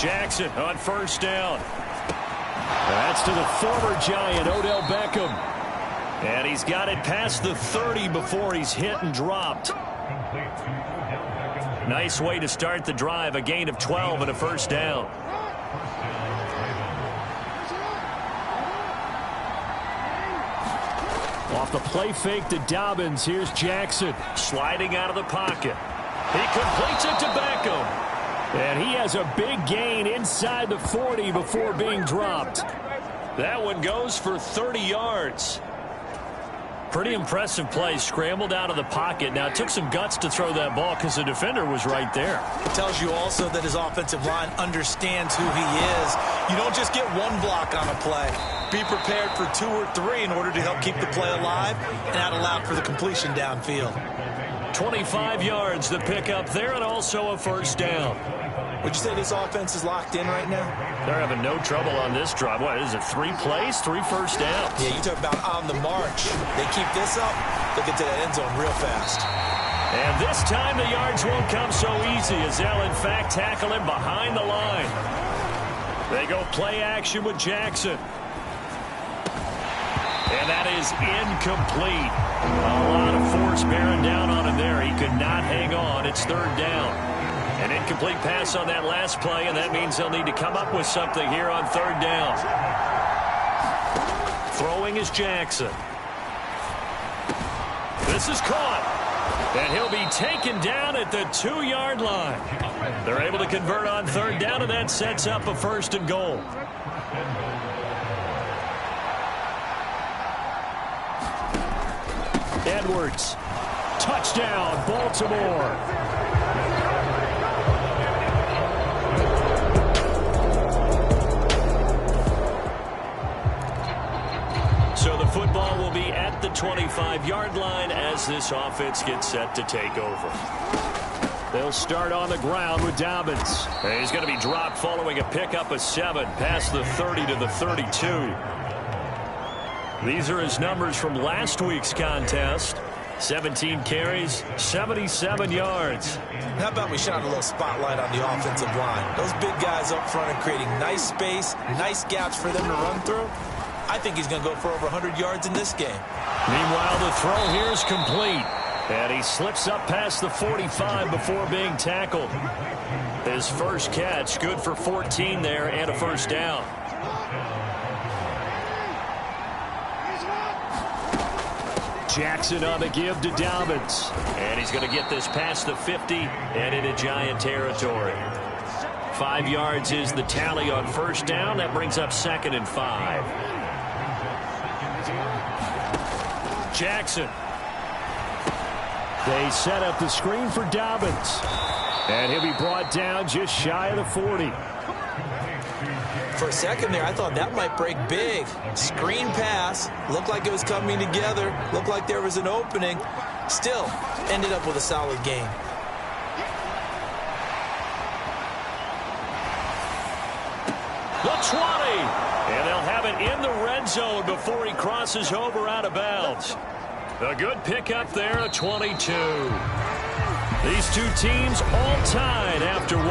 Jackson on first down. That's to the former Giant, Odell Beckham. And he's got it past the 30 before he's hit and dropped. Nice way to start the drive, a gain of 12 and a first down. Off the play fake to Dobbins, here's Jackson sliding out of the pocket. He completes it to Beckham. And he has a big gain inside the 40 before being dropped. That one goes for 30 yards. Pretty impressive play, scrambled out of the pocket. Now, it took some guts to throw that ball because the defender was right there.
It tells you also that his offensive line understands who he is. You don't just get one block on a play. Be prepared for 2 or 3 in order to help keep the play alive, and that allowed for the completion downfield.
25 yards the pickup there, and also a first down.
Would you say this offense is locked in right now?
They're having no trouble on this drive. What is it, 3 plays, 3 first downs?
Yeah, you talk about on the march. They keep this up, they'll get to that end zone real fast.
And this time the yards won't come so easy as they'll, in fact, tackle him behind the line. They go play action with Jackson. And that is incomplete. A lot of force bearing down on him there. He could not hang on. It's third down. An incomplete pass on that last play, and that means they'll need to come up with something here on third down. Throwing is Jackson. This is caught. And he'll be taken down at the 2-yard line. They're able to convert on third down, and that sets up a first and goal. Edwards. Touchdown, Baltimore. So the football will be at the 25-yard line as this offense gets set to take over. They'll start on the ground with Dobbins. And he's going to be dropped following a pickup of 7 past the 30 to the 32. These are his numbers from last week's contest. 17 carries, 77 yards.
How about we shine a little spotlight on the offensive line? Those big guys up front are creating nice space, nice gaps for them to run through. I think he's going to go for over 100 yards in this game.
Meanwhile, the throw here is complete. And he slips up past the 45 before being tackled. His first catch, good for 14 there and a first down. Jackson on the give to Dobbins. And he's going to get this past the 50 and into Giant territory. 5 yards is the tally on first down. That brings up 2nd and 5. Jackson. They set up the screen for Dobbins. And he'll be brought down just shy of the 40.
For a second there, I thought that might break big. Screen pass. Looked like it was coming together. Looked like there was an opening. Still, ended up with a solid gain.
The 20. And they'll have it in the red zone before he crosses over out of bounds. A good pickup there, a 22. These two teams all tied after 1.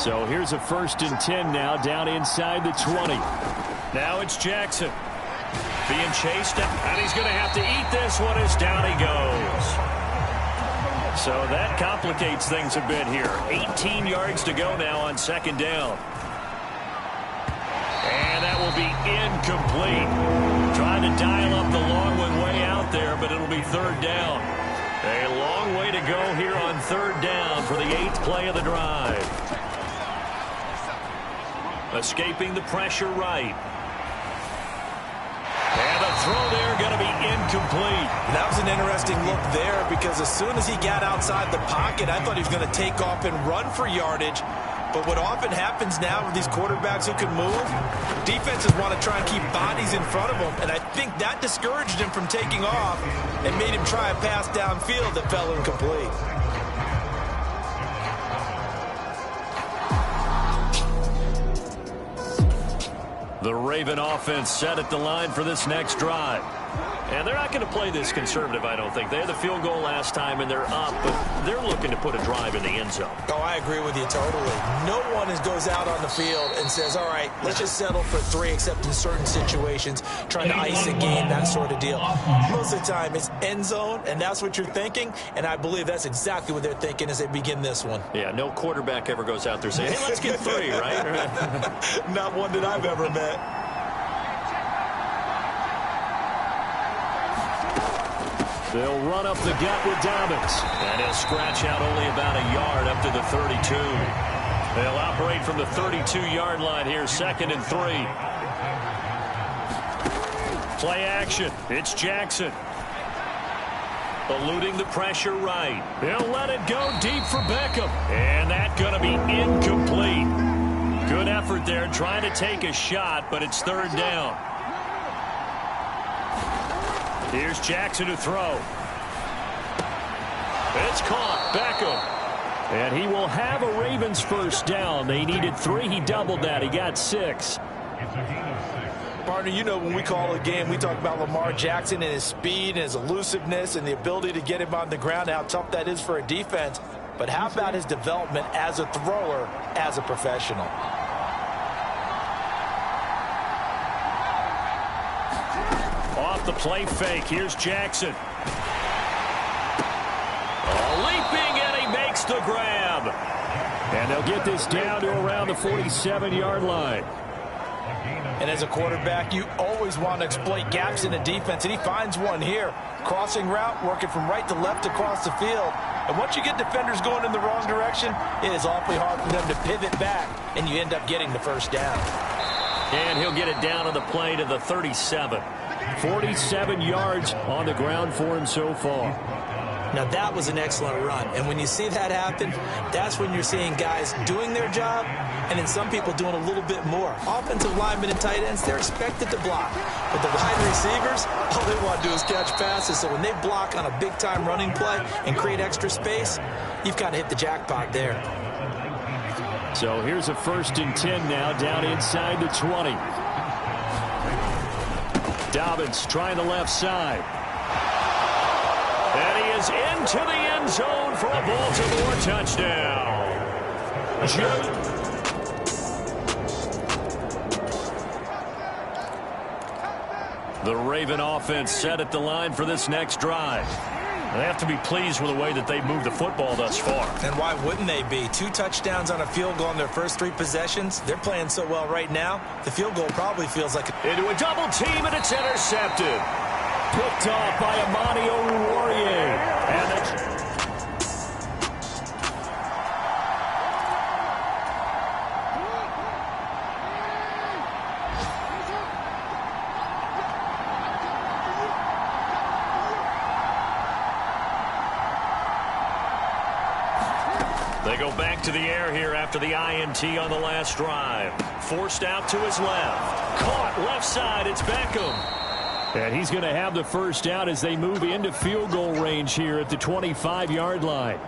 So here's a 1st and 10 now down inside the 20. Now it's Jackson being chased, and he's going to have to eat this one as down he goes. So that complicates things a bit here. 18 yards to go now on 2nd down. And that will be incomplete. Trying to dial up the long one way out there, but it'll be 3rd down. A long way to go here on 3rd down for the 8th play of the drive. Escaping the pressure right. And the throw there going to be incomplete.
That was an interesting look there because as soon as he got outside the pocket, I thought he was going to take off and run for yardage. But what often happens now with these quarterbacks who can move, defenses want to try and keep bodies in front of them. And I think that discouraged him from taking off and made him try a pass downfield that fell incomplete.
The Raven offense set at the line for this next drive. And they're not going to play this conservative, I don't think. They had the field goal last time, and they're up, but they're looking to put a drive in the end zone.
Oh, I agree with you totally. No one goes out on the field and says, all right, let's just settle for 3, except in certain situations, trying to ice a game, that sort of deal. Most of the time, it's end zone, and that's what you're thinking, and I believe that's exactly what they're thinking as they begin this one.
Yeah, no quarterback ever goes out there saying, hey, let's get 3, right?
Not one that I've ever met.
They'll run up the gut with Dobbins. And he'll scratch out only about a yard up to the 32. They'll operate from the 32-yard line here, 2nd and 3. Play action. It's Jackson. Eluding the pressure right. He'll let it go deep for Beckham. And that's going to be incomplete. Good effort there trying to take a shot, but it's 3rd down. Here's Jackson to throw. It's caught. Beckham. And he will have a Ravens first down. They needed 3. He doubled that. He got 6.
Partner, you know when we call a game, we talk about Lamar Jackson and his speed and his elusiveness and the ability to get him on the ground, how tough that is for a defense. But how about his development as a thrower, as a professional?
Off the play fake. Here's Jackson. Leaping, and he makes the grab. And they'll get this down to around the 47-yard line.
And as a quarterback, you always want to exploit gaps in the defense, and he finds one here. Crossing route, working from right to left across the field. And once you get defenders going in the wrong direction, it is awfully hard for them to pivot back, and you end up getting the first down.
And he'll get it down on the play to the 37. 47 yards on the ground for him so far.
Now, that was an excellent run. And when you see that happen, that's when you're seeing guys doing their job and then some people doing a little bit more. Offensive linemen and tight ends, they're expected to block. But the wide receivers, all they want to do is catch passes. So when they block on a big-time running play and create extra space, you've kind of hit the jackpot there.
So here's a 1st and 10 now, down inside the 20. Dobbins trying the left side. And he is into the end zone for a Baltimore touchdown. The Raven offense set at the line for this next drive. They have to be pleased with the way that they've moved the football thus far.
And why wouldn't they be? 2 touchdowns on a field goal in their first 3 possessions. They're playing so well right now, the field goal probably feels like
into a double team, and it's intercepted. Picked off by Amani Oruwariye. And they go back to the air here after the INT on the last drive. Forced out to his left. Caught left side. It's Beckham. And he's going to have the first down as they move into field goal range here at the 25-yard line.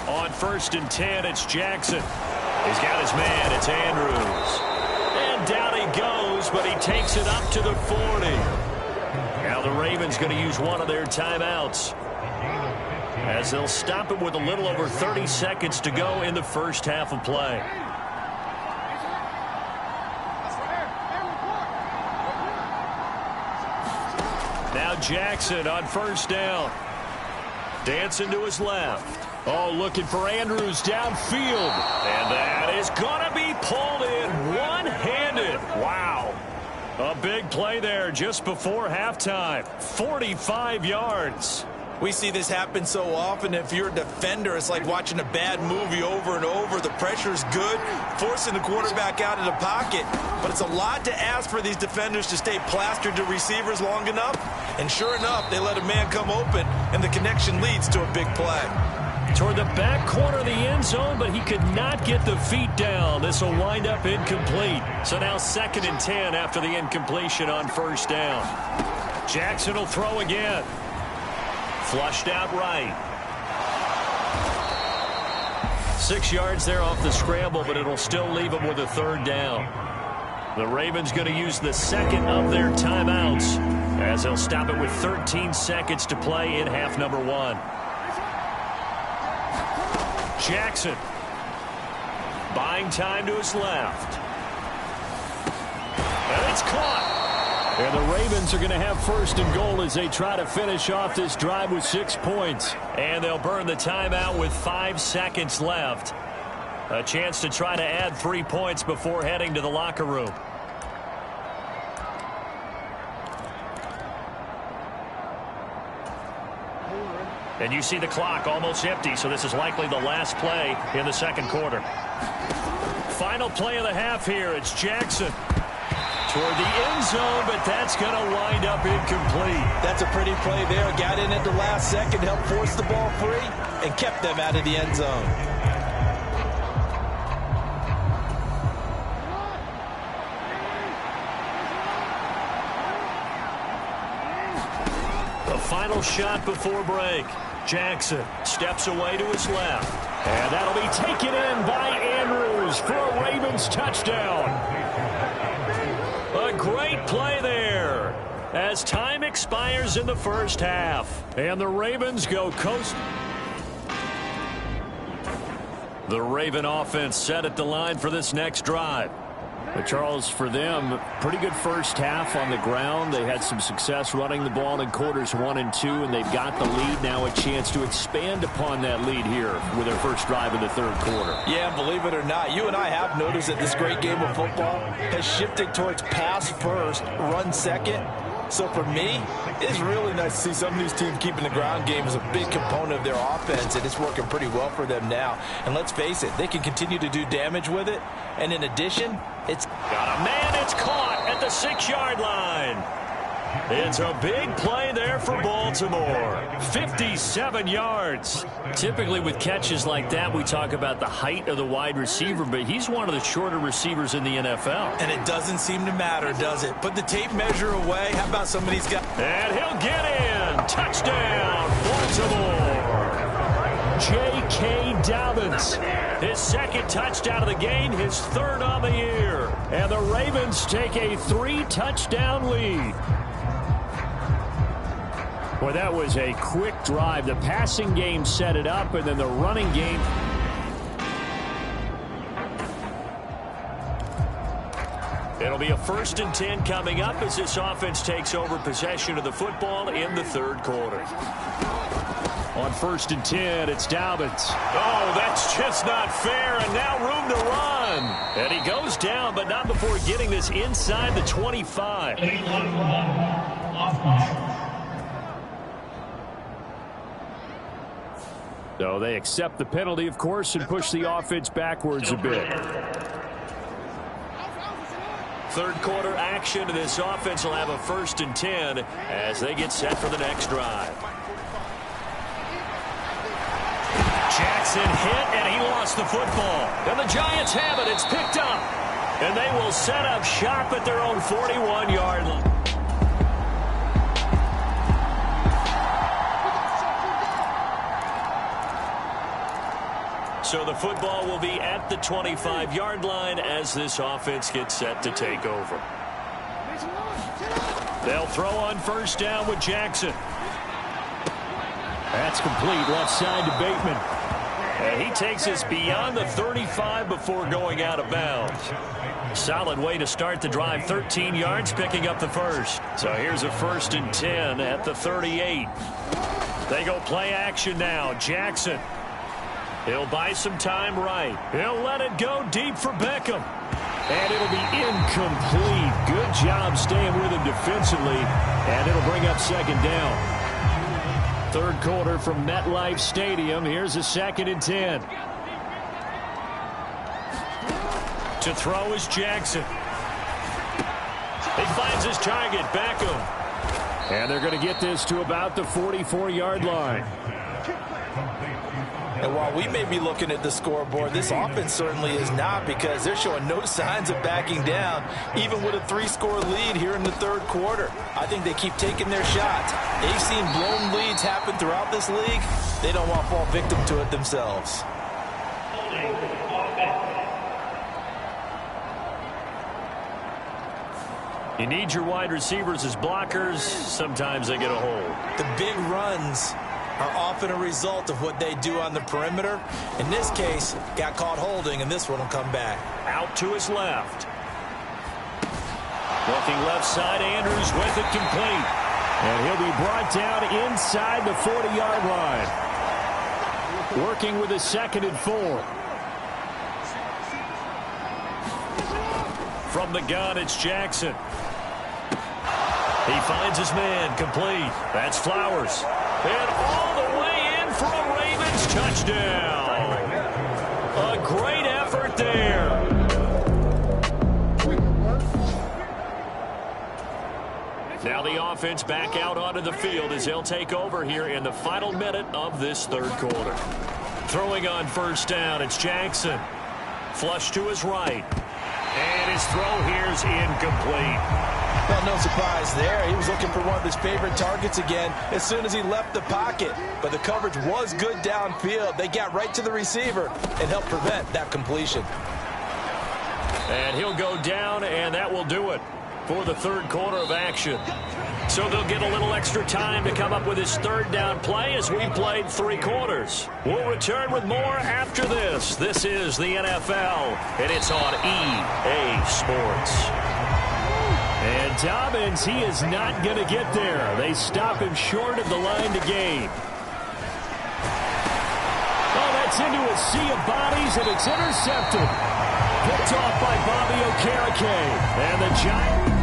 On 1st and 10, it's Jackson. He's got his man. It's Andrews. And down he goes, but he takes it up to the 40. Now the Ravens going to use one of their timeouts, as they'll stop it with a little over 30 seconds to go in the first half of play. Now Jackson on 1st down. Dancing to his left. Oh, looking for Andrews downfield. And that is going to be pulled in one-handed. Wow. A big play there just before halftime. 45 yards.
We see this happen so often. If you're a defender, it's like watching a bad movie over and over. The pressure's good, forcing the quarterback out of the pocket. But it's a lot to ask for these defenders to stay plastered to receivers long enough. And sure enough, they let a man come open, and the connection leads to a big play.
Toward the back corner of the end zone, but he could not get the feet down. This will wind up incomplete. So now 2nd and 10 after the incompletion on 1st down. Jackson will throw again. Flushed out right. 6 yards there off the scramble, but it'll still leave him with a 3rd down. The Ravens going to use the second of their timeouts as they'll stop it with 13 seconds to play in half number 1. Jackson buying time to his left. And it's caught. And the Ravens are going to have first and goal as they try to finish off this drive with 6 points. And they'll burn the timeout with 5 seconds left. A chance to try to add 3 points before heading to the locker room. And you see the clock almost empty, so this is likely the last play in the second quarter. Final play of the half here. It's Jackson toward the end zone, but that's going to wind up incomplete.
That's a pretty play there. Got in at the last second, helped force the ball free, and kept them out of the end zone.
The final shot before break. Jackson steps away to his left. And that'll be taken in by Andrews for a Ravens touchdown. A great play there as time expires in the first half. And the Ravens go coast. The Raven offense set at the line for this next drive. But Charles, for them, pretty good first half on the ground. They had some success running the ball in quarters 1 and 2, and they've got the lead now, a chance to expand upon that lead here with their first drive in the third quarter.
Yeah, believe it or not, you and I have noticed that this great game of football has shifted towards pass first, run second. So for me, it's really nice to see some of these teams keeping the ground game as a big component of their offense, and it's working pretty well for them now. And let's face it, they can continue to do damage with it. And in addition, it's
got a man. It's caught at the 6-yard line. It's a big play there for Baltimore. 57 yards. Typically with catches like that, we talk about the height of the wide receiver, but he's one of the shorter receivers in the NFL.
And it doesn't seem to matter, does it? Put the tape measure away. How about some of these guys?
And he'll get in. Touchdown, Baltimore. J.K. Dobbins. His second touchdown of the game, his third on the year. And the Ravens take a 3-touchdown lead. Well, that was a quick drive. The passing game set it up, and then the running game. It'll be a 1st and 10 coming up as this offense takes over possession of the football in the third quarter. On 1st and 10, it's Dobbins. Oh, that's just not fair, and now room to run. And he goes down, but not before getting this inside the 25. So they accept the penalty, of course, and push the offense backwards a bit. Third quarter action, and this offense will have a 1st and 10 as they get set for the next drive. Jackson hit, and he lost the football. And the Giants have it. It's picked up. And they will set up shop at their own 41-yard line. So the football will be at the 25-yard line as this offense gets set to take over. They'll throw on 1st down with Jackson. That's complete left side to Bateman. And he takes us beyond the 35 before going out of bounds. Solid way to start the drive. 13 yards, picking up the first. So here's a 1st and 10 at the 38. They go play action now. Jackson. He'll buy some time right. He'll let it go deep for Beckham. And it'll be incomplete. Good job staying with him defensively. And it'll bring up 2nd down. Third quarter from MetLife Stadium. Here's a 2nd and 10. To throw is Jackson. He finds his target, Beckham. And they're going to get this to about the 44-yard line.
And while we may be looking at the scoreboard, this offense certainly is not, because they're showing no signs of backing down, even with a 3-score lead here in the third quarter. I think they keep taking their shots. They've seen blown leads happen throughout this league. They don't want to fall victim to it themselves.
You need your wide receivers as blockers. Sometimes they get a hold.
The big runs are often a result of what they do on the perimeter. In this case, got caught holding, and this one will come back.
Out to his left. Looking left side, Andrews with it complete. And he'll be brought down inside the 40-yard line. Working with a 2nd and 4. From the gun, it's Jackson. He finds his man, complete. That's Flowers. And all the way in for a Ravens touchdown. A great effort there. Now the offense back out onto the field as they'll take over here in the final minute of this 3rd quarter. Throwing on 1st down, it's Jackson. Flush to his right. And his throw here's incomplete.
Well, no surprise there. He was looking for one of his favorite targets again as soon as he left the pocket. But the coverage was good downfield. They got right to the receiver and helped prevent that completion.
And he'll go down, and that will do it for the 3rd quarter of action. So they'll get a little extra time to come up with his 3rd down play as we played 3 quarters. We'll return with more after this. This is the NFL, and it's on EA Sports. And Dobbins, he is not going to get there. They stop him short of the line to gain. Oh, that's into a sea of bodies, and it's intercepted. Picked off by Bobby Okereke. And the Giants.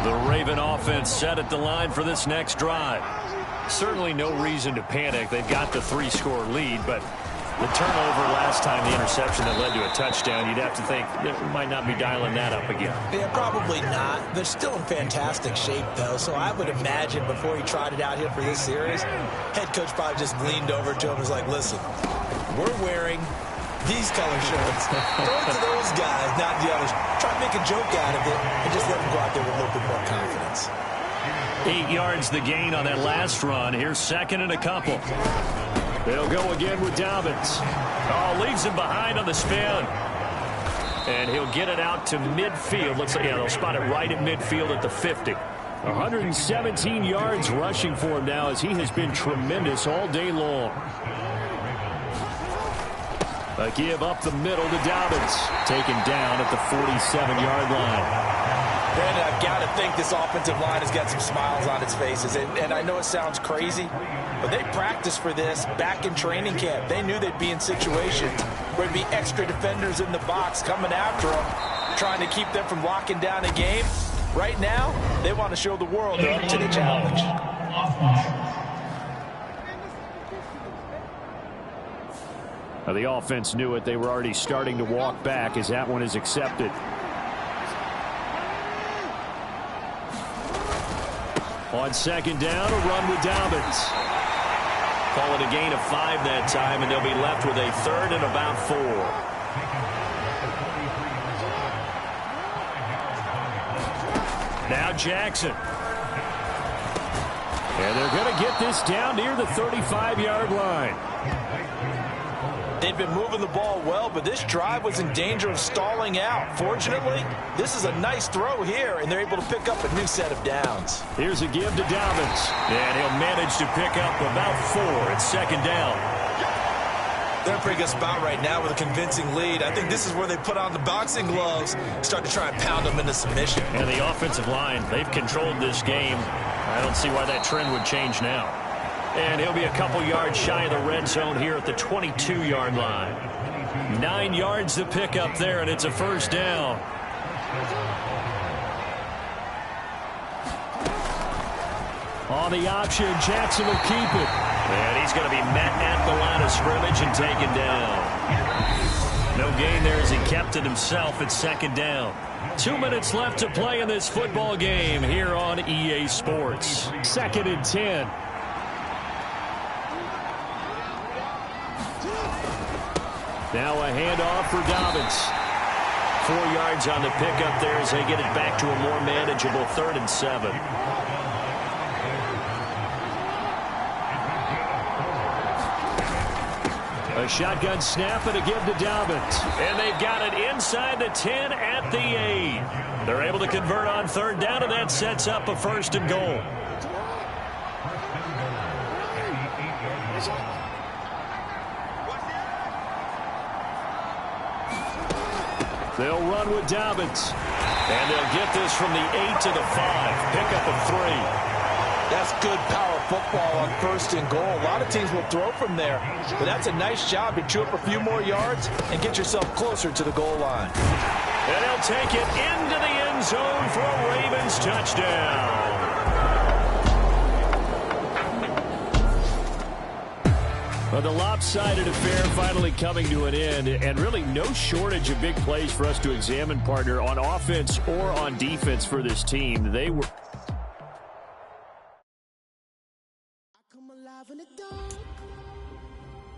The Raven offense set at the line for this next drive. Certainly no reason to panic. They've got the 3-score lead, but the turnover last time, the interception that led to a touchdown, you'd have to think they might not be dialing that up again.
Yeah, probably not. They're still in fantastic shape, though, so I would imagine before he tried it out here for this series, head coach probably just leaned over to him and was like, listen, we're wearing these color shirts. Throw it to those guys, not the others. Try to make a joke out of it and just let them go out there with a little bit more confidence.
8 yards the gain on that last run. Here's 2nd and a couple. They'll go again with Dobbins. Oh, leaves him behind on the spin. And he'll get it out to midfield. Looks like, yeah, they'll spot it right at midfield at the 50. 117 yards rushing for him now as he has been tremendous all day long. A give up the middle to Dobbins. Taken down at the 47-yard line.
Brandon, I've got to think this offensive line has got some smiles on its faces. And I know it sounds crazy, but they practiced for this back in training camp. They knew they'd be in situations where there'd be extra defenders in the box coming after them, trying to keep them from locking down a game. Right now, they want to show the world they're up to the challenge.
Now the offense knew it. They were already starting to walk back as that one is accepted. On 2nd down, a run with Dobbins. Call it a gain of 5 that time, and they'll be left with a 3rd and about 4. Now Jackson. And they're going to get this down near the 35-yard line.
They've been moving the ball well, but this drive was in danger of stalling out. Fortunately, this is a nice throw here, and they're able to pick up a new set of downs.
Here's a give to Dobbins, and he'll manage to pick up about 4 at 2nd down.
They're in a pretty good spot right now with a convincing lead. I think this is where they put on the boxing gloves, start to try and pound them into submission.
And the offensive line, they've controlled this game. I don't see why that trend would change now. And he'll be a couple yards shy of the red zone here at the 22-yard line. 9 yards to pick up there, and it's a 1st down. On the option, Jackson will keep it. And he's going to be met at the line of scrimmage and taken down. No gain there as he kept it himself at 2nd down. 2 minutes left to play in this football game here on EA Sports. 2nd and 10. Now a handoff for Dobbins. 4 yards on the pickup there as they get it back to a more manageable 3rd and 7. A A shotgun snap and a give to Dobbins. And they've got it inside the 10 at the 8. They're able to convert on third down, and that sets up a 1st and goal. They'll run with Dobbins. And they'll get this from the 8 to the 5. Pick up a 3.
That's good power football on 1st and goal. A lot of teams will throw from there, but that's a nice job to chew up a few more yards and get yourself closer to the goal line.
And they'll take it into the end zone for a Ravens touchdown. Well, the lopsided affair finally coming to an end, and really no shortage of big plays for us to examine, partner, on offense or on defense for this team. They were...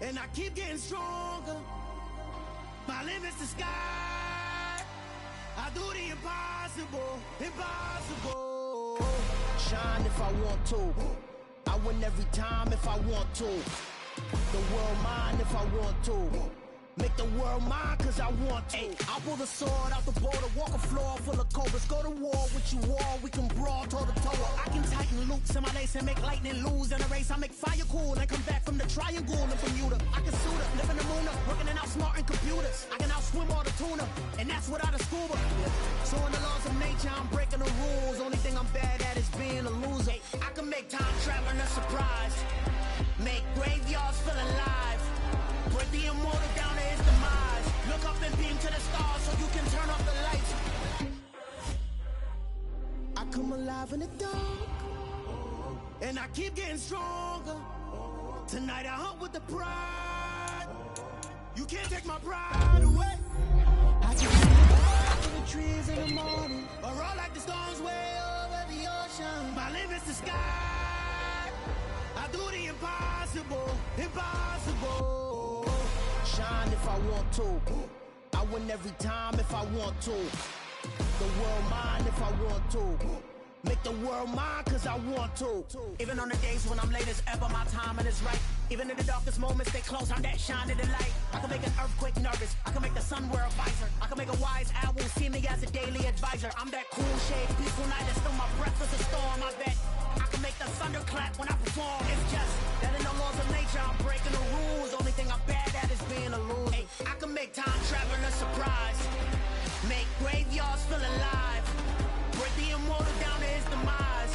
And I keep getting stronger. My limit's the sky. I do the impossible, impossible. Shine if I want to. I win every time if I want to. The world mine if I want to. Make the world mine cause I want to. I pull the sword out the border, walk a floor full of cobras. Go to war with you all, we can brawl toe to toe. I can tighten loops in my lace and make lightning lose in a race. I make fire cool and come back from the triangle and from Utah. I can suit up, live in the moon up, working and outsmarting computers. I can outswim all the tuna, and that's without a scuba. So in the laws of nature, I'm breaking the rules. Only thing I'm bad at is being a loser. I can make time traveling a surprise. Make graveyards feel alive. Break the immortal down to his demise. Look up and beam to the stars so you can turn off the lights. I come alive in the dark, and I keep getting stronger. Tonight I hunt with the pride. You can't take my pride away. I can see the trees in the morning, or roll like the storms way over the ocean. My limit's the sky. I do the impossible, impossible. Shine if I want to. I win every time if I want to. The world mine if I want to. Make the world mine cause I want to. Even on the days when I'm late as ever, my timing is right. Even in the darkest moments, stay close, I'm that shine in the light. I can make an earthquake nervous, I can make the sun wear a visor. I can make a wise owl see me as a daily advisor. I'm that cool shade, peaceful night, and still my breath is a storm, I bet. I can make the thunder clap when I perform. It's just that in the laws of nature, I'm breaking the rules. Only thing I'm bad at is being a loser. Hey, I can make time traveling a surprise. Make graveyards feel alive. Break the immortal down to his demise.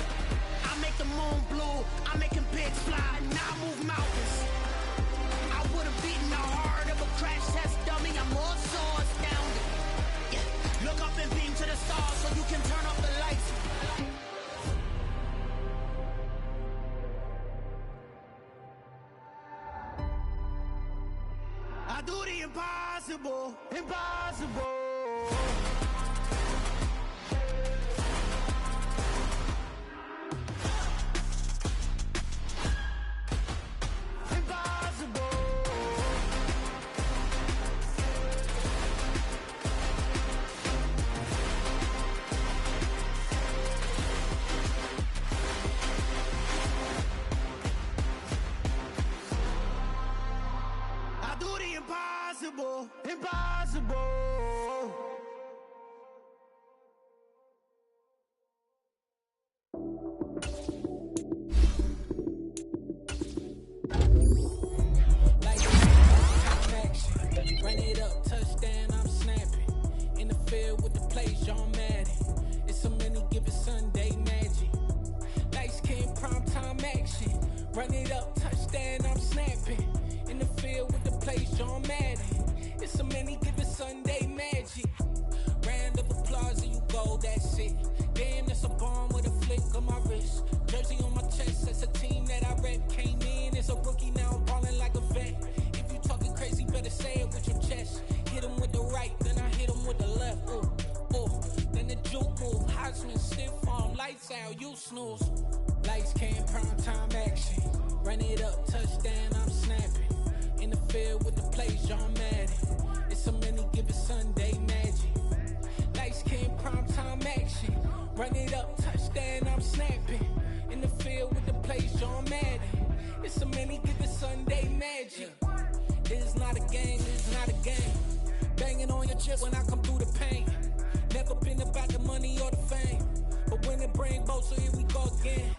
I make the moon blue. I'm making pigs fly. Now I move mountains. I would have beaten the heart of a crash test dummy. I'm more so astounded. Yeah. Look up and beam to the stars so you can turn off the lights. I do the impossible, impossible. Impossible, impossible.
Run it up, touchdown, I'm snapping. In the field with the plays, John Madden. It's so many given Sunday magic. Lights came prime time action. Run it up, touchdown, I'm snapping. In the field with the plays, John Madden. It's so many given Sunday magic. Round of applause and you go, that's it. Damn, that's a bomb with a flick on my wrist. Jersey on my chest, that's a team that I rep. Came in as a rookie, now I'm balling like a vet. If you talking crazy, better say it with your chest. Hit him with the right, then I hit him with the left. Ooh, ooh, then the juke move. Heisman stiff arm, lights out, you snooze. Lights came prime time action. Run it up, touchdown, I'm snapping. In the field with the plays, John Madden. It's so many given Sunday magic. Lights came prime time action. Run it up, touchdown, I'm snapping. In the field with the plays, John Madden. It's so many given Sunday magic. It's not a game, it's not a game. Banging on your chip when I come through the pain. Never been about the money or the fame. But when it bring both, so here we go again.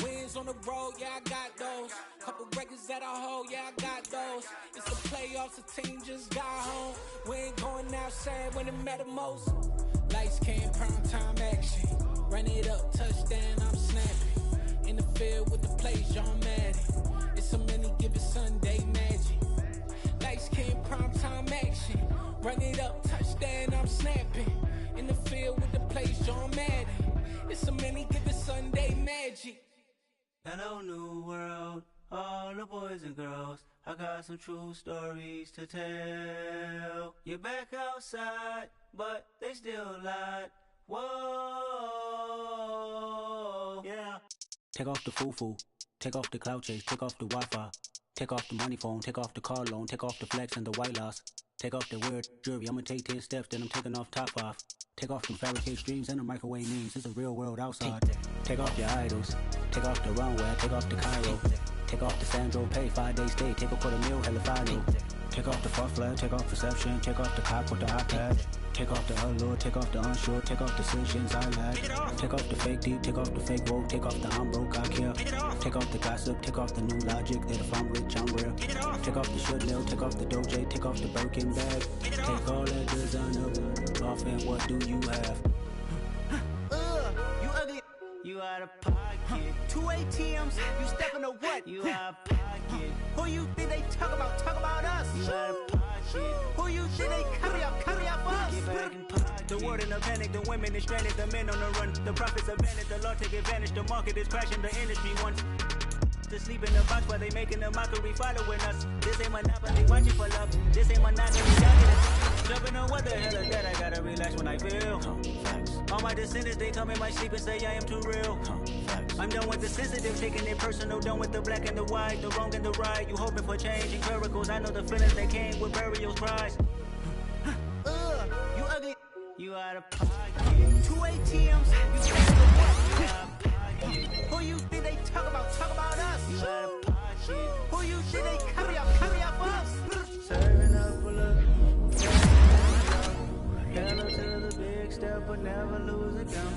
Wins on the road, yeah, I got those. Couple records that I hold, yeah, I got those. It's the playoffs, the team just got home. We ain't going outside when it matter most. Lights came, prime time action. Run it up, touchdown, I'm snapping. In the field with the plays, John Madden. It's a many given Sunday magic. Lights came, prime time action. Run it up, touchdown, I'm snapping. In the field with the plays, John Madden. It's a many given Sunday magic.
Hello, new world, all the boys and girls. I got some true stories to tell. You're back outside, but they still lied. Whoa, yeah. Take off the foo-foo, take off the cloud chase, take off the Wi-Fi. Take off the money phone, take off the car loan, take off the flex and the white loss. Take off the weird jewelry, I'ma take 10 steps, then I'm taking off top off. Take off the fabricate streams and the microwave memes, it's a real world outside. Take off your idols, take off the runway, take off the Cairo. Take off the Sandro pay, 5-day stay, take a $250,000, hella final. Take off the far flag, take off perception, take off the cop with the iPad. Take off the allure, take off the unsure, take off decisions I lack. Take off the fake deep, take off the fake woke, take off the I'm broke, I care. Take off the gossip, take off the new logic that if I'm rich, I'm real. Take off the should know, take off the Doge, take off the Birkin bag. Take all that designer off and what do you have?
You ugly.
You out of pocket.
2 ATMs, you stepping to what?
You out of pocket.
Who you think they talk about? Talk about us.
You out of pocket.
Who you think they carry up for us?
Get back in pocket.
The world in a panic, the women is stranded, the men on the run. The profits are vanished, the law take advantage, the market is crashing, the industry wants to sleep in the box while they making a mockery following us. This ain't Monopoly, watching for love. This ain't Monopoly, jumping on what the hell is that? I gotta relax when I feel. All my descendants, they come in my sleep and say I am too real. I'm done with the sensitive, taking it personal, done with the black and the white, the wrong and the right. You hoping for change and miracles, I know the feelings that came with burial cries. You ugly.
You out of pocket.
2 ATMs, you stepping to what? Who you think they talk about? Talk about us.
You out of pocket.
Who you think they carry up for us?
Serving up a look. Hello to the big step, but never lose a gun.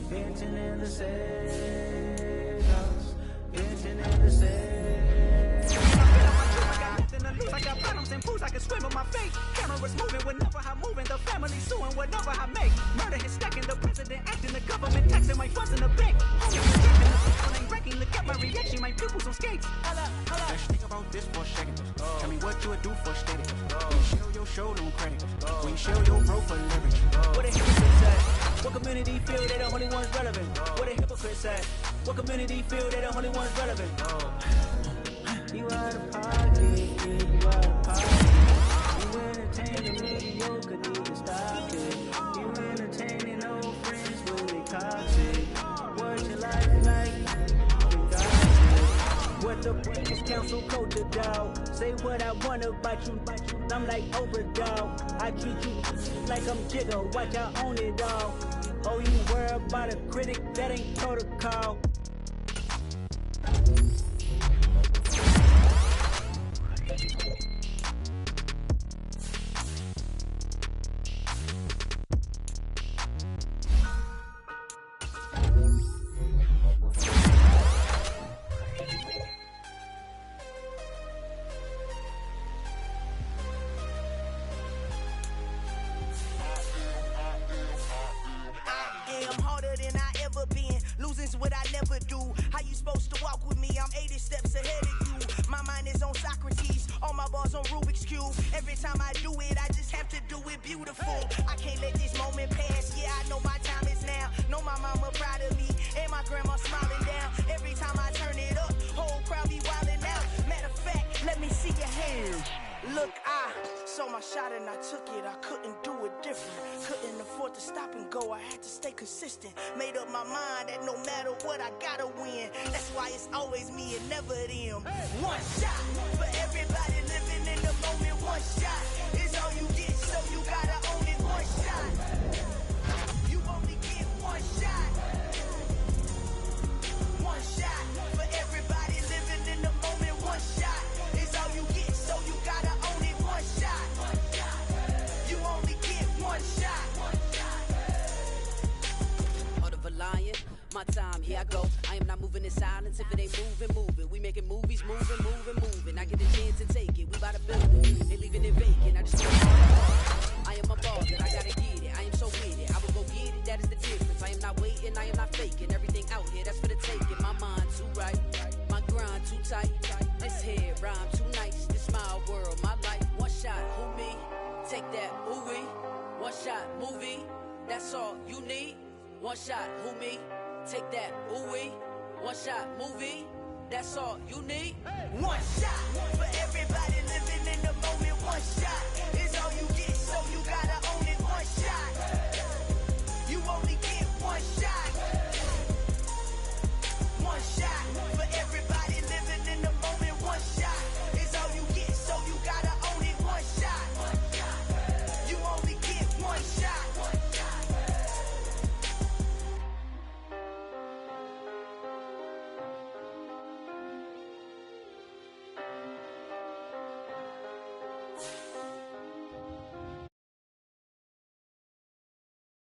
Venting in the safe house. Venting in the safe house.
I got bottoms and pools, I can swim with my fate. Cameras moving whenever I'm moving. The family suing whatever I make. Murder is stacking, the president acting, the government taxing my funds in the bank. Wrecking, look at my reaction, my pupils on skates.
Let's think about this for a second. Tell me what you would do for steady. When you show your show, no credit. When you show your bro for leverage.
What a hypocrite said. What community feel they the only ones relevant? What a hypocrite said. What community feel they the only ones relevant?
You out of pocket, you out of pocket. You entertaining mediocre, need to stop it. You entertaining old friends when they toxic. What's your life like?
What the British Council code the dog? Say what I want about you. I'm like overdog. I treat you like I'm Jigga. Watch I own it all. Oh, you worry about a critic? That ain't protocol. Losing's what I never do. How you supposed to walk with me? I'm 80 steps ahead of you. My mind is on Socrates, all my bars on Rubik's Cube. Every time I do it, I just have to do it beautiful. I can't let this moment pass. Yeah, I know my time is now. Know my mama proud of me, and my grandma smiling down. Every time I turn it up, whole crowd be wildin' out. Matter of fact, let me see your hands. Look, I saw my shot and I took it. I couldn't do it different. Couldn't afford to stop and go. I had to stay consistent. Made up my mind that no matter what, I gotta win. That's why it's always me and never them. One shot for everybody living in the moment. One shot is all you get, so you gotta own it. One shot. You only get one shot. One shot for everybody living in the moment. One shot is all you get, so you gotta
My time, here I go. I am not moving in silence. If it ain't moving, moving. We making movies, moving. I get the chance to take it. We bout to build it. They leaving it vacant. I just I am a baller. I gotta get it. I am so with it. I will go get it. That is the difference. I am not waiting. I am not faking. Everything out here, that's for the taking. My mind too right. My grind too tight. This head rhyme too nice. This my world, my life. One shot, who me? Take that, ooh-wee. One shot, movie. That's all you need. One shot, who me? Take that, ooh-wee. One shot, movie. That's all you need. One shot for